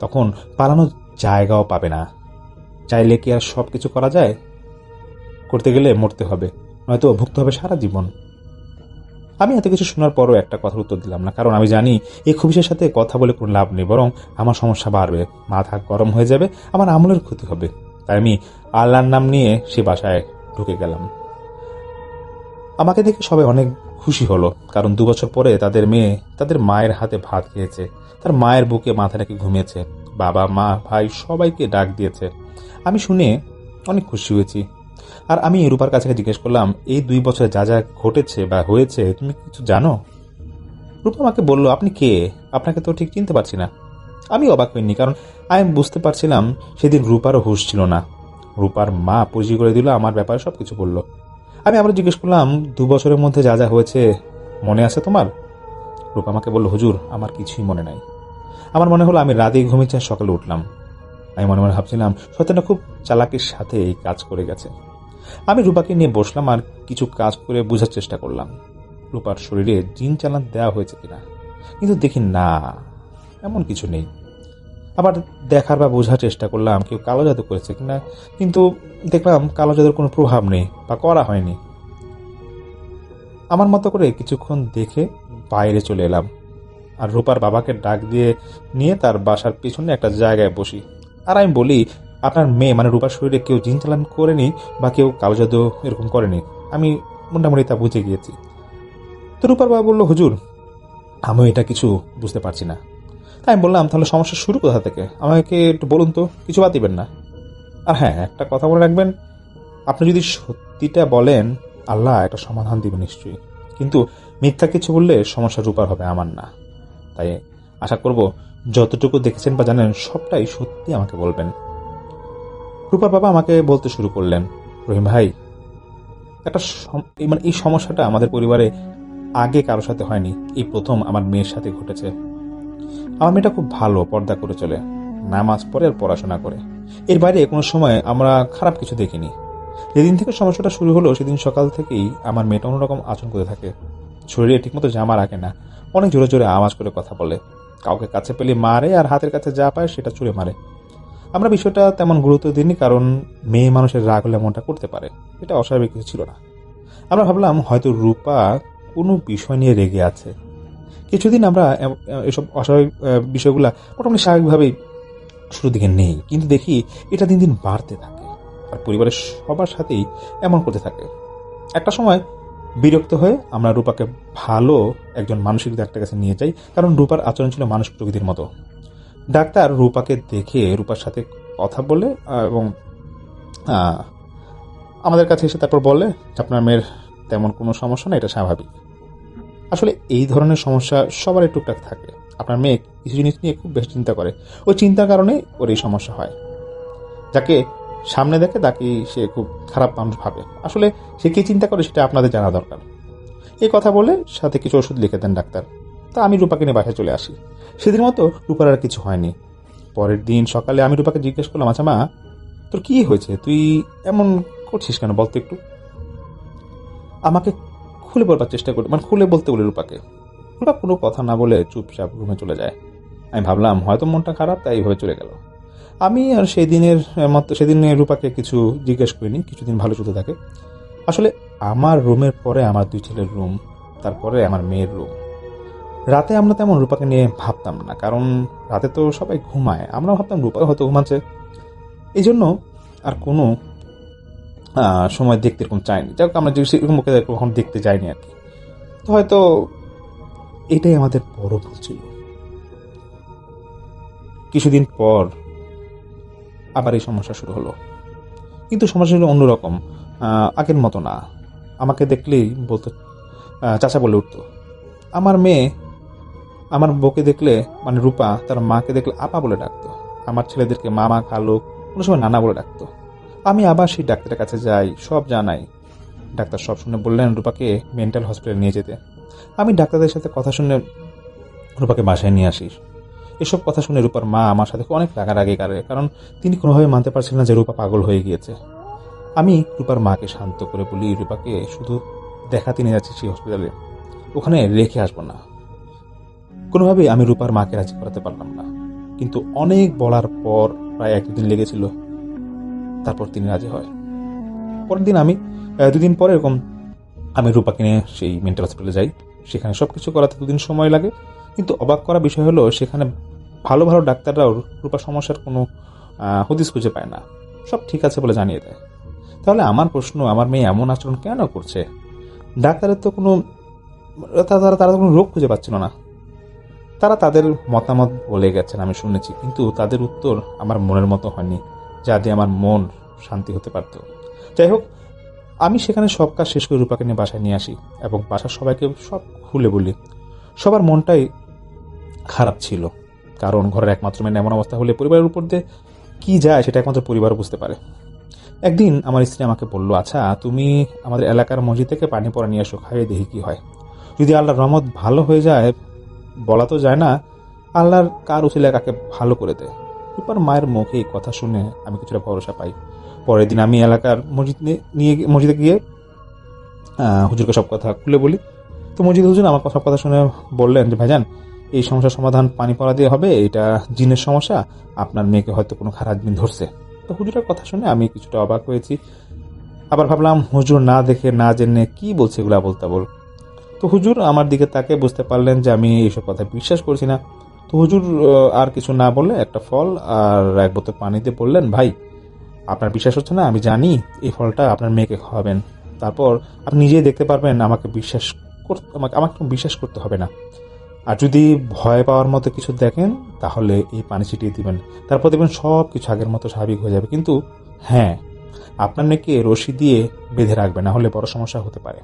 তখন পালানোর জায়গাও পাবে না। চাইলে কি আর সব কিছু করা যায়? করতে গেলে মরতে হবে, নয়তো ভুগতে হবে সারা জীবন। আমি এত কিছু শোনার পরও একটা কথার উত্তর দিলাম না, কারণ আমি জানি এই খবিশের সাথে কথা বলে কোনো লাভ নেই, বরং আমার সমস্যা বাড়বে, মাথা গরম হয়ে যাবে, আমার আমলের ক্ষতি হবে। তাই আমি আল্লাহর নাম নিয়ে সে বাসায় ঢুকে গেলাম। আমাকে দেখে সবাই অনেক খুশি হলো, কারণ 2 বছর পরে তাদের মেয়ে তাদের মায়ের হাতে ভাত খেয়েছে, তার মায়ের বুকে মাথা রেখে ঘুমিয়েছে, বাবা মা ভাই সবাইকে ডাক দিয়েছে। আমি শুনে অনেক খুশি হয়েছি। আর আমি রূপার কাছে জিজ্ঞেস করলাম, এই 2 বছরে যা যা ঘটেছে বা হয়েছে তুমি কিছু জানো? রূপা আমাকে বলল, আপনি কে? আপনাকে তো ঠিক চিনতে পারছি না। আমি অবাক হইনি, কারণ আমি বুঝতে পারছিলাম সেদিন রূপারও হুঁশ ছিল না। রূপার মা পরিচয় করে দিল, আমার ব্যাপারে সবকিছু বলল। আমি আবার জিজ্ঞেস করলাম, 2 বছরের মধ্যে যা যা হয়েছে মনে আছে তোমার? রূপা আমাকে বলল, হুজুর আমার কিছুই মনে নাই। আমার মনে হলো আমি রাতে ঘুমিয়েছি আর সকালে উঠলাম। আমি মনে মনে ভাবছিলাম, সত্যটা খুব চালাকির সাথে এই কাজ করে গেছে। আমি রূপাকে নিয়ে বসলাম আর কিছু কাজ করে বোঝার চেষ্টা করলাম রূপার শরীরে জিন চালান দেওয়া হয়েছে কিনা, কিন্তু দেখি না, এমন কিছু নেই। আবার দেখার বা বোঝার চেষ্টা করলাম কেউ কালো জাদু করেছে কিনা, কিন্তু দেখলাম কালো জাদুর কোনো প্রভাব নেই বা করা হয়নি। আমার মতো করে কিছুক্ষণ দেখে বাইরে চলে এলাম আর রূপার বাবাকে ডাক দিয়ে নিয়ে তার বাসার পিছনে একটা জায়গায় বসি। আর আমি বলি, আপনার মেয়ে মানে রূপার শরীরে কেউ জিন চালান করেনি বা কেউ কালো জাদু এরকম করেনি, আমি মোটামুটি তা বুঝে গিয়েছি। তো রূপার বাবা বলল, হুজুর আমি এটা কিছু বুঝতে পারছি না। তাই আমি বললাম, তাহলে সমস্যা শুরু কোথা থেকে, আমাকে একটু বলুন তো, কিছু বাদ দিবেন না। আর হ্যাঁ, একটা কথা মনে রাখবেন, আপনি যদি সত্যিটা বলেন আল্লাহ একটা সমাধান দিবে নিশ্চয়ই, কিন্তু মিথ্যা কিছু বললে সমস্যা রূপার হবে, আমার না। তাই আশা করব যতটুকু দেখেছেন বা জানেন সবটাই সত্যি আমাকে বলবেন। রূপার বাবা আমাকে বলতে শুরু করলেন, রহিম ভাই, একটা এই সমস্যাটা আমাদের পরিবারে আগে কারোর সাথে হয়নি, এই প্রথম আমার মেয়ের সাথে ঘটেছে। আমার মেয়েটা খুব ভালো, পর্দা করে চলে, নামাজ পড়ে আর পড়াশোনা করে, এর বাইরে কোনো সময় আমরা খারাপ কিছু দেখিনি। যেদিন থেকে সমস্যাটা শুরু হলো সেদিন সকাল থেকেই আমার মেয়েটা অন্যরকম আচরণ করে থাকে। শরীরে ঠিকমতো জামা রাখে না, অনেক জোরে জোরে আওয়াজ করে কথা বলে, কাউকে কাছে পেলে মারে আর হাতের কাছে যা পায় সেটা ছুঁড়ে মারে। আমরা বিষয়টা তেমন গুরুত্ব দিইনি, কারণ মেয়ে মানুষের রাগ হলে এমনটা করতে পারে, এটা অস্বাভাবিক কিছু ছিল না। আমরা ভাবলাম হয়তো রূপা কোনো বিষয় নিয়ে রেগে আছে। কিছুদিন আমরা এসব অস্বাভাবিক বিষয়গুলা মোটামুটি স্বাভাবিকভাবেই শুরুর দিকে নেই, কিন্তু দেখি এটা দিন দিন বাড়তে থাকে আর পরিবারের সবার সাথেই এমন করতে থাকে। একটা সময় বিরক্ত হয়ে আমরা রূপাকে ভালো একজন মানসিক ডাক্তার কাছে নিয়ে যাই, কারণ রূপার আচরণ ছিল মানুষ প্রকৃতির মতো। ডাক্তার রূপাকে দেখে রূপার সাথে কথা বলে এবং আমাদের কাছে এসে তারপর বলে আপনার মেয়ের তেমন কোনো সমস্যা না, এটা স্বাভাবিক। আসলে এই ধরনের সমস্যা সবারই টুকটাক থাকে। আপনার মেয়ে কিছু জিনিস নিয়ে খুব বেশি চিন্তা করে, ওই চিন্তার কারণে ওর এই সমস্যা হয়। যাকে সামনে দেখে তাকে সে খুব খারাপ মানুষ ভাবে, আসলে সে কি চিন্তা করে সেটা আপনাদের জানা দরকার। এই কথা বলে সাথে কিছু ওষুধ লিখে দেন ডাক্তার। তা আমি রূপাকে নিয়ে বাসায় চলে আসি। সেদিন মতো রূপার আর কিছু হয়নি। পরের দিন সকালে আমি রূপাকে জিজ্ঞেস করলাম, আচ্ছা মা, তোর কি হয়েছে, তুই এমন করছিস কেন বলতো একটু। আমাকে খুলে বলবার চেষ্টা করি, মানে খুলে বলতে বলি রূপাকে। রূপা কোনো কথা না বলে চুপচাপ রুমে চলে যায়। আমি ভাবলাম হয়তো মনটা খারাপ, তাই এইভাবে চলে গেল। আমি আর সেদিন রূপাকে কিছু জিজ্ঞেস করিনি, কিছুদিন ভালো চলতে থাকে। আসলে আমার রুমের পরে আমার 2 ছেলের রুম, তারপরে আমার মেয়ের রুম। রাতে আমরা তেমন রূপাকে নিয়ে ভাবতাম না, কারণ রাতে তো সবাই ঘুমায়, আমরা ভাবতাম রূপা হয়তো ঘুমাচ্ছে, এই জন্য আর কোনো সময় দেখতে এরকম চাইনি। যাই হোক, আমরা সেরকম ওকে কখন দেখতে যাইনি আর কি। তো হয়তো এটাই আমাদের বড় ভুল ছিল। কিছুদিন পর আবার এই সমস্যা শুরু হলো, কিন্তু সমস্যা হলো অন্যরকম, আগের মতো না। আমাকে দেখলেই বলতো চাচা বলে উঠতো। আমার মেয়ে আমার বউকে দেখলে, মানে রূপা, তার মাকে দেখলে আপা বলে ডাকতো। আমার ছেলেদেরকে মামা, খালু, কোনো সময় নানা বলে ডাকতো। আমি আবার সেই ডাক্তারের কাছে যাই, সব জানাই। ডাক্তার সব শুনে বললেন রূপাকে মেন্টাল হসপিটালে নিয়ে যেতে। আমি ডাক্তারদের সাথে কথা শুনে রূপাকে বাসায় নিয়ে আসি। এসব কথা শুনে রূপার মা আমার সাথে অনেক রাগারাগি করে, কারণ তিনি কোনোভাবে মানতে পারছিলেন না যে রূপা পাগল হয়ে গিয়েছে। আমি রূপার মাকে শান্ত করে বলি, রূপাকে শুধু দেখাতে নিয়ে যাচ্ছি সেই হসপিটালে, ওখানে রেখে আসবো না। কোনোভাবেই আমি রূপার মাকে রাজি করাতে পারলাম না, কিন্তু অনেক বলার পর প্রায় 1-2 দিন লেগেছিল, তারপর তিনি রাজি হয়। পরের দিন আমি 2 দিন পরে এরকম আমি রূপাকে নিয়ে সেই মেন্টাল হসপিটালে যাই। সেখানে সবকিছু করাতে 2 দিন সময় লাগে, কিন্তু অবাক করা বিষয় হলো সেখানে ভালো ভালো ডাক্তাররাও রূপার সমস্যার কোনো হদিস খুঁজে পায় না, সব ঠিক আছে বলে জানিয়ে দেয়। তাহলে আমার প্রশ্ন, আমার মেয়ে এমন আচরণ কেন করছে? ডাক্তারের তো কোনো তারা কোনো রোগ খুঁজে পাচ্ছিল না। তারা তাদের মতামত বলে গেছেন, আমি শুনেছি, কিন্তু তাদের উত্তর আমার মনের মতো হয়নি, যা দিয়ে আমার মন শান্তি হতে পারত। যাই হোক, আমি সেখানে সব কাজ শেষ করে রূপাকে নিয়ে বাসায় নিয়ে আসি এবং বাসার সবাইকে সব খুলে বলি। সবার মনটাই খারাপ ছিল, কারণ ঘরের একমাত্র মেয়ে এমন অবস্থা হলে পরিবারের উপর দিয়ে কি যায় সেটা একমাত্র পরিবার বুঝতে পারে। একদিন আমার স্ত্রী আমাকে বলল, আচ্ছা তুমি আমাদের এলাকার মসজিদ থেকে পানি পড়া নিয়ে এসো, খাইয়ে দেখি কি হয়। যদি আল্লাহর রহমত ভালো হয়ে যায়, বলা তো যায় না আল্লাহর কার উসিলায় কাকে ভালো করে দেয়। রূপার মায়ের মুখে এই কথা শুনে আমি কিছুটা ভরসা পাই। পরের দিন আমি এলাকার মসজিদে গিয়ে হুজুরকে সব কথা খুলে বলি। তো মসজিদ হুজুর আমার সব কথা শুনে বললেন যে ভাইজান, এই সমস্যার সমাধান পানি পড়া দিয়ে হবে, এটা জিনের সমস্যা, আপনার মেয়েকে হয়তো কোনো খারাপ জিন ধরছে। তো হুজুরের কথা শুনে আমি কিছুটা অবাক হয়েছি, আবার ভাবলাম হুজুর না দেখে না জেনে কি বলছে এগুলা বলতে বল। তো হুজুর আমার দিকে তাকে বুঝতে পারলেন যে আমি এইসব কথা বিশ্বাস করছি না। তো হুজুর আর কিছু না বলে একটা ফল আর 1 বোতল পানি দিয়ে বললেন, ভাই আপনার বিশ্বাস হচ্ছে না, আমি জানি, এই ফলটা আপনার মেয়েকে খাওয়াবেন, তারপর আপনি নিজেই দেখতে পারবেন, আমাকে বিশ্বাস করতে হবে না। আর যদি ভয় পাওয়ার মতো কিছু দেখেন তাহলে এই পানি ছিটিয়ে দিবেন, তারপর দেখবেন সব কিছু আগের মতো স্বাভাবিক হয়ে যাবে। কিন্তু হ্যাঁ, আপনার মেয়েকে রশি দিয়ে বেঁধে রাখবে, না হলে বড় সমস্যা হতে পারে।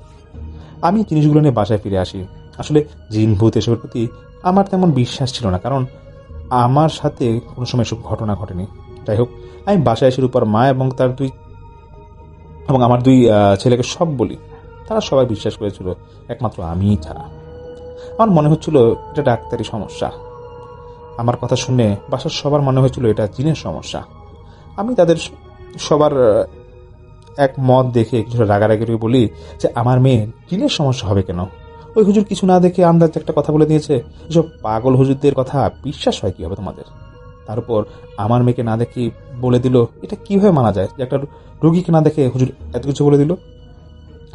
আমি জিনিসগুলো নিয়ে বাসায় ফিরে আসি। আসলে জিন ভূত এসবের প্রতি আমার তেমন বিশ্বাস ছিল না, কারণ আমার সাথে কোনো সময় এসব ঘটনা ঘটেনি। যাই হোক, আমি বাসায় এসে রূপার মা এবং আমার 2 ছেলেকে সব বলি। তারা সবাই বিশ্বাস করেছিল, একমাত্র আমিই ছাড়া। আমার মনে হচ্ছিল এটা ডাক্তারি সমস্যা। আমার কথা শুনে বাসার সবার মনে হয়েছিল এটা জিনের সমস্যা। আমি তাদের সবার এক মত দেখে কিছুটা রাগারাগি বলি যে আমার মেয়ে জিনের সমস্যা হবে কেন? ওই হুজুর কিছু না দেখে আন্দাজ একটা কথা বলে দিয়েছে, এসব পাগল হুজুরদের কথা বিশ্বাস হয় কি হবে তোমাদের? তার উপর আমার মেয়েকে না দেখে বলে দিল, এটা কিভাবে মানা যায় যে একটা রোগীকে না দেখে হুজুর এত কিছু বলে দিল?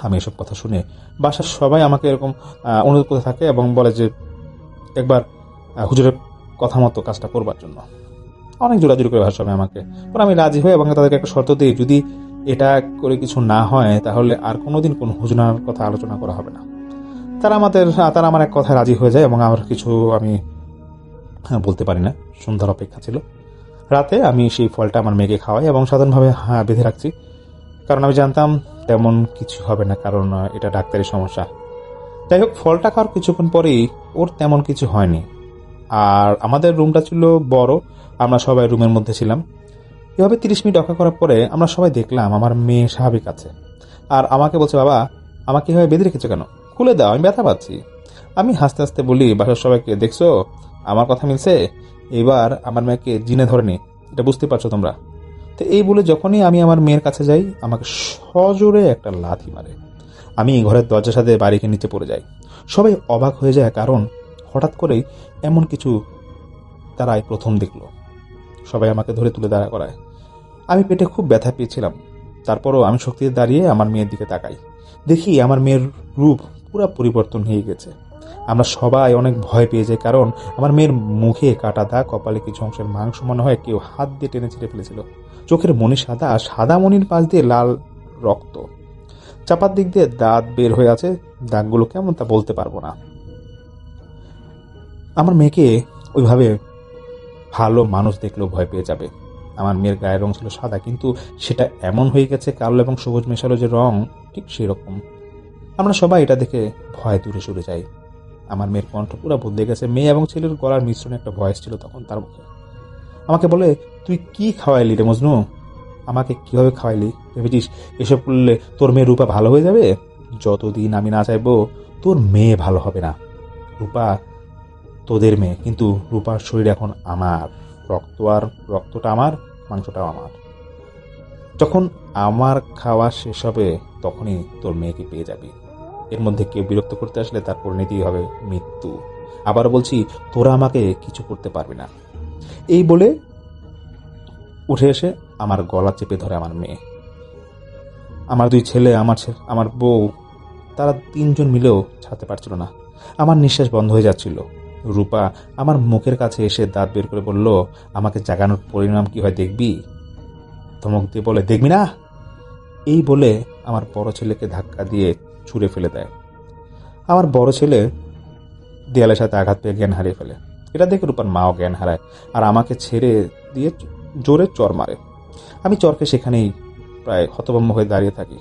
আমি এসব কথা শুনে বাসার সবাই আমাকে এরকম অনুরোধ করতে থাকে এবং বলে যে একবার হুজুরের কথা মতো কাজটা করবার জন্য। অনেক জোরাজুরি করে ভাষা হবে আমাকে, পরে আমি রাজি হই এবং তাদেরকে একটা শর্ত দিই, যদি এটা করে কিছু না হয় তাহলে আর কোনোদিন কোনো হুজুরার কথা আলোচনা করা হবে না। তারা আমার এক কথায় রাজি হয়ে যায় এবং আমার কিছু আমি বলতে পারি না। সন্ধ্যার অপেক্ষা ছিল। রাতে আমি সেই ফলটা আমার মেয়েকে খাওয়াই এবং সাধারণভাবে বেঁধে রাখছি, কারণ আমি জানতাম তেমন কিছু হবে না, কারণ এটা ডাক্তারি সমস্যা। যাই হোক, ফলটা খাওয়ার কিছুক্ষণ পরেই ওর তেমন কিছু হয়নি। আর আমাদের রুমটা ছিল বড়, আমরা সবাই রুমের মধ্যে ছিলাম। এভাবে 30 মিনিট অপেক্ষা করার পরে আমরা সবাই দেখলাম আমার মেয়ে স্বাভাবিক আছে। আর আমাকে বলছে, বাবা আমাকে এভাবে বেঁধে রেখেছো কেন? খুলে দাও, আমি ব্যথা পাচ্ছি। আমি হাসতে হাসতে বলি, বাসার সবাইকে, দেখছো আমার কথা মিলছে, এবার আমার মেয়েকে জিনে ধরেনি, এটা বুঝতে পারছো তোমরা? তো এই বলে যখনই আমি আমার মেয়ের কাছে যাই, আমাকে সজোরে একটা লাথি মারে। আমি ঘরের দরজার সাথে বাড়িকে নিচে পড়ে যাই। সবাই অবাক হয়ে যায়, কারণ হঠাৎ করেই এমন কিছু তারাই প্রথম দেখলো। সবাই আমাকে ধরে তুলে দাঁড়া করায়। আমি পেটে খুব ব্যথা পেয়েছিলাম। তারপরও আমি শক্তিতে দাঁড়িয়ে আমার মেয়ের দিকে তাকাই। দেখি আমার মেয়ের রূপ পুরো পরিবর্তন হয়ে গেছে। আমরা সবাই অনেক ভয় পেয়ে যাই, কারণ আমার মেয়ের মুখে কাটা দাগ, কপালে কিছু অংশের মাংস মনে হয় কেউ হাত দিয়ে টেনে ছিঁড়ে ফেলেছিল। চোখের মণি সাদা, সাদা মণির পাশ দিয়ে লাল রক্ত। চাপার দিক দিয়ে দাঁত বের হয়ে আছে। দাগগুলো কেমন তা বলতে পারবো না। আমার মেয়েকে ওইভাবে ভালো মানুষ দেখলেও ভয় পেয়ে যাবে। আমার মেয়ের গায়ের রং ছিল সাদা, কিন্তু সেটা এমন হয়ে গেছে কালো এবং সবুজ মেশালো যে রং, ঠিক সেরকম। আমরা সবাই এটা দেখে ভয় দূরে সরে যাই। আমার মেয়ের কণ্ঠ পুরো বদলে গেছে। মেয়ে এবং ছেলের গলার মিশ্রণে একটা ভয়েস ছিল তখন তার মুখে। আমাকে বলে, তুই কি খাওয়াইলি রে মজনু? আমাকে কিভাবে খাওয়াইলি? ভেবেছিস এসব করলে তোর মেয়ে রূপা ভালো হয়ে যাবে? যতদিন আমি না চাইবো তোর মেয়ে ভালো হবে না। রূপা তোদের মেয়ে, কিন্তু রূপার শরীর এখন আমার। রক্তটা আমার, মাংসটাও আমার। যখন আমার খাওয়া শেষ হবে তখনই তোর মেয়েকে পেয়ে যাবি। এর মধ্যে কেউ বিরক্ত করতে আসলে তার পরিণতি হবে মৃত্যু। আবার বলছি, তোরা আমাকে কিছু করতে পারবি না। এই বলে উঠে এসে আমার গলা চেপে ধরে আমার মেয়ে। আমার দুই ছেলে, আমার বউ, তারা তিনজন মিলেও ছাড়তে পারছিল না। আমার নিঃশ্বাস বন্ধ হয়ে যাচ্ছিল। রূপা আমার মুখের কাছে এসে দাঁত বের করে বলল, আমাকে জাগানোর পরিণাম কি হয় দেখবি? ধমক দিয়ে বলে, দেখবি না? এই বলে আমার বড় ছেলেকে ধাক্কা দিয়ে ছুঁড়ে ফেলে দেয়। আমার বড় ছেলে দেয়ালের সাথে আঘাত পেয়ে জ্ঞান হারিয়ে ফেলে। এটা দেখে রূপার মাও জ্ঞান হারায় আর আমাকে ছেড়ে দিয়ে জোরে চর মারে। আমি চরকে সেখানেই প্রায় হতভম্ব হয়ে দাঁড়িয়ে থাকি।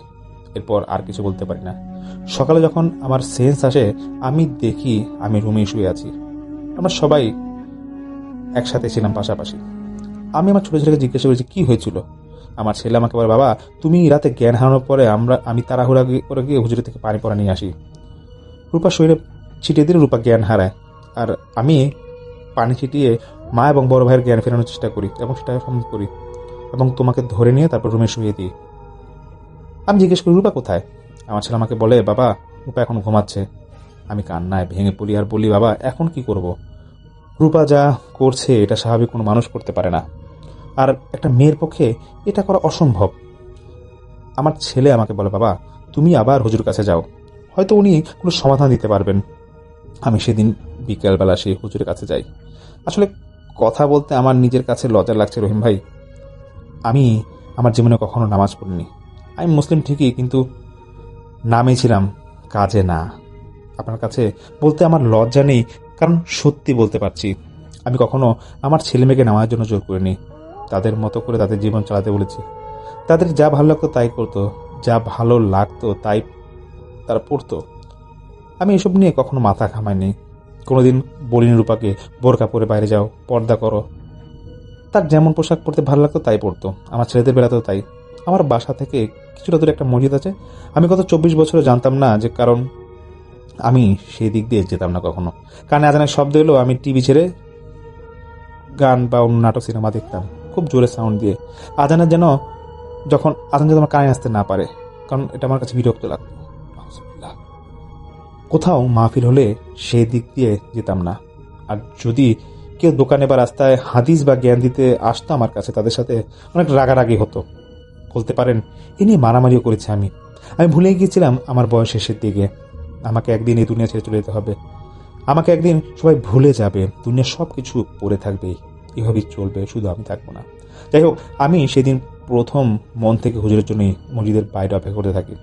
এরপর আর কিছু বলতে পারি না। সকালে যখন আমার সেন্স আসে, আমি দেখি আমি রুমে শুয়ে আছি। আমরা সবাই একসাথে ছিলাম পাশাপাশি। আমি আমার ছোট ছেলেকে জিজ্ঞাসা করেছি কি হয়েছিল। আমার ছেলে আমাকে বলে, বাবা তুমি রাতে জ্ঞান হারানোর পরে আমি তাড়াহুড়া করে গিয়ে হুজুরি থেকে পানি পড়া নিয়ে আসি। রূপার শরীরে ছিটিয়ে দিলে রূপা জ্ঞান হারায়, আর আমি পানি ছিটিয়ে মা এবং বড় ভাইয়ের জ্ঞান ফেরানোর চেষ্টা করি এবং সেটা সম্ভব করি, এবং তোমাকে ধরে নিয়ে তারপর রুমে শুয়ে দিই। আমি জিজ্ঞেস করি, রূপা কোথায়? আমার ছেলে আমাকে বলে, বাবা রূপা এখন ঘুমাচ্ছে। আমি কান্নায় ভেঙে পড়ি আর বলি, বাবা এখন কি করব? রূপা যা করছে এটা স্বাভাবিক কোনো মানুষ করতে পারে না, আর একটা মেয়ের পক্ষে এটা করা অসম্ভব। আমার ছেলে আমাকে বলে, বাবা তুমি আবার হুজুর কাছে যাও, হয়তো উনি কোনো সমাধান দিতে পারবেন। আমি সেদিন বিকেলবেলা সেই হুজুরের কাছে যাই। আসলে কথা বলতে আমার নিজের কাছে লজ্জা লাগছে রহিম ভাই। আমি আমার জীবনে কখনো নামাজ পড়িনি। আমি মুসলিম ঠিকই, কিন্তু নামে ছিলাম, কাজে না। আপনার কাছে বলতে আমার লজ্জা নেই, কারণ সত্যি বলতে পারছি। আমি কখনো আমার ছেলে মেয়েকে নামার জন্য জোর করিনি। তাদের মতো করে তাদের জীবন চালাতে বলেছি। তাদের যা ভালো লাগতো তাই করতো, যা ভালো লাগতো তাই তারা পড়তো। আমি এসব নিয়ে কখনো মাথা ঘামাইনি। কোনোদিন বলিনি রূপাকে বোরকা পরে বাইরে যাও, পর্দা করো। তার যেমন পোশাক পরতে ভালো লাগতো তাই পরতো। আমার ছেলেদের বেলাতেও তাই। আমার বাসা থেকে কিছুটা দূরে একটা মসজিদ আছে। আমি গত 24 বছরে জানতাম না, যে কারণ আমি সেই দিক দিয়ে যেতাম না কখনো। কানে আজানের শব্দ এলো, আমি টিভি ছেড়ে গান বা অন্য নাটক সিনেমা দেখতাম খুব জোরে সাউন্ড দিয়ে। আজানের যেন যখন আজান যেন আমার কানে আসতে না পারে, কারণ এটা আমার কাছে বিরক্ত লাগতো। কোথাও মাহফিল হলে সেই দিক দিয়ে যেতাম না। আর যদি কেউ দোকানে বা রাস্তায় হাদিস বা জ্ঞান দিতে আসতো আমার কাছে, তাদের সাথে অনেক রাগারাগি হতো। বলতে পারেন এ নিয়ে মারামারিও করেছি আমি ভুলে গিয়েছিলাম আমার বয়স শেষের দিকে। আমাকে একদিন এই দুনিয়া ছেড়ে চলে যেতে হবে। আমাকে একদিন সবাই ভুলে যাবে, দুনিয়া সব কিছু পড়ে থাকবে, এভাবেই চলবে, শুধু আমি থাকবো না। যাই হোক, আমি সেদিন প্রথম মন থেকে হুজুরের জন্যই মসজিদের বাইরে অপেক্ষা করতে থাকি।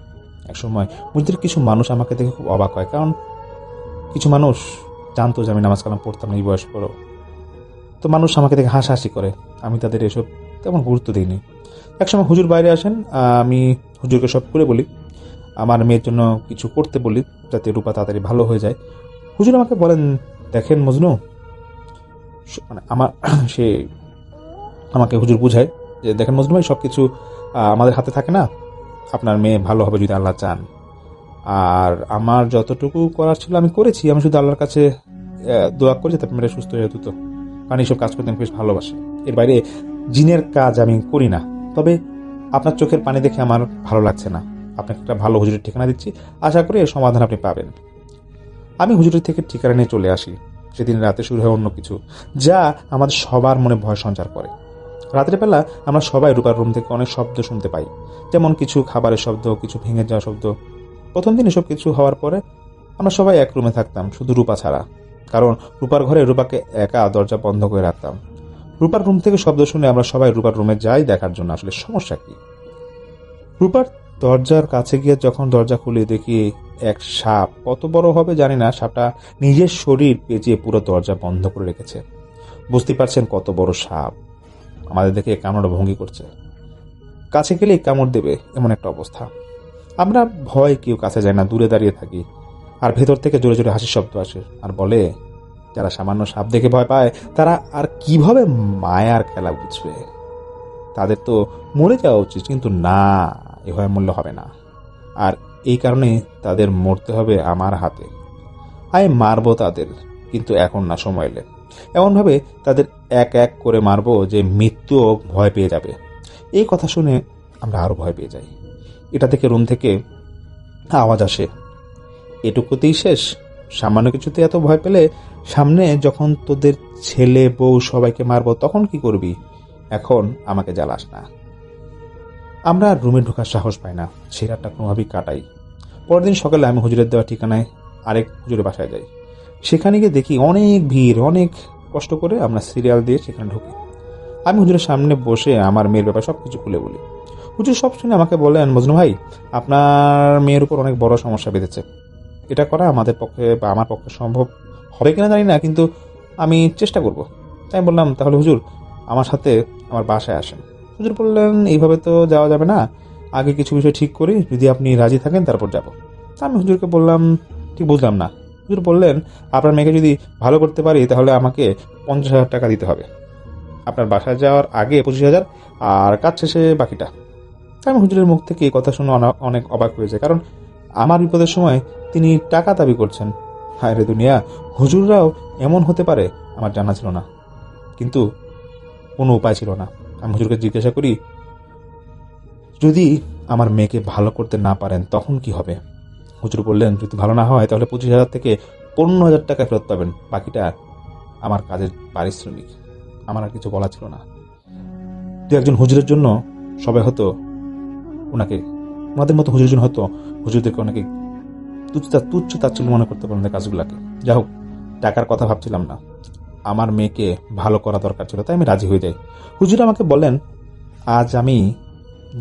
একসময় মসজিদের কিছু মানুষ আমাকে দেখে খুব অবাক হয়, কারণ কিছু মানুষ জানতো যে আমি নামাজ কালাম পড়তাম না এই বয়স পরেও। তো মানুষ আমাকে দেখে হাসাহাসি করে। আমি তাদের এসব তেমন গুরুত্ব দিইনি। একসময় হুজুর বাইরে আসেন, আমি হুজুরকে সব করে বলি, আমার মেয়ের জন্য কিছু করতে বলি যাতে রূপা তাড়াতাড়ি ভালো হয়ে যায়। হুজুর আমাকে বলেন, দেখেন মজনু, মানে সে আমাকে হুজুর বুঝায় যে দেখেন মজনু ভাই, সব কিছু আমাদের হাতে থাকে না। আপনার মেয়ে ভালো হবে যদি আল্লাহ চান। আর আমার যতটুকু করার ছিল আমি করেছি। আমি শুধু আল্লাহর কাছে দোয়া করি যাতে মেয়েটা সুস্থ হয়ে যেত, কারণ এইসব কাজ করতে আমি বেশ ভালোবাসি। এর বাইরে জিনের কাজ আমি করি না। তবে আপনার চোখের পানি দেখে আমার ভালো লাগছে না। আপনাকে একটা ভালো হুজুরের ঠিকানা দিচ্ছি, আশা করি এর সমাধান আপনি পাবেন। আমি হুজুরের থেকে ঠিকানা নিয়ে চলে আসি। সেদিন রাতে শুরু হয় অন্য কিছু, যা আমাদের সবার মনে ভয় সঞ্চার করে। রাতের বেলা আমরা সবাই রূপার রুম থেকে অনেক শব্দ শুনতে পাই, যেমন কিছু খাবারের শব্দ, কিছু ভেঙে যাওয়া শব্দ। প্রথম দিন এসব কিছু হওয়ার পরে আমরা সবাই এক রুমে থাকতাম, শুধু রূপা ছাড়া, কারণ রূপার ঘরে রূপাকে একা দরজা বন্ধ করে রাখতাম। রূপার রুম থেকে শব্দ শুনে আমরা সবাই রূপার রুমে যাই দেখার জন্য আসলে সমস্যা কি। রূপার দরজার কাছে গিয়ে যখন দরজা খুলে দেখি এক সাপ, কত বড় হবে জানি না, সাপটা নিজের শরীর পেঁচিয়ে পুরো দরজা বন্ধ করে রেখেছে। বুঝতে পারছেন কত বড় সাপ, আমাদের দেখে কামড় ভঙ্গি করছে, কাছে গেলেই কামড় দেবে এমন একটা অবস্থা। আমরা ভয় কেউ কাছে যায় না, দূরে দাঁড়িয়ে থাকি। আর ভেতর থেকে জোরে জোরে হাসির শব্দ আসে আর বলে, যারা সামান্য সাপ দেখে ভয় পায় তারা আর কিভাবে মায়ার খেলা বুঝবে? তাদের তো মরে যাওয়া উচিত, কিন্তু না, এভাবে মূল্য হবে না। আর এই কারণে তাদের মরতে হবে আমার হাতে। আমি মারবো তাদের, কিন্তু এখন না, সময় এলে এমনভাবে তাদের এক এক করে মারবো যে মৃত্যুও ভয় পেয়ে যাবে। এই কথা শুনে আমরা আরো ভয় পেয়ে যাই। এটা থেকে রুম থেকে আওয়াজ আসে, এটুকুতেই শেষ? সামান্য কিছুতে এত ভয় পেলে সামনে যখন তোদের ছেলে বউ সবাইকে মারবো তখন কি করবি? এখন আমাকে জ্বালাস না। আমরা রুমে ঢোকার সাহস পাই না, সেই রাতটা কোনোভাবেই কাটাই। পরের দিন সকালে আমি হুজুরের দেওয়া ঠিকানায় আরেক হুজুরের বাসায় যাই। সেখানে গিয়ে দেখি অনেক ভিড়, অনেক কষ্ট করে আমরা সিরিয়াল দিয়ে সেখানে ঢুকি। আমি হুজুরের সামনে বসে আমার মেয়ের ব্যাপারে সবকিছু খুলে বলি। হুজুর সব শুনে আমাকে বলেন, মজনু ভাই, আপনার মেয়ের উপর অনেক বড় সমস্যা বেঁধেছে। এটা করা আমাদের পক্ষে বা আমার পক্ষে সম্ভব হবে কিনা জানি না, কিন্তু আমি চেষ্টা করব। তাই বললাম, তাহলে হুজুর আমার সাথে আমার বাসায় আসেন। হুজুর বললেন, এইভাবে তো যাওয়া যাবে না, আগে কিছু বিষয় ঠিক করি, যদি আপনি রাজি থাকেন তারপর যাব। আমি হুজুরকে বললাম, ঠিক বুঝলাম না। হুজুর বললেন, আপনার মেয়েকে যদি ভালো করতে পারি তাহলে আমাকে 50,000 টাকা দিতে হবে, আপনার বাসায় যাওয়ার আগে 25,000, আর কাজ শেষে বাকিটা। আমি হুজুরের মুখ থেকে এই কথা শুনে অনেক অবাক হয়ে যায়, কারণ আমার বিপদের সময় তিনি টাকা দাবি করছেন। হায় রে দুনিয়া, হুজুররাও এমন হতে পারে, আমার জানা ছিল না। কিন্তু কোনো উপায় ছিল না। আমি হুজুরকে জিজ্ঞাসা করি, যদি আমার মেয়েকে ভালো করতে না পারেন তখন কি হবে? হুজুর বললেন, যদি ভালো না হয় তাহলে 25,000 থেকে 15,000 টাকা ফেরত পাবেন, বাকিটা আমার কাজের পারিশ্রমিক। আমার আর কিছু বলা ছিল না। দু একজন হুজুরের জন্য সবাই হয়তো ওনাদের মতো হুজুরের জন্য হয়তো হুজুরদেরকে অনেকে তুচ্ছ তাচ্ছিল্য মনে করতে পারেন কাজগুলাকে। যাই হোক, টাকার কথা ভাবছিলাম না, আমার মেয়েকে ভালো করা দরকার ছিল, তাই আমি রাজি হয়ে যাই। হুজুর আমাকে বলেন, আজ আমি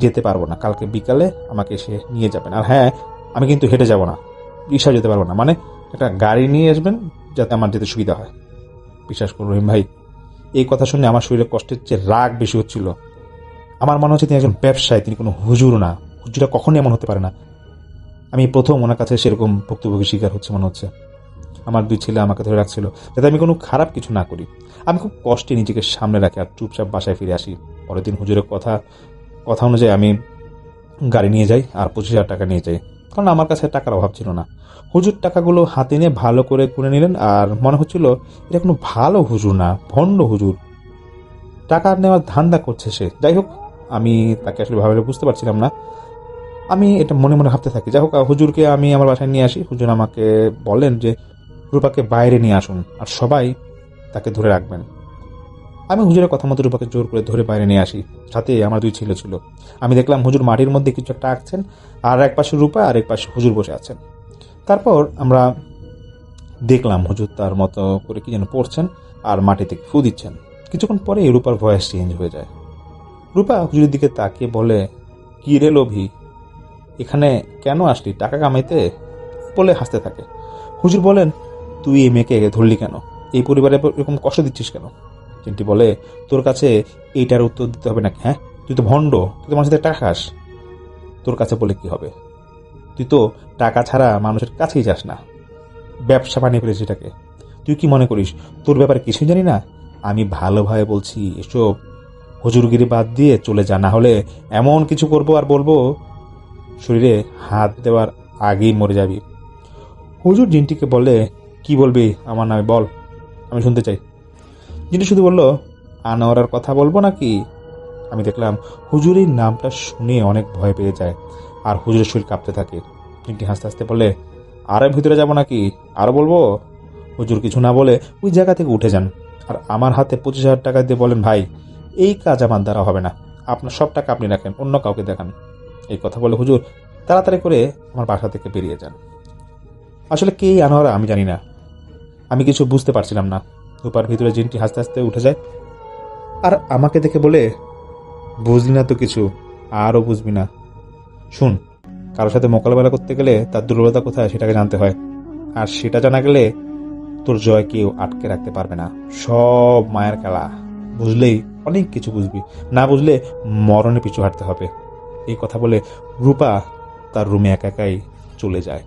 যেতে পারবো না, কালকে বিকালে আমাকে এসে নিয়ে যাবেন। আর হ্যাঁ, আমি কিন্তু হেঁটে যাব না, রিক্সা যেতে পারবো না, মানে একটা গাড়ি নিয়ে আসবেন যাতে আমার যেতে সুবিধা হয়। বিশ্বাস করুন রহিম ভাই, এই কথা শুনে আমার শরীরে কষ্টের চেয়ে রাগ বেশি হচ্ছিল। আমার মনে হচ্ছে তিনি একজন ব্যবসায়ী, তিনি কোনো হুজুর না। হুজুরা কখনই এমন হতে পারে না। আমি প্রথম ওনার কাছে সেরকম ভুক্তভোগী শিকার হচ্ছে মনে হচ্ছে। আমার 2 ছেলে আমাকে ধরে রাখছিল যাতে আমি কোনো খারাপ কিছু না করি। আমি খুব কষ্টে নিজেকে সামনে রাখি আর চুপচাপ বাসায় ফিরে আসি। পরের দিন হুজুরের কথা অনুযায়ী আমি গাড়ি নিয়ে যাই আর 25,000 টাকা নিয়ে যাই, কারণ আমার কাছে টাকার অভাব ছিল না। হুজুর টাকাগুলো হাতে নিয়ে ভালো করে গুনে নিলেন, আর মনে হচ্ছিল এটা কোনো ভালো হুজুর না, ভণ্ড হুজুর, টাকা নেওয়ার ধান্দা করছে সে। যাই হোক, আমি তাকে আসলে ভাবে বুঝতে পারছিলাম না। আমি এটা মনে মনে ভাবতে থাকি। যাই হোক, হুজুরকে আমি আমার বাসায় নিয়ে আসি। হুজুর আমাকে বলেন যে রূপাকে বাইরে নিয়ে আসুন আর সবাই তাকে ধরে রাখবেন। আমি হুজুরের কথা মতো রূপাকে জোর করে ধরে বাইরে নিয়ে আসি। সাথে আমার 2 ছেলে ছিল। আমি দেখলাম হুজুর মাটির মধ্যে কিছু একটা আঁকছেন, আর এক পাশে রূপা আর এক পাশে হুজুর বসে আছেন। তারপর আমরা দেখলাম হুজুর তার মতো করে কি যেন পড়ছেন আর মাটিতে ফু দিচ্ছেন। কিছুক্ষণ পরে রূপার ভয়েস চেঞ্জ হয়ে যায়। রূপা হুজুরের দিকে তাকিয়ে বলে, কি রে লোভী, এখানে কেন আসলি, টাকা কামাইতে? বলে হাসতে থাকে। হুজুর বলেন, তুই এই মেয়েকে ধরলি কেন? এই পরিবারে এরকম কষ্ট দিচ্ছিস কেন? চিন্টি বলে, তোর কাছে এইটার উত্তর দিতে হবে নাকি? হ্যাঁ, তুই তো ভণ্ড, তুই তো মানুষের সাথে টাকা খাস, তোর কাছে বলে কি হবে? তুই তো টাকা ছাড়া মানুষের কাছেই যাস না, ব্যবসা বানিয়ে ফেলেছিস এটাকে। তুই কি মনে করিস তোর ব্যাপারে কিছুই জানি না? আমি ভালোভাবে বলছি, এসব হুজুরগিরি বাদ দিয়ে চলে যা, না হলে এমন কিছু করবো আর বলবো শরীরে হাত দেওয়ার আগেই মরে যাবি। হুজুর জিনটিকে বলে, কি বলবি আমার নামে বল, আমি শুনতে চাই। জিনটি শুধু বলল, আনোয়ারার কথা বলবো নাকি? আমি দেখলাম হুজুরের নামটা শুনে অনেক ভয় পেয়ে যায় আর হুজুরের শরীর কাঁপতে থাকে। জিনটি হাসতে হাসতে বলে, আরে ভিতরে যাব নাকি, আরো বলবো? হুজুর কিছু না বলে ওই জায়গা থেকে উঠে যান আর আমার হাতে 25,000 টাকা দিয়ে বলেন, ভাই এই কাজ আমার দ্বারা হবে না, আপনার সব টাকা আপনি রাখেন, অন্য কাউকে দেখান। এই কথা বলে হুজুর তাড়াতাড়ি করে আমার বাসা থেকে বেরিয়ে যান। আসলে কে আনোয়ারা আমি জানি না, আমি কিছু বুঝতে পারছিলাম না। রূপার ভিতরে জিনটি হাসতে হাসতে উঠে যায় আর আমাকে দেখে বলে, বুঝলি না তো কিছু, আরও বুঝবি না। শুন, কারোর সাথে মোকাবেলা করতে গেলে তার দুর্বলতা কোথায় সেটাকে জানতে হয়, আর সেটা জানা গেলে তোর জয় কেউ আটকে রাখতে পারবে না। সব মায়ের খেলা, বুঝলেই অনেক কিছু বুঝবি, না বুঝলে মরণে পিছু হাঁটতে হবে। এই কথা বলে রূপা তার রুমে একা একাই চলে যায়।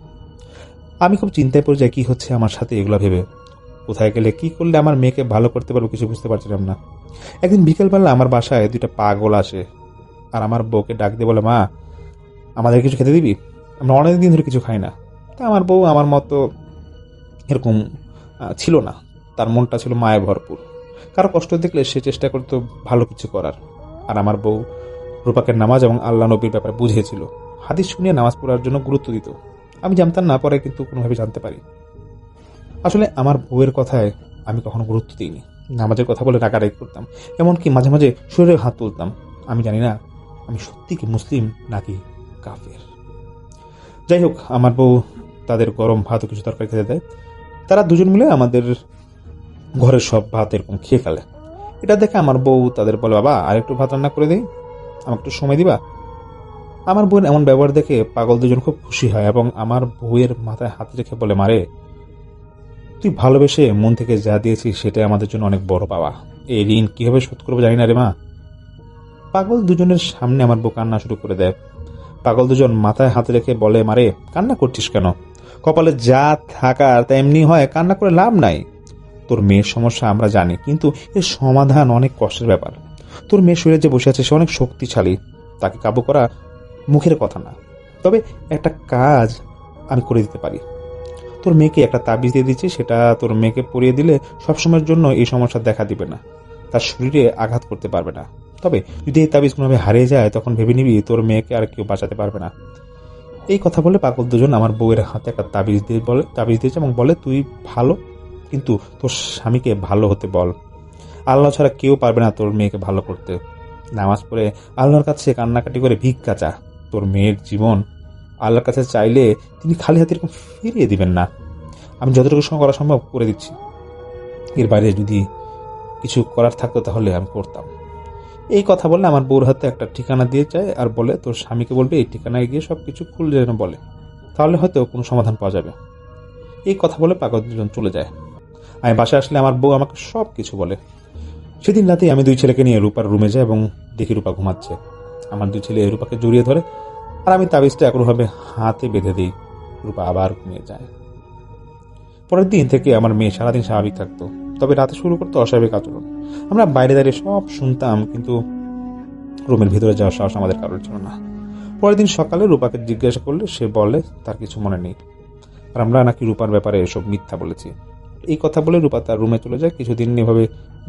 আমি খুব চিন্তায় পড়ে যাই, কি হচ্ছে আমার সাথে এগুলো ভেবে। কোথায় গেলে কি করলে আমার মেয়েকে ভালো করতে পারবো কিছু বুঝতে পারছিলাম না। একদিন বিকেলবেলা আমার বাসায় দুইটা পাগল আসে আর আমার বউকে ডাক দিয়ে বলে, মা আমাদের কিছু খেতে দিবি, আমরা অনেকদিন ধরে কিছু খাই না। তা আমার বউ আমার মতো এরকম ছিল না, তার মনটা ছিল মায়ে ভরপুর। কারো কষ্ট দেখলে সে চেষ্টা করতো ভালো কিছু করার। আর আমার বউ রূপাকে নামাজ এবং আল্লাহ নবীর ব্যাপারে বুঝিয়েছিল, হাদিস শুনিয়ে নামাজ পড়ার জন্য গুরুত্ব দিত। আমি জানতাম না, পরে কিন্তু কোনোভাবে জানতে পারি। আসলে আমার বউয়ের কথায় আমি কখনো গুরুত্ব দিইনি, নামাজের কথা বলে রাগারাগি করতাম, এমনকি মাঝে মাঝে শরীরে হাত তুলতাম। আমি জানি না আমি সত্যি কি মুসলিম নাকি কাফের। যাই হোক, আমার বউ তাদের গরম ভাত ও কিছু তরকারি খেতে দেয়। তারা দুজন মিলে আমাদের ঘরের সব ভাত এরকম খেয়ে ফেলে। এটা দেখে আমার বউ তাদের বলে, বাবা আর একটু ভাত রান্না করে দিই, আমাকে একটু সময় দিবা। আমার বউয়ের এমন ব্যবহার দেখে পাগল দুজন খুব খুশি হয় এবং আমার বউয়ের মাথায় হাত রেখে বলে, মারে তুই ভালোবেসে মন থেকে যা দিয়েছিস সেটাই আমাদের জন্য অনেক বড় পাওয়া। এই ঋণ কিভাবে শোধ করবো জানি না রে মা। পাগল দুজনের সামনে আমার বউ কান্না শুরু করে দেয়। পাগল দুজন মাথায় হাত রেখে বলে, মারে কান্না করছিস কেন? কপালে যা থাকার তা এমনি হয়, কান্না করে লাভ নাই। তোর মেয়ের সমস্যা আমরা জানি, কিন্তু এর সমাধান অনেক কষ্টের ব্যাপার। তোর মেয়ের শরীরে যে বসে আছে সে অনেক শক্তিশালী, তাকে কাবু করা মুখের কথা না। তবে একটা কাজ আমি করে দিতে পারি। তোর মেয়েকে একটা তাবিজ দিয়ে দিচ্ছি, সেটা তোর মেয়েকে পরিয়ে দিলে সবসময়ের জন্য এই সমস্যা দেখা দিবে না, তার শরীরে আঘাত করতে পারবে না। তবে যদি এই তাবিজ কোনোভাবে হারিয়ে যায় তখন ভেবে নিবি তোর মেয়েকে আর কেউ বাঁচাতে পারবে না। এই কথা বলে পাগল দুজন আমার বউয়ের হাতে একটা তাবিজ দিয়েছে এবং বলে, তুই ভালো, কিন্তু তোর স্বামীকে ভালো হতে বল। আল্লাহ ছাড়া কেউ পারবে না তোর মেয়েকে ভালো করতে। নামাজ পড়ে আল্লাহর কাছে কান্নাকাটি করে ভিক্ষা চা। তোর মেয়ের জীবন আল্লাহর কাছে চাইলে তিনি খালি হাতে এরকম ফিরিয়ে দিবেন না। আমি যতটুকু সময় করা সম্ভব করে দিচ্ছি, এর বাইরে যদি কিছু করার থাকতো তাহলে আমি করতাম। এই কথা বললে আমার বউর হাতে একটা ঠিকানা দিয়ে যায় আর বলে, তোর স্বামীকে বলবে এই ঠিকানায় গিয়ে সব কিছু খুলে যেন বলে, তাহলে হয়তো কোনো সমাধান পাওয়া যাবে। এই কথা বলে পাগল দুজন চলে যায়। আমি বাসায় আসলে আমার বউ আমাকে সব কিছু বলে। সেদিন রাতেই আমি দুই ছেলেকে নিয়ে রূপার রুমে যাই এবং দেখি রূপা ঘুমাচ্ছে। আমার দুই ছেলে রূপাকে জড়িয়ে ধরে আর আমি তাবিজটা একরভাবে হাতে বেঁধে দিই। রূপা আবার ঘুমিয়ে যায়। পরের দিন থেকে আমার মেয়ে সারাদিন স্বাভাবিক থাকতো, তবে রাতে শুরু করতো অস্বাভাবিক আচরণ। আমরা বাইরে দাঁড়িয়ে সব শুনতাম, কিন্তু রুমের ভিতরে যাওয়ার সাহস আমাদের কারোর ছিল না। পরের দিন সকালে রূপাকে জিজ্ঞাসা করলে সে বলে তার কিছু মনে নেই, আর আমরা নাকি রূপার ব্যাপারে এসব মিথ্যা বলেছি। এই কথা বলে রূপা তার রুমে চলে যায়। কিছুদিন এভাবে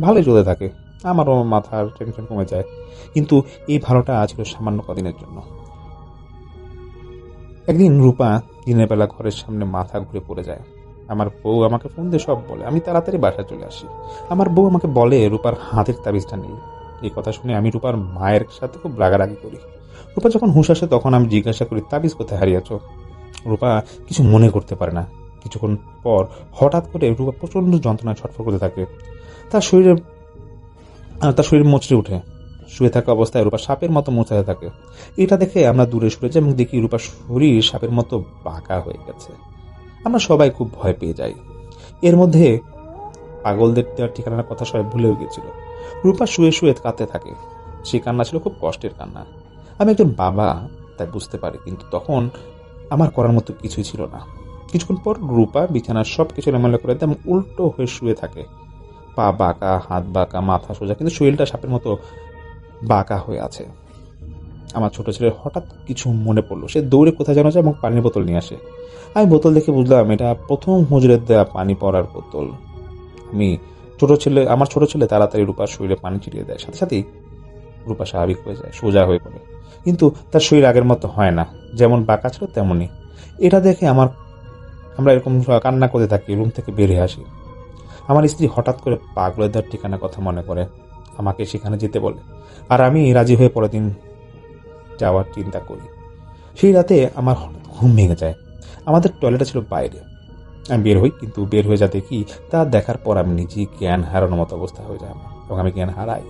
ভালোই চলতে থাকে, আমারও মাথার টেনশন কমে যায়। কিন্তু এই ভালোটা ছিল সামান্য কদিনের জন্য। একদিন রূপা দিনের বেলা ঘরের সামনে মাথা ঘুরে পড়ে যায়। আমার বউ আমাকে ফোন দিয়ে সব বলে। আমি তাড়াতাড়ি বাসায় চলে আসি। আমার বউ আমাকে বলে রূপার হাতের তাবিজটা নেই। এই কথা শুনে আমি রূপার মায়ের সাথে খুব রাগারাগি করি। রূপা যখন হুঁশ আসে তখন আমি জিজ্ঞাসা করি, তাবিজ কোথায় হারিয়েছ? রূপা কিছু মনে করতে পারে না। কিছুক্ষণ পর হঠাৎ করে রূপা প্রচন্ড যন্ত্রণায় ছটফট করতে থাকে। তার শরীর মোচড়ে উঠে। শুয়ে থাকা অবস্থায় রূপা সাপের মতো মোচাতে থাকে। এটা দেখে আমরা দূরে সরে যাই এবং দেখি রূপার শরীর সাপের মতো বাঁকা হয়ে গেছে। আমরা সবাই খুব ভয় পেয়ে যাই। এর মধ্যে পাগলদের দেওয়ার ঠিকানার কথা সবাই ভুলেও গিয়েছিল। রূপা শুয়ে শুয়ে কাঁদতে থাকে। সেই কান্না ছিল খুব কষ্টের কান্না। আমি একজন বাবা, তাই বুঝতে পারি, কিন্তু তখন আমার করার মতো কিছুই ছিল না। কিছুক্ষণ পর রূপা বিছানার সব কিছু এলোমেলো করে দেয় এবং উল্টো হয়ে শুয়ে থাকে। পা বাঁকা, হাত বাঁকা, মাথা সোজা, কিন্তু শরীরটা সাপের মতো বাঁকা হয়ে আছে। আমার ছোট ছেলের হঠাৎ কিছু মনে পড়লো। সে দৌড়ে কোথায় যেন যায় এবং পানির বোতল নিয়ে আসে। আমি বোতল দেখে বুঝলাম এটা প্রথম হুজুরের দেওয়া পানি পড়ার বোতল। আমার ছোট ছেলে তাড়াতাড়ি রূপার শরীরে পানি ছিটিয়ে দেয়। সাথে সাথেই রূপা স্বাভাবিক হয়ে যায়, সোজা হয়ে পড়ে। কিন্তু তার শরীর আগের মতো হয় না, যেমন বাঁকা ছিল তেমনই। এটা দেখে আমরা এরকম কান্না করতে থাকি, রুম থেকে বেরিয়ে আসি। আমার স্ত্রী হঠাৎ করে পাগলের ঠিকানার কথা মনে করে। আমাকে সেখানে যেতে বলে, আর আমি রাজি হয়ে পরের দিন যাওয়ার চিন্তা করি। সেই রাতে আমার হঠাৎ ঘুম ভেঙে যায়। আমাদের টয়লেটটা ছিল বাইরে। আমি বের হই, কিন্তু বের হয়ে যা দেখি তা দেখার পর আমি নিজেই জ্ঞান হারানোর মতো অবস্থা হয়ে যায় আমার, এবং আমি জ্ঞান হারাই।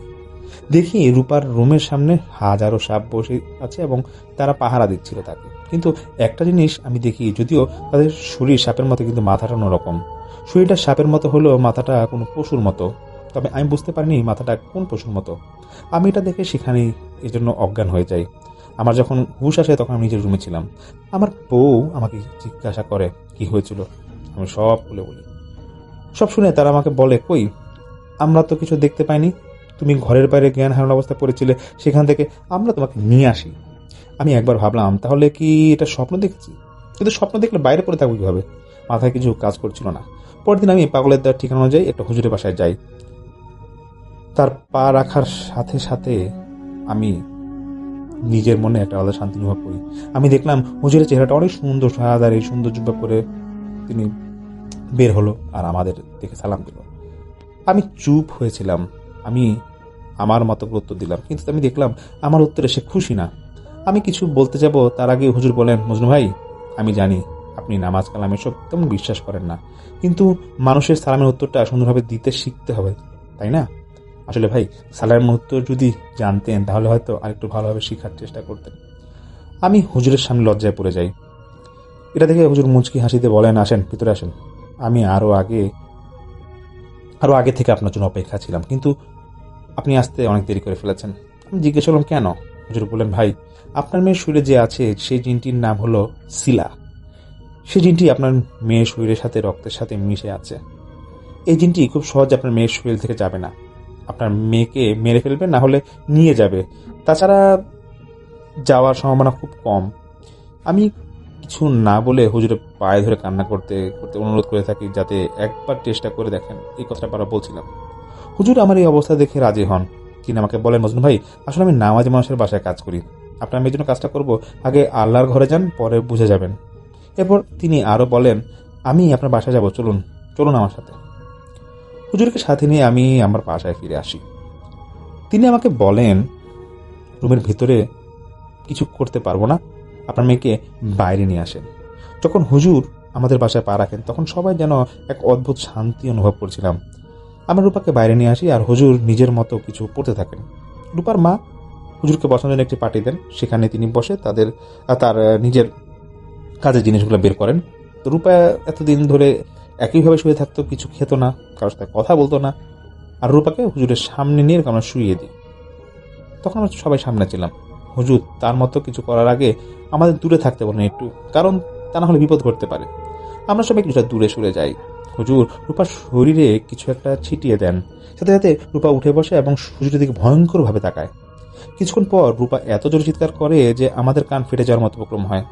দেখি রূপার রুমের সামনে হাজারো সাপ বসে আছে এবং তারা পাহারা দিচ্ছিল তাকে। কিন্তু একটা জিনিস আমি দেখি, যদিও তাদের শরীর সাপের মতো, কিন্তু মাথাটা অন্যরকম। শরীরটা সাপের মতো হলেও মাথাটা কোনো পশুর মতো। তবে আমি বুঝতে পারিনি মাথাটা কোন পশুর মতো। আমি এটা দেখে সেখানেই এজন্য অজ্ঞান হয়ে যাই। আমার যখন হুঁশ আসে তখন আমি নিজের রুমে ছিলাম। আমার বউ আমাকে জিজ্ঞাসা করে কি হয়েছিল। আমি সব বলে বলি। সব শুনে তারা আমাকে বলে, কই, আমরা তো কিছু দেখতে পাইনি। তুমি ঘরের বাইরে জ্ঞান হারানোর অবস্থায় পড়েছিলে, সেখান থেকে আমরা তোমাকে নিয়ে আসি। আমি একবার ভাবলাম তাহলে কি এটা স্বপ্ন দেখেছি, কিন্তু স্বপ্ন দেখলে বাইরে পড়ে থাকবো কিভাবে? মাথায় কিছু কাজ করছিল না। পরের দিন আমি পাগলের দেওয়ার ঠিকানা অনুযায়ী একটা হুজুরের বাসায় যাই। তার পা রাখার সাথে সাথে আমি নিজের মনে একটা আলাদা শান্তি অনুভব করি। আমি দেখলাম হুজুরের চেহারাটা অনেক সুন্দর, সাদার এই সুন্দর জুব্বা করে তিনি বের হলো আর আমাদের দেখে সালাম দিল। আমি চুপ হয়েছিলাম। আমি আমার মতো উত্তর দিলাম, কিন্তু আমি দেখলাম আমার উত্তরে সে খুশি না। আমি কিছু বলতে যাব তার আগে হুজুর বলেন, মজনু ভাই, আমি জানি আপনি নামাজ কালামে সব তেমন বিশ্বাস করেন না, কিন্তু মানুষের সালামের উত্তরটা সুন্দরভাবে দিতে শিখতে হবে, তাই না? আসলে ভাই, সালামের উত্তর যদি জানতেন তাহলে হয়তো আরেকটু ভালোভাবে শেখার চেষ্টা করতেন। আমি হুজুরের সামনে লজ্জায় পড়ে যাই। এটা দেখে হুজুর মুচকি হাসিতে বলেন, আসেন, ভিতরে আসেন। আমি আরো আগে থেকে আপনার জন্য অপেক্ষা ছিলাম, কিন্তু আপনি আসতে অনেক দেরি করে ফেলেছেন। আমি জিজ্ঞেস করলাম, কেন? হুজুর বললেন, ভাই, আপনার মেয়ের শরীরে যে আছে সেই জিনটির নাম হলো সিলা। সেই জিনটি আপনার মেয়ের শরীরের সাথে, রক্তের সাথে মিশে আছে। এই জিনটি খুব সহজে আপনার মেয়ের শরীর থেকে যাবে না। আপনার মেয়েকে মেরে ফেলবে, না হলে নিয়ে যাবে। তাছাড়া যাওয়ার সম্ভাবনা খুব কম। আমি কিছু না বলে হুজুরের পায়ে ধরে কান্না করতে করতে অনুরোধ করে থাকি যাতে একবার চেষ্টা করে দেখেন। এই কথাটা বারবার বলছিলাম। হুজুর আমার এই অবস্থা দেখে রাজি হন। তিনি আমাকে বলেন, মজনু ভাই, আসলে আমি নামাজি মানুষের বাসায় কাজ করি। আপনার মেয়ের জন্য কাজটা করব, আগে আল্লাহর ঘরে যান, পরে বুঝে যাবেন। এরপর তিনি আরো বলেন, আমি আপনার বাসায় যাব, চলুন চলুন আমার সাথে। হুজুরকে সাথে নিয়ে আমি আমার বাসায় ফিরে আসি। তিনি আমাকে বলেন, রুমের ভিতরে কিছু করতে পারবো না, আপনার মেয়েকে বাইরে নিয়ে আসেন। যখন হুজুর আমাদের বাসায় পা রাখেন তখন সবাই যেন এক অদ্ভুত শান্তি অনুভব করছিলাম। আমরা রূপাকে বাইরে নিয়ে আসি আর হুজুর নিজের মতো কিছু পড়তে থাকেন। রূপার মা হুজুরকে বসানোর জন্য একটি পার্টি দেন, সেখানে তিনি বসে তার নিজের কাজের জিনিসগুলো বের করেন। তো রূপা এতদিন ধরে একইভাবে শুয়ে থাকতো, কিছু খেত না, কারোর সাথে কথা বলতো না। আর রূপাকে হুজুরের সামনে নিয়ে আমরা শুইয়ে দিই। তখন আমরা সবাই সামনে ছিলাম। হুজুর তার মতো কিছু করার আগে আমাদের দূরে থাকতে বলেন একটু, কারণ তা না হলে বিপদ ঘটতে পারে। আমরা সবাই কিছুটা দূরে সরে যাই। হুজুর রূপার শরীরে কিছু একটা ছিটিয়ে দেন, সাথে সাথে রূপা উঠে বসে এবং হুজুরের দিকে ভয়ঙ্করভাবে তাকায়। কিছুক্ষণ পর রূপা এত জোরে চিৎকার করে যে আমাদের কান ফেটে যাওয়ার মতো উপক্রম হয়।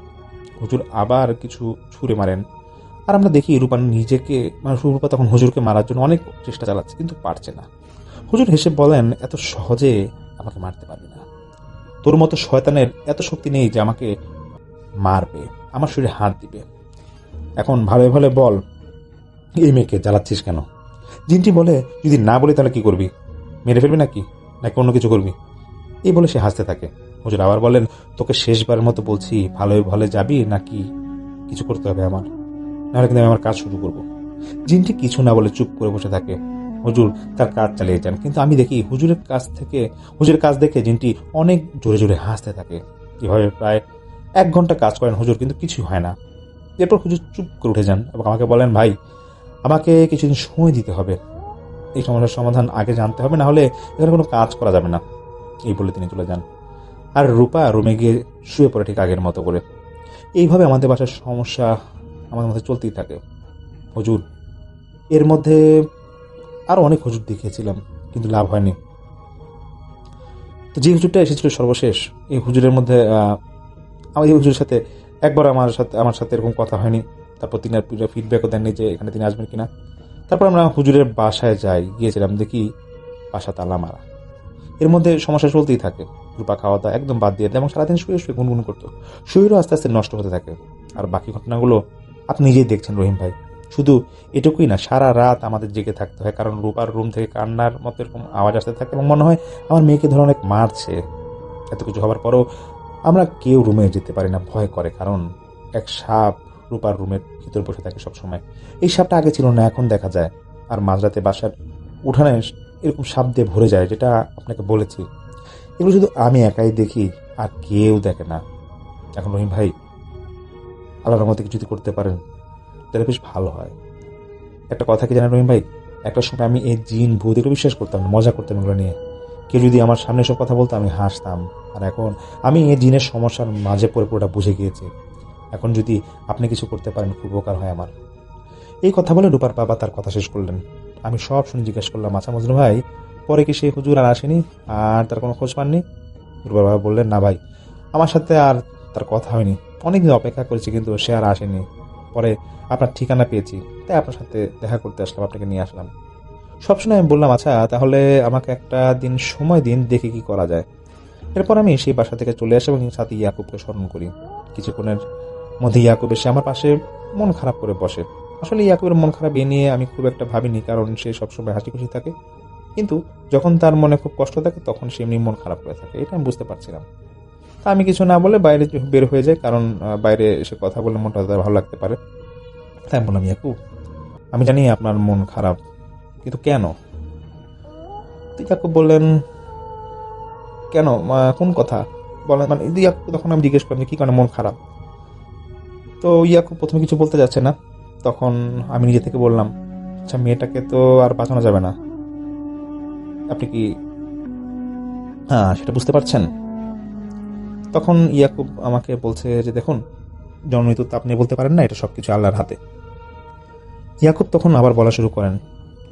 হুজুর আবার কিছু ছুঁড়ে মারেন, আর আমরা দেখি রূপা রূপা তখন হুজুরকে মারার জন্য অনেক চেষ্টা চালাচ্ছে, কিন্তু পারছে না। হুজুর হেসে বলেন, এত সহজে আমাকে মারতে পারবে না। তোর মতো শয়তানের এত শক্তি নেই যে আমাকে মারবে, আমার শরীরে হাত দিবে। এখন ভালো ভালো বল, এই মেয়েকে জ্বালাচ্ছিস কেন? জিনটি বলে, যদি না বলি তাহলে কি করবি? মেরে ফেলবি নাকি অন্য কিছু করবি? এই বলে সে হাসতে থাকে। হুজুর আবার বলেন, তোকে শেষবারের মতো বলছি, ভালো ভালো যাবি নাকি কিছু করতে হবে আমার, নাহলে কিন্তু আমি আমার কাজ শুরু করব। জিনটি কিছু না বলে চুপ করে বসে থাকে। হুজুর তার কাজ চালিয়ে যান, কিন্তু আমি দেখি হুজুরের কাজ দেখে জিনটি অনেক জোরে জোরে হাসতে থাকে। এভাবে প্রায় 1 ঘন্টা কাজ করেন হুজুর, কিন্তু কিছু হয় না। এরপর হুজুর চুপ করে উঠে যান এবং আমাকে বলেন, ভাই, আমাকে কিছুদিন সময় দিতে হবে, এই সমস্যার সমাধান আগে জানতে হবে, না হলে এখানে কোনো কাজ করা যাবে না। এই বলে তিনি চলে যান। আর রূপা রুমে গিয়ে শুয়ে পড়ে ঠিক আগের মতো করে। এইভাবে আমাদের বাসার সমস্যা আমাদের মধ্যে চলতেই থাকে। হুজুর এর মধ্যে আরো অনেক হুজুর দেখিয়েছিলাম, কিন্তু লাভ হয়নি। তো যে হুজুরটা এসেছিল সর্বশেষ, এই হুজুরের মধ্যে এই হুজুরের সাথে একবার আমার সাথে এরকম কথা হয়নি। তারপর তিনি আর ফিডব্যাকও দেননি যে এখানে তিনি আসবেন কিনা। তারপর আমরা হুজুরের বাসায় গিয়েছিলাম, দেখি বাসা তালা মারা। এর মধ্যে সমস্যা চলতেই থাকে। রূপা খাওয়া দাওয়া একদম বাদ দিয়ে দেয় এবং সারাদিন শুয়ে শুয়ে গুনগুন করতো। শরীরও আস্তে আস্তে নষ্ট হতে থাকে। আর বাকি ঘটনাগুলো আপনি নিজেই দেখছেন রহিম ভাই। শুধু এটুকুই না, সারা রাত আমাদের জেগে থাকতে হয়, কারণ রূপার রুম থেকে কান্নার মতো এরকম আওয়াজ আসতে থাকে এবং মনে হয় আমার মেয়েকে ধরে অনেক মারছে। এত কিছু হওয়ার পরও আমরা কেউ রুমে যেতে পারি না, ভয় করে, কারণ এক সাপ রূপার রুমের ভিতর বসে থাকে সবসময়। এই সাপটা আগে ছিল না, এখন দেখা যায়। আর মাঝরাতে বাসার উঠানে এরকম সাপ দিয়ে ভরে যায়, যেটা আপনাকে বলেছি। এগুলো শুধু আমি একাই দেখি, আর কেউ দেখে না। এখন রহিম ভাই, আল্লাহর রহমতে কিছু যদি করতে পারেন তাহলে বেশ ভালো হয়। একটা কথা কি জানেন রহিম ভাই, একটা সময় আমি এই জিন ভূত এগুলো বিশ্বাস করতাম না, মজা করতাম এগুলো নিয়ে। কেউ যদি আমার সামনে সব কথা বলতো আমি হাসতাম। আর এখন আমি এই জিনের সমস্যার মাঝে পড়ে পুরোটা বুঝে গিয়েছি। এখন যদি আপনি কিছু করতে পারেন খুব উপকার হয় আমার। এই কথা বলে রূপার বাবা তার কথা শেষ করলেন। আমি সব শুনে জিজ্ঞেস করলাম, আচ্ছা মজনু ভাই, পরে কি সেই হুজুর আর আসেনি, আর তার কোনো খোঁজ পাননি? রূপার বাবা বললেন, না ভাই, আমার সাথে আর তার কথা হয়নি। অনেকদিন অপেক্ষা করেছি কিন্তু সে আর আসেনি। পরে আপনার ঠিকানা পেয়েছি, তাই আপনার সাথে দেখা করতে আসলাম, আপনাকে নিয়ে আসলাম। সব শুনে আমি বললাম, আচ্ছা তাহলে আমাকে একটা দিন সময় দিন, দেখে কি করা যায়। এরপর আমি সেই বাসা থেকে চলে আসি এবং সাথে ইয়াকুবকে স্মরণ করি। কিছুক্ষণের মধ্যে ইয়াকুব এসে আমার পাশে মন খারাপ করে বসে। আসলে ইয়াকুবের মন খারাপ এ নিয়ে আমি খুব একটা ভাবিনি, কারণ সে সবসময় হাসি খুশি থাকে। কিন্তু যখন তার মনে খুব কষ্ট থাকে তখন সে এমনি মন খারাপ করে থাকে, এটা আমি বুঝতে পারছিলাম। তা আমি কিছু না বলে বাইরে বের হয়ে যাই, কারণ বাইরে এসে কথা বলে মনটা তার ভালো লাগতে পারে। তাই আমি বললাম, ইয়াকুব, আমি জানি আপনার মন খারাপ, কিন্তু কেন? তো ইয়াকুব বললেন, কেন, কোন কথা বলেন, মানে ইয়াকুব তখন আমি জিজ্ঞেস করলাম যে কি কারণে মন খারাপ। তো ইয়াকুব প্রথমে কিছু বলতে যাচ্ছে না। তখন আমি নিজে থেকে বললাম, আচ্ছা মেয়েটাকে তো আর বাঁচানো যাবে না, আপনি কি সেটা বুঝতে পারছেন? তখন ইয়াকুব আমাকে বলছে যে দেখুন, জনমৃত্যু তো আপনি বলতে পারেন না, এটা সবকিছু আল্লাহর হাতে। ইয়াকুব তখন আবার বলা শুরু করেন,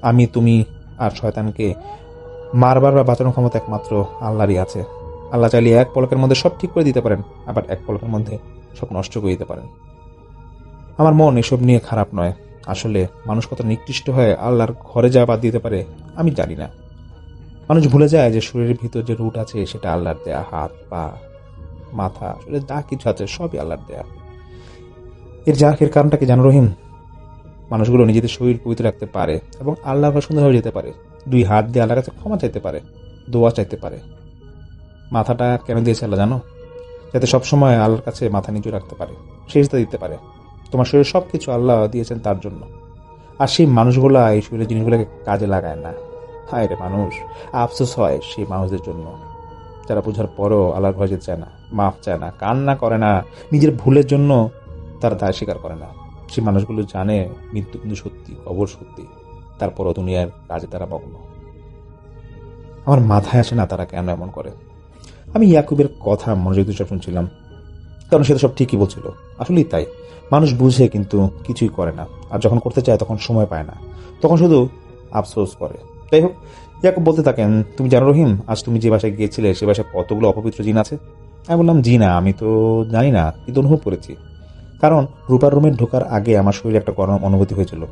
আমি, তুমি আর শয়তানকে মারবার বা বাঁচানোর ক্ষমতা একমাত্র আল্লাহরই আছে। আল্লাহ চাইলে এক পলকের মধ্যে সব ঠিক করে দিতে পারেন, আবার এক পলকের মধ্যে সব নষ্ট করে দিতে পারেন। আমার মন এসব নিয়ে খারাপ নয়। আসলে মানুষ কত নিকৃষ্ট হয়ে আল্লাহর ঘরে যা বাদ দিতে পারে আমি জানি না। মানুষ ভুলে যায় যে শরীরের ভিতর যে রুট আছে সেটা আল্লাহর দেয়া, হাত পা মাথা শরীরে যা কিছু আছে সবই আল্লাহর দেয়া। এর কারণটা কি জানো রহিম? মানুষগুলো নিজেদের শরীর পবিত্র রাখতে পারে এবং আল্লাহর ঘরে সুন্দরভাবে যেতে পারে, দুই হাত দিয়ে আল্লাহর কাছে ক্ষমা চাইতে পারে, দোয়া চাইতে পারে। মাথাটা কেন দিয়েছে আল্লাহ জানো? যাতে সবসময় আল্লাহর কাছে মাথা নিচু রাখতে পারে, সেজদা দিতে পারে। তোমার শরীরে সবকিছু আল্লাহ দিয়েছেন তার জন্য। আর সেই মানুষগুলা এই শরীরের জিনিসগুলোকে কাজে লাগায় না। হায় রে মানুষ, আফসোস হয় সেই মানুষদের জন্য যারা বোঝার পরও আল্লাহর ভয় যেতে চায় না, মাফ চায় না, কান্না করে না, নিজের ভুলের জন্য তারা দায় স্বীকার করে না। সেই মানুষগুলো জানে মৃত্যু কিন্তু সত্যি, কবর সত্যি, তারপরও দুনিয়ার কাজে তারা মগ্ন। আমার মাথায় আসে না তারা কেন এমন করে। আমি ইয়াকুবের কথা মনোযোগ দিয়ে সব শুনছিলাম, কারণ সে তো সব ঠিকই বলছিল। আসলেই তাই, মানুষ বুঝে কিন্তু কিছুই করে না, আর যখন করতে চায় তখন সময় পায় না, তখন শুধু আফসোস করে। যাই হোক, ইয়াকুব বলতে থাকেন, তুমি জানো রহিম, আজ তুমি যে বাসায় গিয়েছিলে সে বাসায় কতগুলো অপবিত্র জিন আছে? আমি বললাম, জি না, আমি তো জানি না, কিন্তু অনুভব করেছি। কারণ রূপার রুমে ঢোকার আগে আমার শরীরে একটা গরম অনুভূতি হয়েছিল,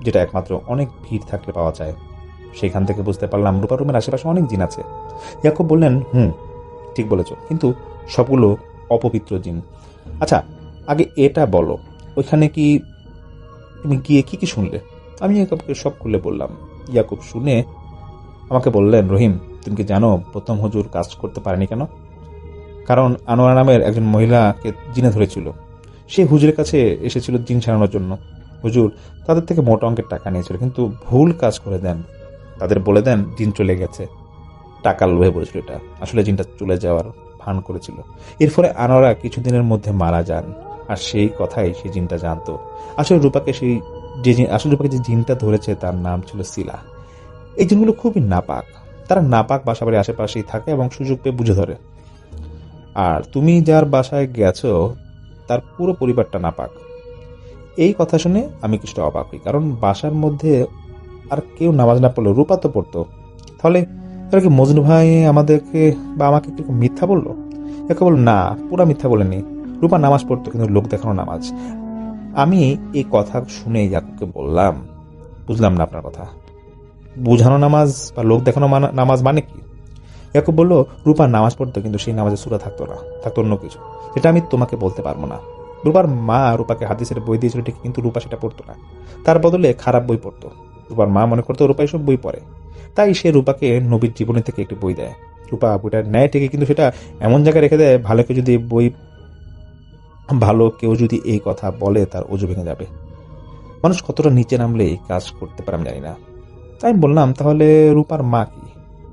যেটা একমাত্র অনেক ভিড় থাকলে পাওয়া যায়। সেখান থেকে বুঝতে পারলাম রূপার রুমের আশেপাশে অনেক জিন আছে। ইয়াকুব বললেন, ঠিক বলেছ, কিন্তু সবগুলো অপবিত্র জিন। আচ্ছা, আগে এটা বলো, ওইখানে কি তুমি গিয়ে কি কি শুনলে? আমি ইয়াকুবকে সব খুলে বললাম। ইয়াকুব শুনে আমাকে বললেন, রহিম, তুমি কি জানো প্রথম হুজুর কাজ করতে পারেনি কেন? কারণ আনোয়ারা নামের একজন মহিলাকে জিনে ধরেছিল। সে হুজুরের কাছে এসেছিল জিন ছাড়ানোর জন্য। হুজুর তাদের থেকে মোটা অঙ্কের টাকা নিয়েছিল, কিন্তু ভুল কাজ করে দেন, তাদের বলে দেন জিন চলে গেছে। টাকার লোভে বলেছিল এটা, আসলে জিনটা চলে যাওয়ার ভান করেছিল। এর ফলে আনোয়ারা কিছুদিনের মধ্যে মারা যান, আর সেই কথাই সেই জিনটা জানতো। আসলে রূপাকে যে জিনটা ধরেছে তার নাম ছিল সিলা। এই জিনগুলো খুবই নাপাক, তারা নাপাক বাসাবাড়ির আশেপাশেই থাকে এবং সুযোগ পেয়ে বুঝে ধরে। আর তুমি যার বাসায় গেছো তার পুরো পরিবারটা নাপাক। এই কথা শুনে আমি কিছুটা অবাক হই, কারণ বাসার মধ্যে আর কেউ নামাজ না পড়লো, রূপা তো পড়তো। তাহলে তারা কি মজনু ভাই আমাদেরকে বা আমাকে কিরকম মিথ্যা বললো? একে বলল, না, পুরা মিথ্যা বলেনি, রূপা নামাজ পড়তো, কিন্তু লোক দেখানো নামাজ। আমি এই কথা শুনে ইয়াকুবকে বললাম, বুঝলাম না আপনার কথা, বুঝানো নামাজ বা লোক দেখানো নামাজ মানে কি? ইয়াকুব বলল, রূপা নামাজ পড়তো, কিন্তু সেই নামাজে সূরা থাকতো না, থাকতো অন্য কিছু, যেটা আমি তোমাকে বলতে পারবো না। রূপার মা রূপাকে হাদিসের বই দিয়েছিল ঠিক, কিন্তু রূপা সেটা পড়তো না, তার বদলে খারাপ বই পড়তো। রূপার মা মনে করতো রূপা এসব বই পড়ে, তাই সে রূপাকে নবীর জীবনী থেকে একটি বই দেয়। রূপা বইটা নেয় ঠিকই, কিন্তু সেটা এমন জায়গায় রেখে দেয় ভালো কেউ যদি এই কথা বলে তার অজু ভেঙে যাবে। মানুষ কতটা নিচে নামলে এই কাজ করতে পারে আমি জানি না। তাই আমি বললাম, তাহলে রূপার মা কি?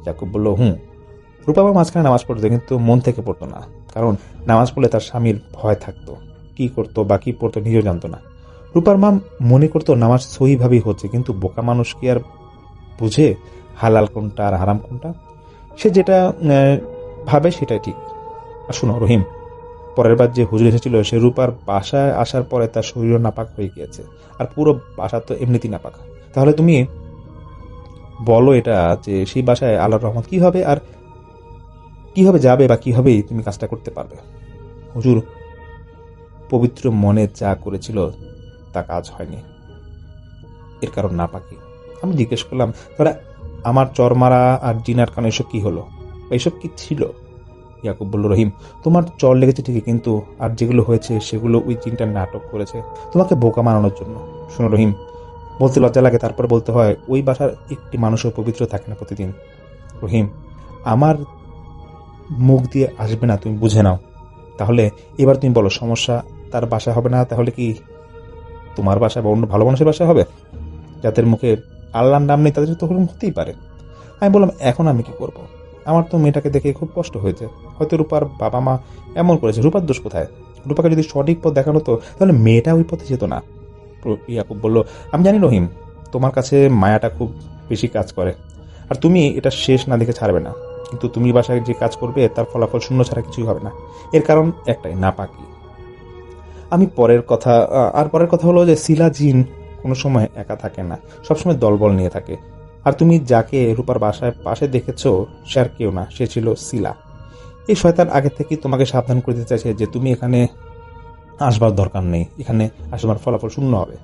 ইয়াকুব বলল, রূপা মা মাঝখানে নামাজ পড়তো, কিন্তু মন থেকে পড়তো না, কারণ নামাজ পড়লে তার স্বামীর ভয় থাকতো। কি করতো বা কি পড়তো নিজেও জানতো না। রূপার মা মনে করতো নামাজ সহিভাবেই হচ্ছে, কিন্তু বোকা মানুষ কি আর বুঝে হালাল কোনটা আর হারাম কোনটা? সে যেটা ভাবে সেটাই ঠিক। আর শোনো রহিম, পরের বার যে হুজুর এসেছিল সে রূপার বাসায় আসার পরে তার শরীর নাপাক হয়ে গিয়েছে, আর পুরো বাসা তো এমনিতেই নাপাক। তাহলে তুমি বলো এটা যে সেই বাসায় আল্লাহর রহমত কি হবে, আর কিভাবে যাবে বা কিভাবেই তুমি কাজটা করতে পারবে? হুজুর পবিত্র মনে যা করেছিল তা কাজ হয়নি, এর কারণ নাপাকি। আমি জিজ্ঞেস করলাম, তাহলে আমার চরমারা আর জিনার কারণে এসব কি হলো, এসব কি ছিল? ইয়াকুব বলল, রহিম তোমার চর লেগেছে ঠিকই, কিন্তু আর যেগুলো হয়েছে সেগুলো ওই জিনটা নাটক করেছে তোমাকে বোকা বানানোর জন্য। শোনো রহিম, বলতে লজ্জা লাগে, তারপর বলতে হয়, ওই বাসার একটি মানুষও পবিত্র থাকে না প্রতিদিন। রহিম, আমার মুখ দিয়ে আসবে না, তুমি বুঝে নাও। তাহলে এবার তুমি বলো, সমস্যা তার বাসা হবে না, তাহলে কি তোমার বাসা বা অন্য ভালো মানুষের বাসা হবে, যাদের মুখে আল্লাহর নাম নেই? তাদের তো হতেই পারে। আমি বললাম, এখন আমি কি করব? আমার তো মেয়েটাকে দেখে খুব কষ্ট হয়েছে, হয়তো রূপার বাবা মা এমন করেছে, রূপার দোষ কোথায়? রূপাকে যদি সঠিক পথ দেখানো হতো তাহলে মেয়েটা ওই পথে যেত না। ইয়াকুব বলল, আমি জানি রহিম, তোমার কাছে মায়াটা খুব বেশি কাজ করে, আর তুমি এটা শেষ না দেখে ছাড়বে না, কিন্তু তুমি বাসায় যে কাজ করবে তার ফলাফল শূন্য ছাড়া কিছুই হবে না। এর কারণ একটাই, নাপাকি। আমি পরের কথা হলো যে সিলা জিন কোনো সময় একা থাকে না, সবসময় দলবল নিয়ে থাকে। আর তুমি যাকে রূপার বাসায় পাশে দেখেছো সে আর কেউ না, সে ছিল সিলা। এই শয়তান আগে থেকেই তোমাকে সাবধান করে দিতে চাইছে যে তুমি এখানে আসবার দরকার নেই, এখানে আসবার ফলাফল শূন্য হবে।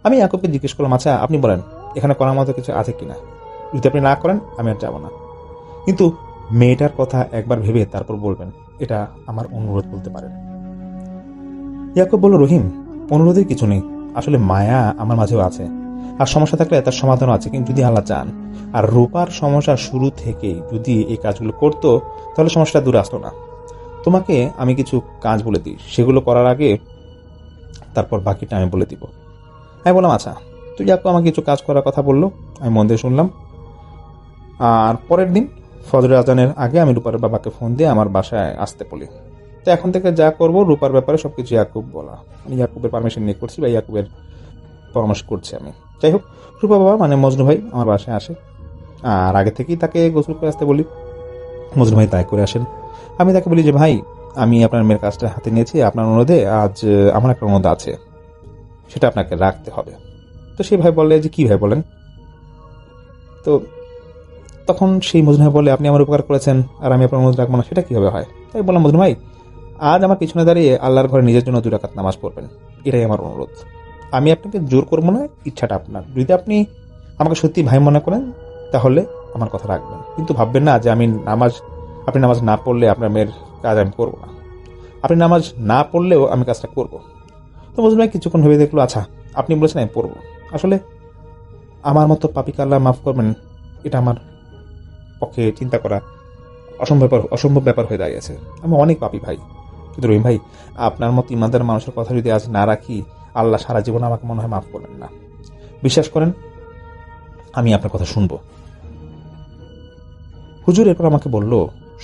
আমি ইয়াকুবকে জিজ্ঞেস করলাম, আচ্ছা আপনি বলেন এখানে করার মতো কিছু আছে কিনা? যদি আপনি না করেন আমি আর যাবো না, কিন্তু মেয়েটার কথা একবার ভেবে তারপর বলবেন, এটা আমার অনুরোধ বলতে পারেন। ইয়াকুব বলল, রহিম অনুরোধের কিছু নেই, আসলে মায়া আমার মাঝেও আছে, আর সমস্যা থাকলে তার সমাধানও আছে, কিন্তু যদি আল্লাহ চান। আর রূপার সমস্যা শুরু থেকেই যদি এই কাজগুলো করতো তাহলে সমস্যাটা দূরে আসতো না। তোমাকে আমি কিছু কাজ বলে দিই, সেগুলো করার আগে তারপর বাকিটা আমি বলে দিব। আমি বললাম, আচ্ছা। তুই ইয়াকুব আমাকে কিছু কাজ করার কথা বললো, আমি মন দিয়ে শুনলাম। আর পরের দিন ফজরের আজানের আগে আমি রূপার বাবাকে ফোন দিয়ে আমার বাসায় আসতে বলি। তো এখন থেকে যা করবো রূপার ব্যাপারে সবকিছু ইয়াকুব বলা, আমি ইয়াকুবের পারমিশন নিয়ে করছি বা ইয়াকুবের পরামর্শ করছি আমি। যাই হোক, রূপা বাবা মানে মজনু ভাই আমার বাসায় আসে, আর আগে থেকেই তাকে গোসল করে আসতে বলি। মজনু ভাই তাই করে আসেন। আমি তাকে বলি যে, ভাই আমি আপনার মেয়ের কাজটা হাতে নিয়েছি, আপনার অনুরোধে আজ আমার একটা অনুরোধ আছে, সেটা আপনাকে রাখতে হবে। তো সেই ভাই বলে যে, কি ভাই বলেন? তো তখন সেই মজনু ভাই বলে, আপনি আমার উপকার করেছেন আর আমি আপনার অনুরোধ রাখবো না, সেটা কিভাবে হয়? তাই বললাম, মজনু ভাই আজ আমার পিছনে দাঁড়িয়ে আল্লাহর ঘরে নিজের জন্য 2 রাকাত নামাজ পড়বেন, এটাই আমার অনুরোধ। আমি আপনাকে জোর করবো না, ইচ্ছাটা আপনার। যদি আপনি আমাকে সত্যি ভাই মনে করেন তাহলে আমার কথা রাখবেন, কিন্তু ভাববেন না যে আপনি নামাজ না পড়লে আপনার মেয়ের কাজ আমি করবো না। আপনি নামাজ না পড়লেও আমি কাজটা করব। তো মজনু ভাই কিছুক্ষণ ভেবে দেখলো, আচ্ছা আপনি বলেছেন আমি পড়বো। আসলে আমার মতো পাপীকে আল্লাহ মাফ করবেন, এটা আমার পক্ষে চিন্তা করা অসম্ভব ব্যাপার হয়ে দাঁড়িয়েছে। আমি অনেক পাপী ভাই, কিন্তু রহিম ভাই আপনার মতো ইমানদার মানুষের কথা যদি আজ না রাখি, আল্লাহ সারা জীবন আমাকে মনে হয় মাফ করবেন না। বিশ্বাস করেন আমি আপনার কথা শুনবো। হুজুর এরপর আমাকে বলল,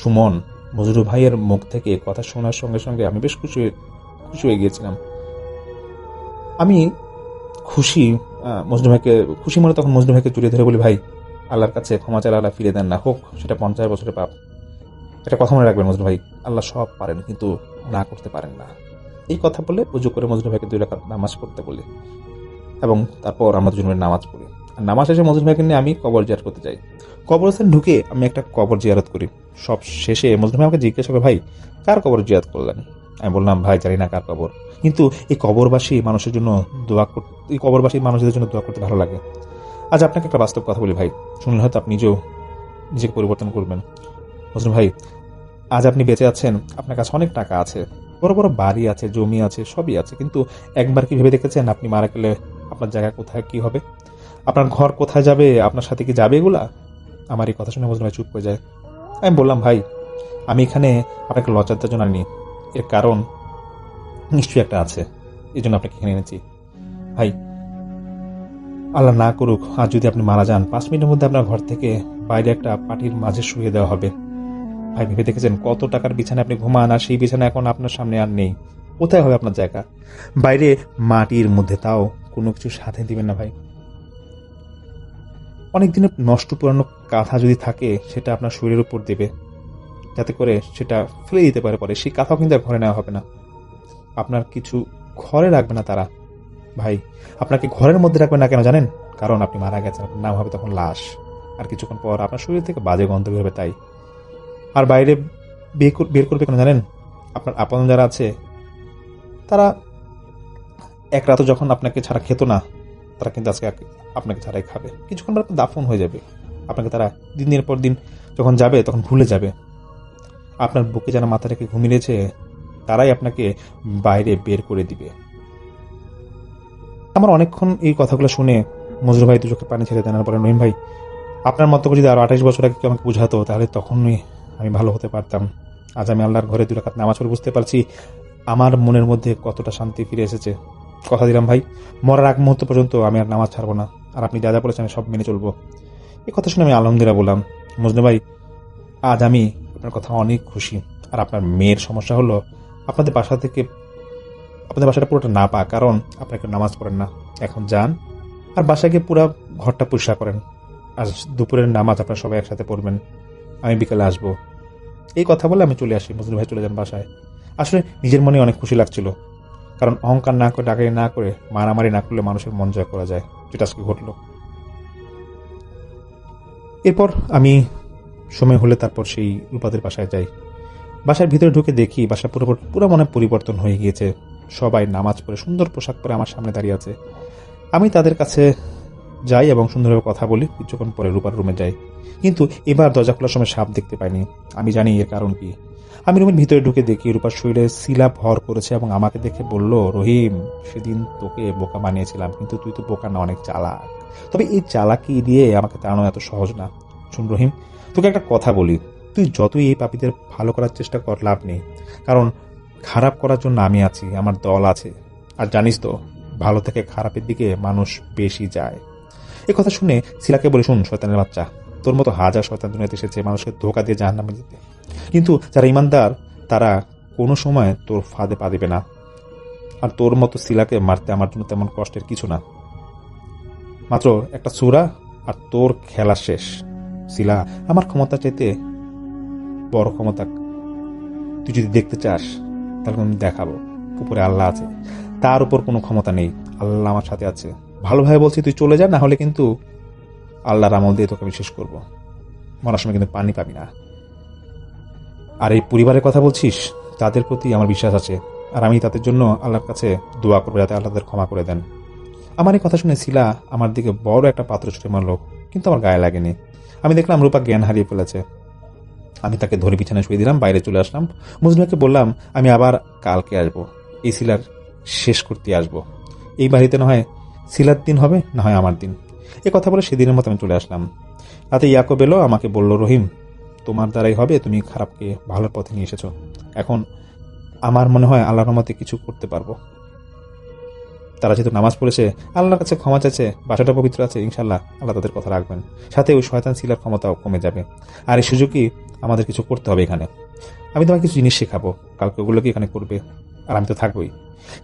সুমন, মজরু ভাইয়ের মুখ থেকে কথা শোনার সঙ্গে সঙ্গে আমি বেশ খুশি হয়ে গিয়েছিলাম। আমি খুশি মনে তখন মজনু ভাইকে জড়িয়ে ধরে বলি, ভাই আল্লাহর কাছে ক্ষমা চাইলে আল্লাহ ফিরে দেন না, হোক সেটা 50 বছরের পাপ। একটা কথা মনে রাখবেন মজনু ভাই, আল্লাহ সব পারেন কিন্তু না করতে পারেন না। এই কথা বলে উজু করে মজনু ভাইকে 2 রাকাত নামাজ পড়তে বলি, এবং তারপর আমরা দুজনের নামাজ পড়ি। আর নামাজ শেষে মজনু ভাইকে নিয়ে আমি কবর জিয়ারত করতে যাই। কবরস্থান ঢুকে আমি একটা কবর জিয়ারত করি। সব শেষে মজনু ভাই আমাকে জিজ্ঞাসা করে, ভাই কার কবর জিয়ারত করলেন? আমি বললাম, ভাই জানি না কার কবর, কিন্তু এই কবরবাসী মানুষদের জন্য দোয়া করতে ভালো লাগে। আজ আপনাকে একটা বাস্তব কথা বলি ভাই, শুনলে হয়তো আপনি নিজেকে পরিবর্তন করবেন। মজনু ভাই, আজ আপনি বেঁচে আছেন, আপনার কাছে অনেক টাকা আছে, বড় বড় বাড়ি আছে, জমি আছে, সবই আছে, কিন্তু একবার কি ভেবে দেখেছেন আপনি মারা গেলে আপনার জায়গা কোথায়, কি হবে, আপনার ঘর কোথায় যাবে, আপনার সাথে কি যাবে এগুলা? আমার এই কথা শুনে মজনু ভাই চুপ হয়ে যায়। আমি বললাম, ভাই আমি এখানে আপনাকে লজ্জার জন্য আনিনি, এর কারণ নিশ্চয়ই একটা আছে, এই জন্য আপনাকে এখানে এনেছি। ভাই আল্লাহ না করুক আর যদি আপনি মারা যান, 5 মিনিটের মধ্যে আপনার ঘর থেকে বাইরে একটা পাটির মাঝে শুয়ে দেওয়া হবে। ভাই ভেবে দেখেছেন কত টাকার বিছানা আপনি ঘুমান, আর সেই বিছানা এখন আপনার সামনে আর নেই, কোথায় হবে আপনার জায়গা? বাইরে মাটির মধ্যে, তাও কোনো কিছু সাথে দিবেন না ভাই। অনেক দিনের নষ্ট পুরানো কাঁথা যদি থাকে সেটা আপনার শরীরের উপর দেবে, যাতে করে সেটা ফেলে দিতে পারে, পরে সেই কাঁথাও কিন্তু আর ঘরে নেওয়া হবে না। আপনার কিছু ঘরে রাখবে না তারা। ভাই আপনাকে ঘরের মধ্যে রাখবে না কেন জানেন? কারণ আপনি মারা গেছেন, আপনার নাম হবে তখন লাশ, আর কিছুক্ষণ পর আপনার শরীর থেকে বাজে গন্ধ বের হবে তাই। আর বাইরে বের করবে কেন জানেন? আপনার আপন যারা আছে তারা এক রাতে যখন আপনাকে ছাড়া খেত না, তারা কিন্তু আজকে আপনাকে ছাড়াই খাবে। কিছুক্ষণ পর আপনার দাফন হয়ে যাবে, আপনাকে তারা দিনের পর দিন যখন যাবে তখন ভুলে যাবে। আপনার বুকে যারা মাথা রেখে ঘুমিয়েছে তারাই আপনাকে বাইরে বের করে দিবে। আমার অনেকক্ষণ এই কথাগুলো শুনে মজরু ভাই দু চোখে পানি ছেড়ে দেন, আর বলেন, রহিম ভাই আপনার মতো করে যদি আরো 28 বছর আগে কেউ আমাকে বুঝাতো তাহলে তখনই আমি ভালো হতে পারতাম। আজ আমি আল্লাহর ঘরে 2 রাকাত নামাজ পড়ে বুঝতে পারছি আমার মনের মধ্যে কতটা শান্তি ফিরে এসেছে। কথা দিলাম ভাই, মরার আগ মুহূর্ত পর্যন্ত আমি আর নামাজ ছাড়বো না, আর আপনি যা যা বলেছেন আমি সব মেনে চলবো। এই কথা শুনে আমি আলহামদুলিল্লাহ বললাম। মজনু ভাই আজ আমি আপনার কথা অনেক খুশি। আর আপনার মেয়ের সমস্যা হলো আপনাদের বাসাটা পুরোটা না পা, কারণ আপনাকে নামাজ পড়েন না। এখন যান আর বাসায় গিয়ে পুরো ঘরটা পরিষ্কার করেন, আর দুপুরের নামাজ আপনারা সবাই একসাথে পড়বেন, আমি বিকালে আসবো। এই কথা বলে আমি চলে আসি। মজনু ভাই চলে যান বাসায়। আসলে নিজের মনে অনেক খুশি লাগছিল, কারণ অহংকার না করে, ডাকারি না করে, মারামারি না করলে মানুষের মন জয় করা যায়, যেটা আজকে ঘটল। এরপর আমি সময় হলে তারপর সেই রূপাদের বাসায় যাই। বাসার ভিতরে ঢুকে দেখি বাসা পুরো মনে পরিবর্তন হয়ে গিয়েছে। সবাই নামাজ পড়ে সুন্দর পোশাক পরে আমার সামনে দাঁড়িয়ে আছে। আমি তাদের কাছে যাই এবং সুন্দরভাবে কথা বলি। কিছুক্ষণ পরে রূপার রুমে যাই, কিন্তু এবার দরজা খোলার সময় সাপ দেখতে পাইনি। আমি জানি এর কারণ কি। আমি রুমের ভিতরে ঢুকে দেখি রূপার শরীরে শিলা ভর করেছে এবং আমাকে দেখে বলল, রহিম সেদিন তোকে বোকা বানিয়েছিলাম, কিন্তু তুই তো বোকা না, অনেক চালাক। তবে এই চালাকি দিয়ে আমাকে তাড়ানো এত সহজ না। শুন রহিম, তোকে একটা কথা বলি, তুই যতই এই পাপীদের ভালো করার চেষ্টা কর, লাভ নেই, কারণ খারাপ করার জন্য আমি আছি, আমার দল আছে। আর জানিস তো ভালো থেকে খারাপের দিকে মানুষ বেশি যায়। এই কথা শুনে শিলাকে বলে, শুন শয়তানের বাচ্চা, তোর মতো হাজার শয়তান দুনিয়াতে এসেছে মানুষকে ধোঁকা দিয়ে জাহান্নামে যেতে, কিন্তু যারা ইমানদার তারা কোনো সময় তোর ফাঁদে পা দেবে না। আর তোর মতো শিলাকে মারতে আমার জন্য তেমন কষ্টের কিছু না, মাত্র একটা সূরা আর তোর খেলা শেষ। শিলা, আমার ক্ষমতা চাইতে বড় ক্ষমতা তুই যদি দেখতে চাস তাহলে আমি দেখাবো। উপরে আল্লাহ আছে, তার উপর কোনো ক্ষমতা নেই, আল্লাহ আমার সাথে আছে। ভালোভাবে বলছি তুই চলে যা, না হলে কিন্তু আল্লাহর আমল দিয়ে তোকে আমি শেষ করবো। মরার সময় কিন্তু পানি পাবি না। আর এই পরিবারের কথা বলছিস, তাদের প্রতি আমার বিশ্বাস আছে, আর আমি তাদের জন্য আল্লাহর কাছে দোয়া করবো যাতে আল্লাহ তাদের ক্ষমা করে দেন। আমার এই কথা শুনে শিলা আমার দিকে বড় একটা পাত্র ছুটে মারল, কিন্তু আমার গায়ে লাগেনি। আমি দেখলাম রূপা জ্ঞান হারিয়ে ফেলেছে। আমি তাকে ধরে বিছানায় শুয়ে দিলাম, বাইরে চলে আসলাম। মজনুকে বললাম, আমি আবার কালকে আসবো, এই শিলার শেষ করতে আসবো। এই বাড়িতে না হয় শিলার দিন হবে, না হয় আমার দিন। এ কথা বলে সেদিনের মতো আমি চলে আসলাম। রাতে ইয়াকুব এলো, আমাকে বলল, রহিম তোমার দ্বারাই হবে, তুমি খারাপকে ভালোর পথে নিয়ে এসেছো। এখন আমার মনে হয় আল্লাহর রহমতে কিছু করতে পারবো। তারা যেহেতু নামাজ পড়েছে, আল্লাহর কাছে ক্ষমা চাইছে, বাসাটা পবিত্র আছে, ইনশাল্লাহ আল্লাহ তাদের কথা রাখবেন। সাথে ওই শয়তান শিলার ক্ষমতাও কমে যাবে। আর এই সুযোগই আমাদের কিছু করতে হবে এখানে। আমি তোমাকে কিছু জিনিস শেখাবো, কালকে ওগুলোকে এখানে করবে, আর আমি তো থাকবোই।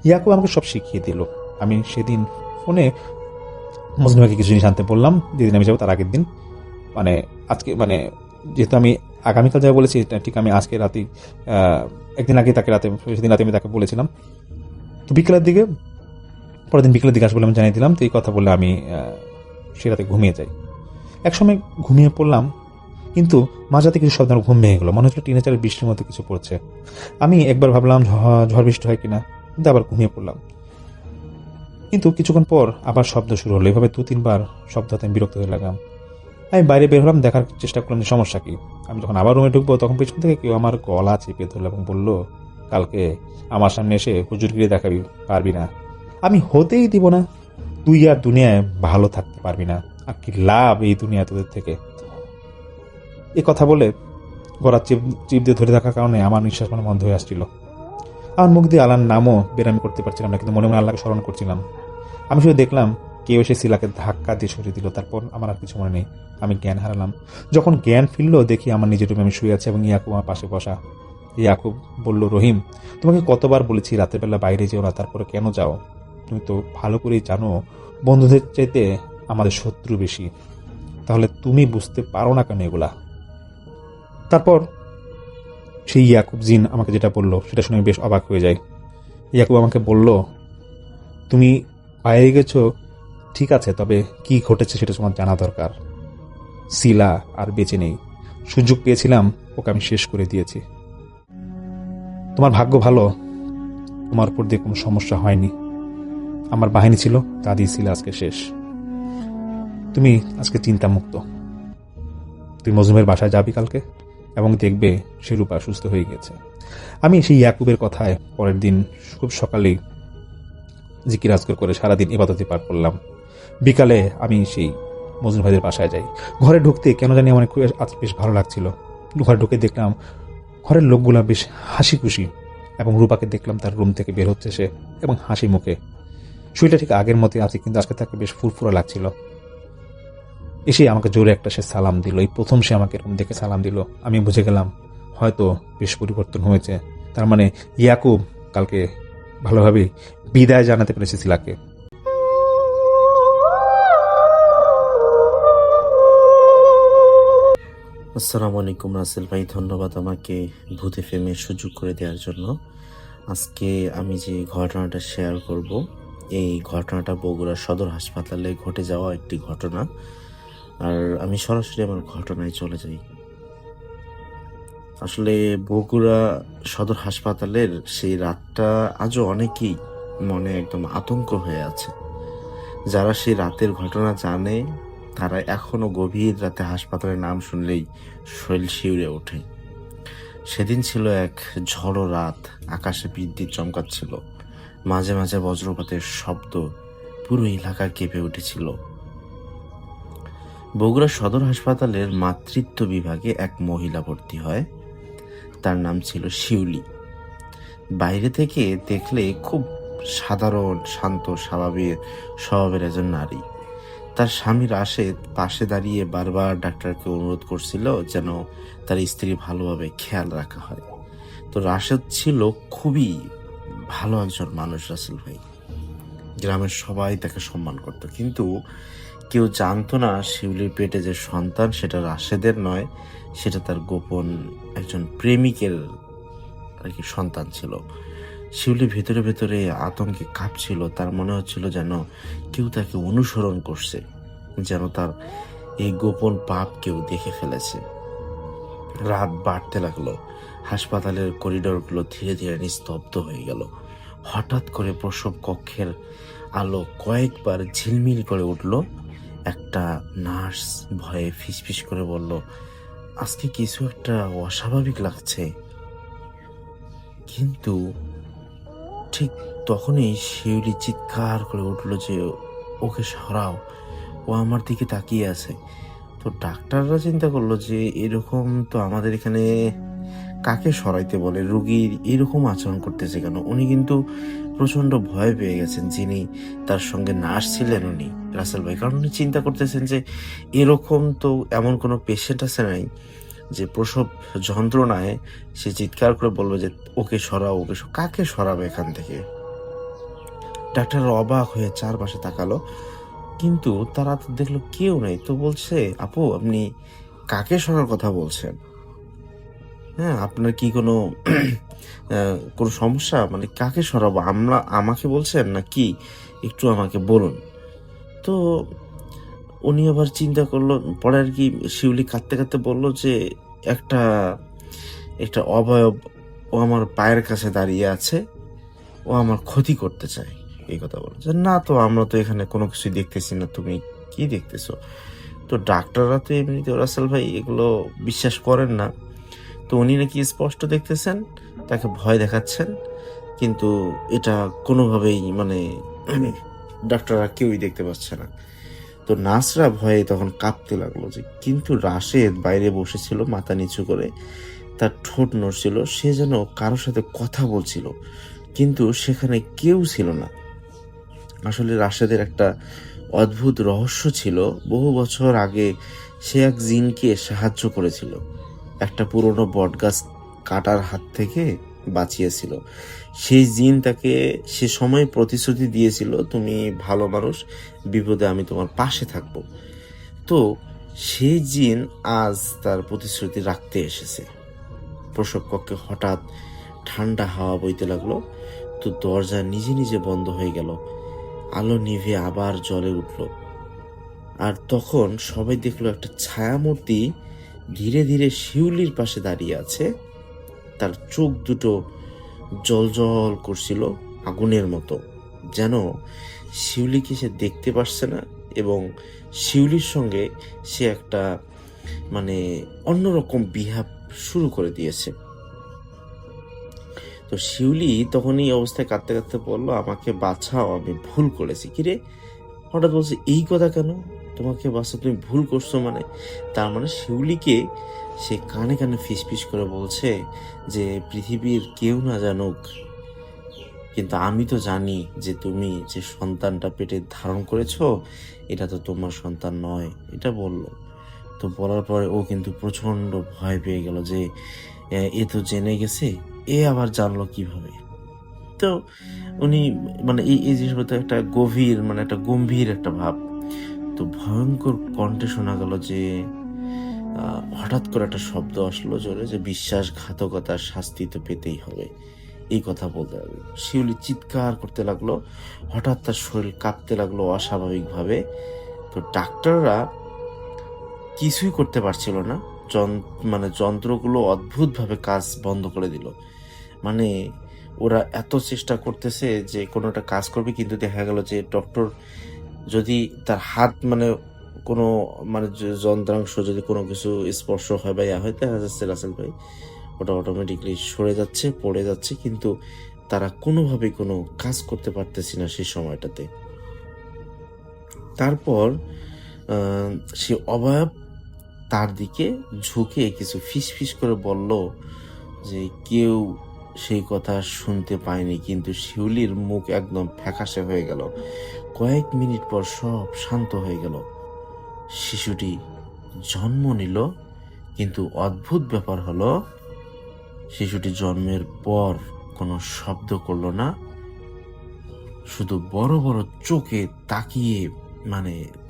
ইয়াকুব আমাকে সব শিখিয়ে দিল। আমি সেদিন ফোনে মজনুকে কিছু জিনিস আনতে বললাম, যেদিন আমি যাবো তার আগের দিন, মানে আজকে, মানে যেহেতু আমি আগামীকাল যাবো বলেছি, ঠিক আমি আজকে রাতে একদিন আগে তাকে সেদিন রাতে আমি তাকে বলেছিলাম। তো বিকেলের দিকে, পরের দিন বিকেলের দিকে আসবো আমি জানিয়ে দিলাম। তো এই কথা বলে আমি সে রাতে ঘুমিয়ে যাই। একসময় ঘুমিয়ে পড়লাম, কিন্তু মাঝরাতে কিছু শব্দ ঘুম ভেঙে গেলো, মনে হচ্ছিল টিনেচারের বৃষ্টির মতো কিছু পড়ছে। আমি একবার ভাবলাম ঝড় বৃষ্টি হয় কিনা, কিন্তু আবার ঘুমিয়ে পড়লাম। কিন্তু কিছুক্ষণ পর আবার শব্দ শুরু হলো। এভাবে 2-3 বার শব্দ হতে আমি বিরক্ত হয়ে লাগলাম। আমি বাইরে বের হলাম, দেখার চেষ্টা করলাম যে সমস্যা কি। আমি যখন আবার রুমে ঢুকবো তখন পেছন থেকে কেউ আমার গলা চেপে ধরল এবং বলল, কালকে আমার সামনে এসে হুজুরগিরি দেখাবি পারবি না, আমি হতেই দিব না। তুই আর দুনিয়ায় ভালো থাকতে পারবি না, আর কি লাভ এই দুনিয়া তোদের থেকে। এ কথা বলে গলার চিপ দিয়ে ধরে থাকার কারণে আমার নিঃশ্বাস মানে বন্ধ হয়ে আসছিল। আমার মুখ দিয়ে আল্লাহর নামও বেরামি করতে পারছিলাম না, কিন্তু মনে মনে আল্লাহকে স্মরণ করছিলাম। আমি শুধু দেখলাম কেউ এসে শিলাকে ধাক্কা দিয়ে সরিয়ে দিল, তারপর আমার আর কিছু মনে নেই। আমি জ্ঞান হারালাম। যখন জ্ঞান ফিরল দেখি আমার নিজের রুমে আমি শুয়ে আছি এবং ইয়াকুব আমার পাশে বসা। ইয়াকুব বলল, রহিম, তোমাকে কতবার বলেছি রাতের বেলা বাইরে যেও না, তারপরে কেন যাও? তুমি তো ভালো করেই জানো বন্ধুদের চাইতে আমাদের শত্রু বেশি, তাহলে তুমি বুঝতে পারো না কেন এগুলা? তারপর সেই ইয়াকুব জিন আমাকে যেটা বললো সেটা শুনে আমি বেশ অবাক হয়ে যাই। ইয়াকুব আমাকে বলল, তুমি বাইরে গেছো ঠিক আছে, তবে কি ঘটেছে সেটা তোমার জানা দরকার। শিলা আর বেঁচে নেই, সুযোগ পেয়েছিলাম ওকে আমি শেষ করে দিয়েছি। তোমার ভাগ্য ভালো, তোমার উপর দিয়ে কোনো সমস্যা হয়নি। আমার বাহিনী ছিল, তা দিয়ে শিলা আজকে শেষ। তুমি আজকে চিন্তামুক্ত। তুই মজলুমের বাসায় যাবি কালকে এবং দেখবে সে রূপা সুস্থ হয়ে গেছে। আমি সেই ইয়াকুবের কথায় পরের দিন খুব সকালেই জিকির আজকর করে সারাদিন ইবাদতে পার করলাম। বিকালে আমি সেই মজনু ভাইদের বাসায় যাই। ঘরে ঢুকতে কেন জানি আমার খুব আজ বেশ ভালো লাগছিল। ঘরে ঢুকে দেখলাম ঘরের লোকগুলা বেশ হাসি খুশি, এবং রূপাকে দেখলাম তার রুম থেকে বের হচ্ছে সে, এবং হাসি মুখে। শরীরটা ঠিক আগের মতোই আছে, কিন্তু আজকে তাকে বেশ ফুরফুরা লাগছিল। এসে আমাকে জোরে একটা সে সালাম দিল। এই প্রথম সে আমাকে এরকম দেখে সালাম দিল। আমি বুঝে গেলাম হয়তো বেশ পরিবর্তন হয়েছে। তার মানে ইয়াকুব কালকে ভালোভাবে বিদায় জানাতে পেরেছে শিলাকে। আসসালামু আলাইকুম রাসেল ভাই, ধন্যবাদ আমাকে ভূত এফএমের সুযোগ করে দেওয়ার জন্য। আজকে আমি যে ঘটনাটা শেয়ার করব, এই ঘটনাটা বগুড়া সদর হাসপাতালে ঘটে যাওয়া একটি ঘটনা। আর আমি সরাসরি আমার ঘটনায় চলে যাই। আসলে বগুড়া সদর হাসপাতালের সেই রাতটা আজও অনেকেই মনে একদম আতঙ্ক হয়ে আছে। যারা সেই রাতের ঘটনা জানে তারা এখনো গভীর রাতে হাসপাতালের নাম শুনলেই শরীর শিউরে ওঠে। সেদিন ছিল এক ঝড়ো রাত, আকাশে বিদ্যুৎ চমকাচ্ছিল, মাঝে মাঝে বজ্রপাতের শব্দ, পুরো এলাকা কেঁপে উঠেছিল। বগুড়া সদর হাসপাতালের মাতৃত্ব বিভাগে এক মহিলা ভর্তি হয়। তার নাম ছিল শিউলি। বাইরে থেকে দেখলে খুব সাধারণ, শান্ত, স্বভাবের একজন নারী। তার স্বামী রাশেদ পাশে দাঁড়িয়ে বারবার ডাক্তারকে অনুরোধ করছিল যেন তার স্ত্রী ভালোভাবে খেয়াল রাখা হয়। তো রাশেদ ছিল খুবই ভালো একজন মানুষ রাসেল ভাই। গ্রামের সবাই তাকে সম্মান করত, কিন্তু কেউ জানতো না শিউলির পেটে যে সন্তান সেটা রাশেদের নয়, সেটা তার গোপন একজন প্রেমিকের আর কি সন্তান ছিল। শিউলি ভেতরে ভেতরে আতঙ্কে কাঁপছিল। তার মনে হচ্ছিল যেন কেউ তাকে অনুসরণ করছে, যেন তার এই গোপন পাপ কেউ দেখে ফেলেছে। রাত বাড়তে লাগলো। হাসপাতালের করিডোরগুলো ধীরে ধীরে নিস্তব্ধ হয়ে গেল। হঠাৎ করে প্রসব কক্ষের আলো কয়েকবার ঝিলমিল করে উঠল। একটা নার্স ভয়ে ফিসফিস করে বলল, আজকে কিছু একটা অস্বাভাবিক লাগছে। কিন্তু ঠিক তখনই শিউলি চিৎকার করে উঠল যে ওকে সরাও, ও আমার দিকে তাকিয়ে আছে। তো ডাক্তাররা চিন্তা করলো যে এরকম তো আমাদের এখানে কাকে সরাইতে বলে, রুগীর এরকম আচরণ করতেছে কেন। উনি কিন্তু প্রচন্ড ভয় পেয়ে গেছেন, যিনি তার সঙ্গে নার্স ছিলেন উনি, রাসেল ভাই। কারণ উনি চিন্তা করতেছেন যে এরকম তো এমন কোনো পেশেন্ট আছে নাই যে প্রসব যন্ত্রণায় সে চিৎকার করে বলবে যে ওকে সরাও, কাকে সরাবে এখান থেকে। ডাক্তার অবাক হয়ে চারপাশে তাকালো, কিন্তু তারা তো দেখলো কেউ নেই। তো বলছে, আপু আপনি কাকে সরার কথা বলছেন? হ্যাঁ, আপনার কি কোনো কোনো সমস্যা? মানে কাকে সরাবো? আমাকে বলছেন না কি? একটু আমাকে বলুন। তো উনি আবার চিন্তা করলো, পরে আর কি শিউলি কাঁদতে কাঁদতে বলল যে একটা একটা অবয়ব ও আমার পায়ের কাছে দাঁড়িয়ে আছে, ও আমার ক্ষতি করতে চায়। এই কথা বলো যে না, তো আমরা তো এখানে কোনো কিছুই দেখতেছি না, তুমি কি দেখতেছো? তো ডাক্তাররা তো এমনিতে রাসেল ভাই এগুলো বিশ্বাস করেন না। তো উনি নাকি স্পষ্ট দেখতেছেন, তাকে ভয় দেখাচ্ছেন, কিন্তু এটা কোনোভাবেই মানে ডাক্তাররা কেউই দেখতে পাচ্ছে না। তো নার্সরা ভয়ে তখন কাঁপতে লাগলো, যে কিন্তু রাশেদ বাইরে বসেছিল মাথা নিচু করে, তার ঠোঁট নড়ছিল, সে যেন কারোর সাথে কথা বলছিল, কিন্তু সেখানে কেউ ছিল না। আসলে রাশেদের একটা অদ্ভুত রহস্য ছিল। বহু বছর আগে সে এক জিনকে সাহায্য করেছিল, একটা পুরনো বটগাছ কাটার হাত থেকে বাঁচিয়েছিল। সেই জিন তাকে সে সময় প্রতিশ্রুতি দিয়েছিল, তুমি ভালো মানুষ, বিপদে আমি তোমার পাশে থাকব। তো সেই জিন আজ তার প্রতিশ্রুতি রাখতে এসেছে। প্রসব কক্ষে হঠাৎ ঠান্ডা হাওয়া বইতে লাগলো, তো দরজা নিজে নিজে বন্ধ হয়ে গেল, আলো নিভে আবার জ্বলে উঠল। আর তখন সবাই দেখলো একটা ছায়ামূর্তি ধীরে ধীরে শিউলির পাশে দাঁড়িয়ে আছে। তার চোখ দুটো জল করছিল আগুনের মতো, যেন শিউলিকে সে দেখতে পারছে না, এবং শিউলির সঙ্গে সে একটা মানে অন্যরকম বিহেভ শুরু করে দিয়েছে। তো শিউলি তখন এই অবস্থায় কাঁদতে কাঁদতে বললো, আমাকে বাঁচাও, আমি ভুল করেছি। কিরে, হঠাৎ বলছে এই কথা কেন, তোমাকে বাঁচা, তুমি ভুল করছো মানে? তার মানে শিউলিকে সে কানে কানে ফিসফিস করে বলছে যে পৃথিবীর কেউ না জানুক, কিন্তু আমি তো জানি যে তুমি যে সন্তানটা পেটে ধারণ করেছো এটা তো তোমার সন্তান নয়, এটা বলল। তো বলার পরে ও কিন্তু প্রচন্ড ভয় পেয়ে গেল যে এ তো জেনে গেছে, এ আবার জানলো কিভাবে। তো উনি মানে এই জিনিসটা একটা গভীর মানে একটা গম্ভীর একটা ভাব। তো ভয়ঙ্কর কণ্ঠে শোনা গেল যে হঠাৎ করে একটা শব্দ আসলো জোরে, যে বিশ্বাসঘাতকতার শাস্তি তো পেতেই হবে, এই কথা বলতে লাগলো। শিউলি চিৎকার করতে লাগলো, হঠাৎ তার শরীর কাঁপতে লাগলো অস্বাভাবিকভাবে। তো ডাক্তাররা কিছুই করতে পারছিল না, মানে যন্ত্রগুলো অদ্ভুতভাবে কাজ বন্ধ করে দিল। মানে ওরা এত চেষ্টা করতেছে যে কোনোটা কাজ করবে, কিন্তু দেখা গেল যে ডক্টর যদি তার হাত মানে কোনো মানে যন্ত্রাংশ যদি কোনো কিছু স্পর্শ হয় বা ইয়া হয়, দেখা যাচ্ছে রাসেল ভাই ওটা অটোমেটিকলি সরে যাচ্ছে, পড়ে যাচ্ছে, কিন্তু তারা কোনোভাবেই কোনো কাজ করতে পারতেছি না সেই সময়টাতে। তারপর সে অবয়ব তার দিকে ঝুঁকে কিছু ফিসফিস করে বলল যে কেউ সেই কথা শুনতে পায়নি, কিন্তু শিউলির মুখ একদম ফ্যাকাশে হয়ে গেল। কয়েক মিনিট পর সব শান্ত হয়ে গেল। শিশুটি জন্ম নিল, কিন্তু অদ্ভুত ব্যাপার হলো শিশুটি জন্মের পর কোনো শব্দ করলো না, শুধু বড় বড় চোখে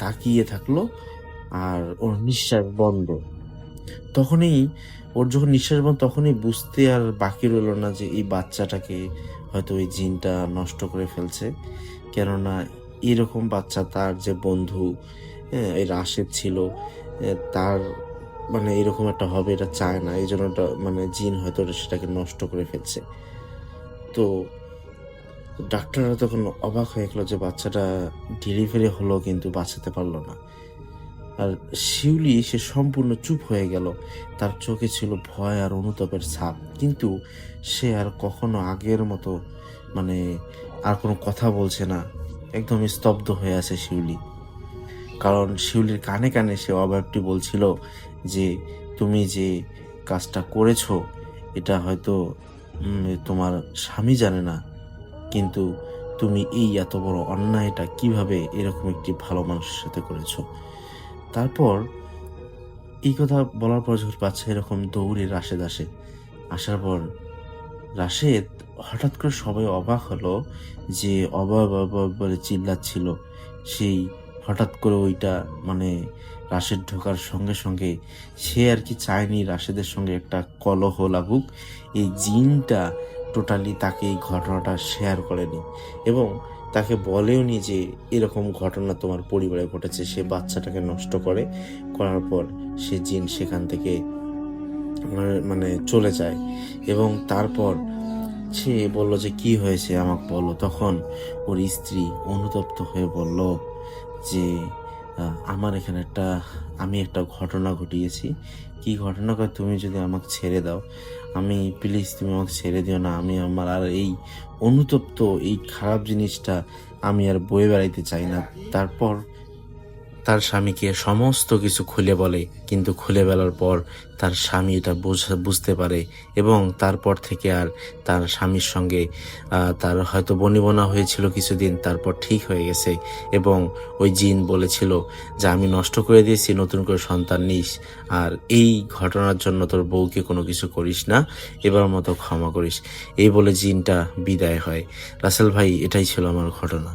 তাকিয়ে থাকলো, আর ওর নিঃশ্বাস বন্ধ। তখনই ওর যখন নিঃশ্বাস বন্ধ, তখনই বুঝতে আর বাকি রইল না যে এই বাচ্চাটাকে হয়তো ওই জিনটা নষ্ট করে ফেলছে। কেননা এরকম বাচ্চা তার যে বন্ধু এই রাশেদ ছিল, তার মানে এরকম একটা হবে এটা চায় না, এই জন্য মানে জিন হয়তো সেটাকে নষ্ট করে ফেলছে। তো ডাক্তাররা তখন অবাক হয়ে গেল যে বাচ্চাটা ডেলিভারি হলো কিন্তু বাঁচাতে পারলো না। আর শিউলি সে সম্পূর্ণ চুপ হয়ে গেল, তার চোখে ছিল ভয় আর অনুতাপের ছাপ, কিন্তু সে আর কখনো আগের মতো মানে আর কোনো কথা বলছে না, একদম স্তব্ধ হয়ে আছে শিউলি। কারণ শিউলির কানে কানে সে অবয়বটি বলছিল যে তুমি যে কাজটা করেছো এটা হয়তো তোমার স্বামী জানে না, কিন্তু তুমি এই এত বড় অন্যায়টা কিভাবে এরকম একটি ভালো মানুষের সাথে করেছো। তারপর এই কথা বলার পর যখন বাচ্চা এরকম দৌড়ে রাশেদ আসার পর রাশেদ হঠাৎ করে সবাই অবাক হলো যে অবয়ব বলে চিল্লাচ্ছিল, সেই হঠাৎ করে ওইটা মানে রাশেদ ঢোকার সঙ্গে সঙ্গে সে আর কি চায়নি রাশেদের সঙ্গে একটা কলহ লাগুক। এই জিনটা টোটালি তাকে এই ঘটনাটা শেয়ার করেনি এবং তাকে বলেও নি যে এরকম ঘটনা তোমার পরিবারে ঘটেছে। সে বাচ্চাটাকে নষ্ট করার পর সে জিন সেখান থেকে মানে চলে যায় এবং তারপর সে বলল যে কি হয়েছে আমাকে বলো। তখন ওর স্ত্রী অনুতপ্ত হয়ে বলল যে আমার এখানে আমি একটা ঘটনা ঘটিয়েছি। কি ঘটনা কয়, তুমি যদি আমাকে ছেড়ে দাও, প্লিজ তুমি আমাকে ছেড়ে দিও না। আমার আর এই অনুতপ্ত এই খারাপ জিনিসটা আমি আর বয়ে বেড়াইতে চাই না। তারপর তার স্বামীকে সমস্ত কিছু খুলে বলে, কিন্তু খুলে বলার পর তার স্বামী এটা বুঝতে পারে এবং তারপর থেকে আর তার স্বামীর সঙ্গে তার হয়তো বনিবনা হয়েছিল কিছুদিন, তারপর ঠিক হয়ে গেছে এবং ওই জিন বলেছিল যে আমি নষ্ট করে দিয়েছি, নতুন করে সন্তান নিস, আর এই ঘটনার জন্য তোর বউকে কোনো কিছু করিস না, এবার মতো ক্ষমা করিস, এই বলে জিনটা বিদায় হয়। রাসেল ভাই, এটাই ছিল আমার ঘটনা।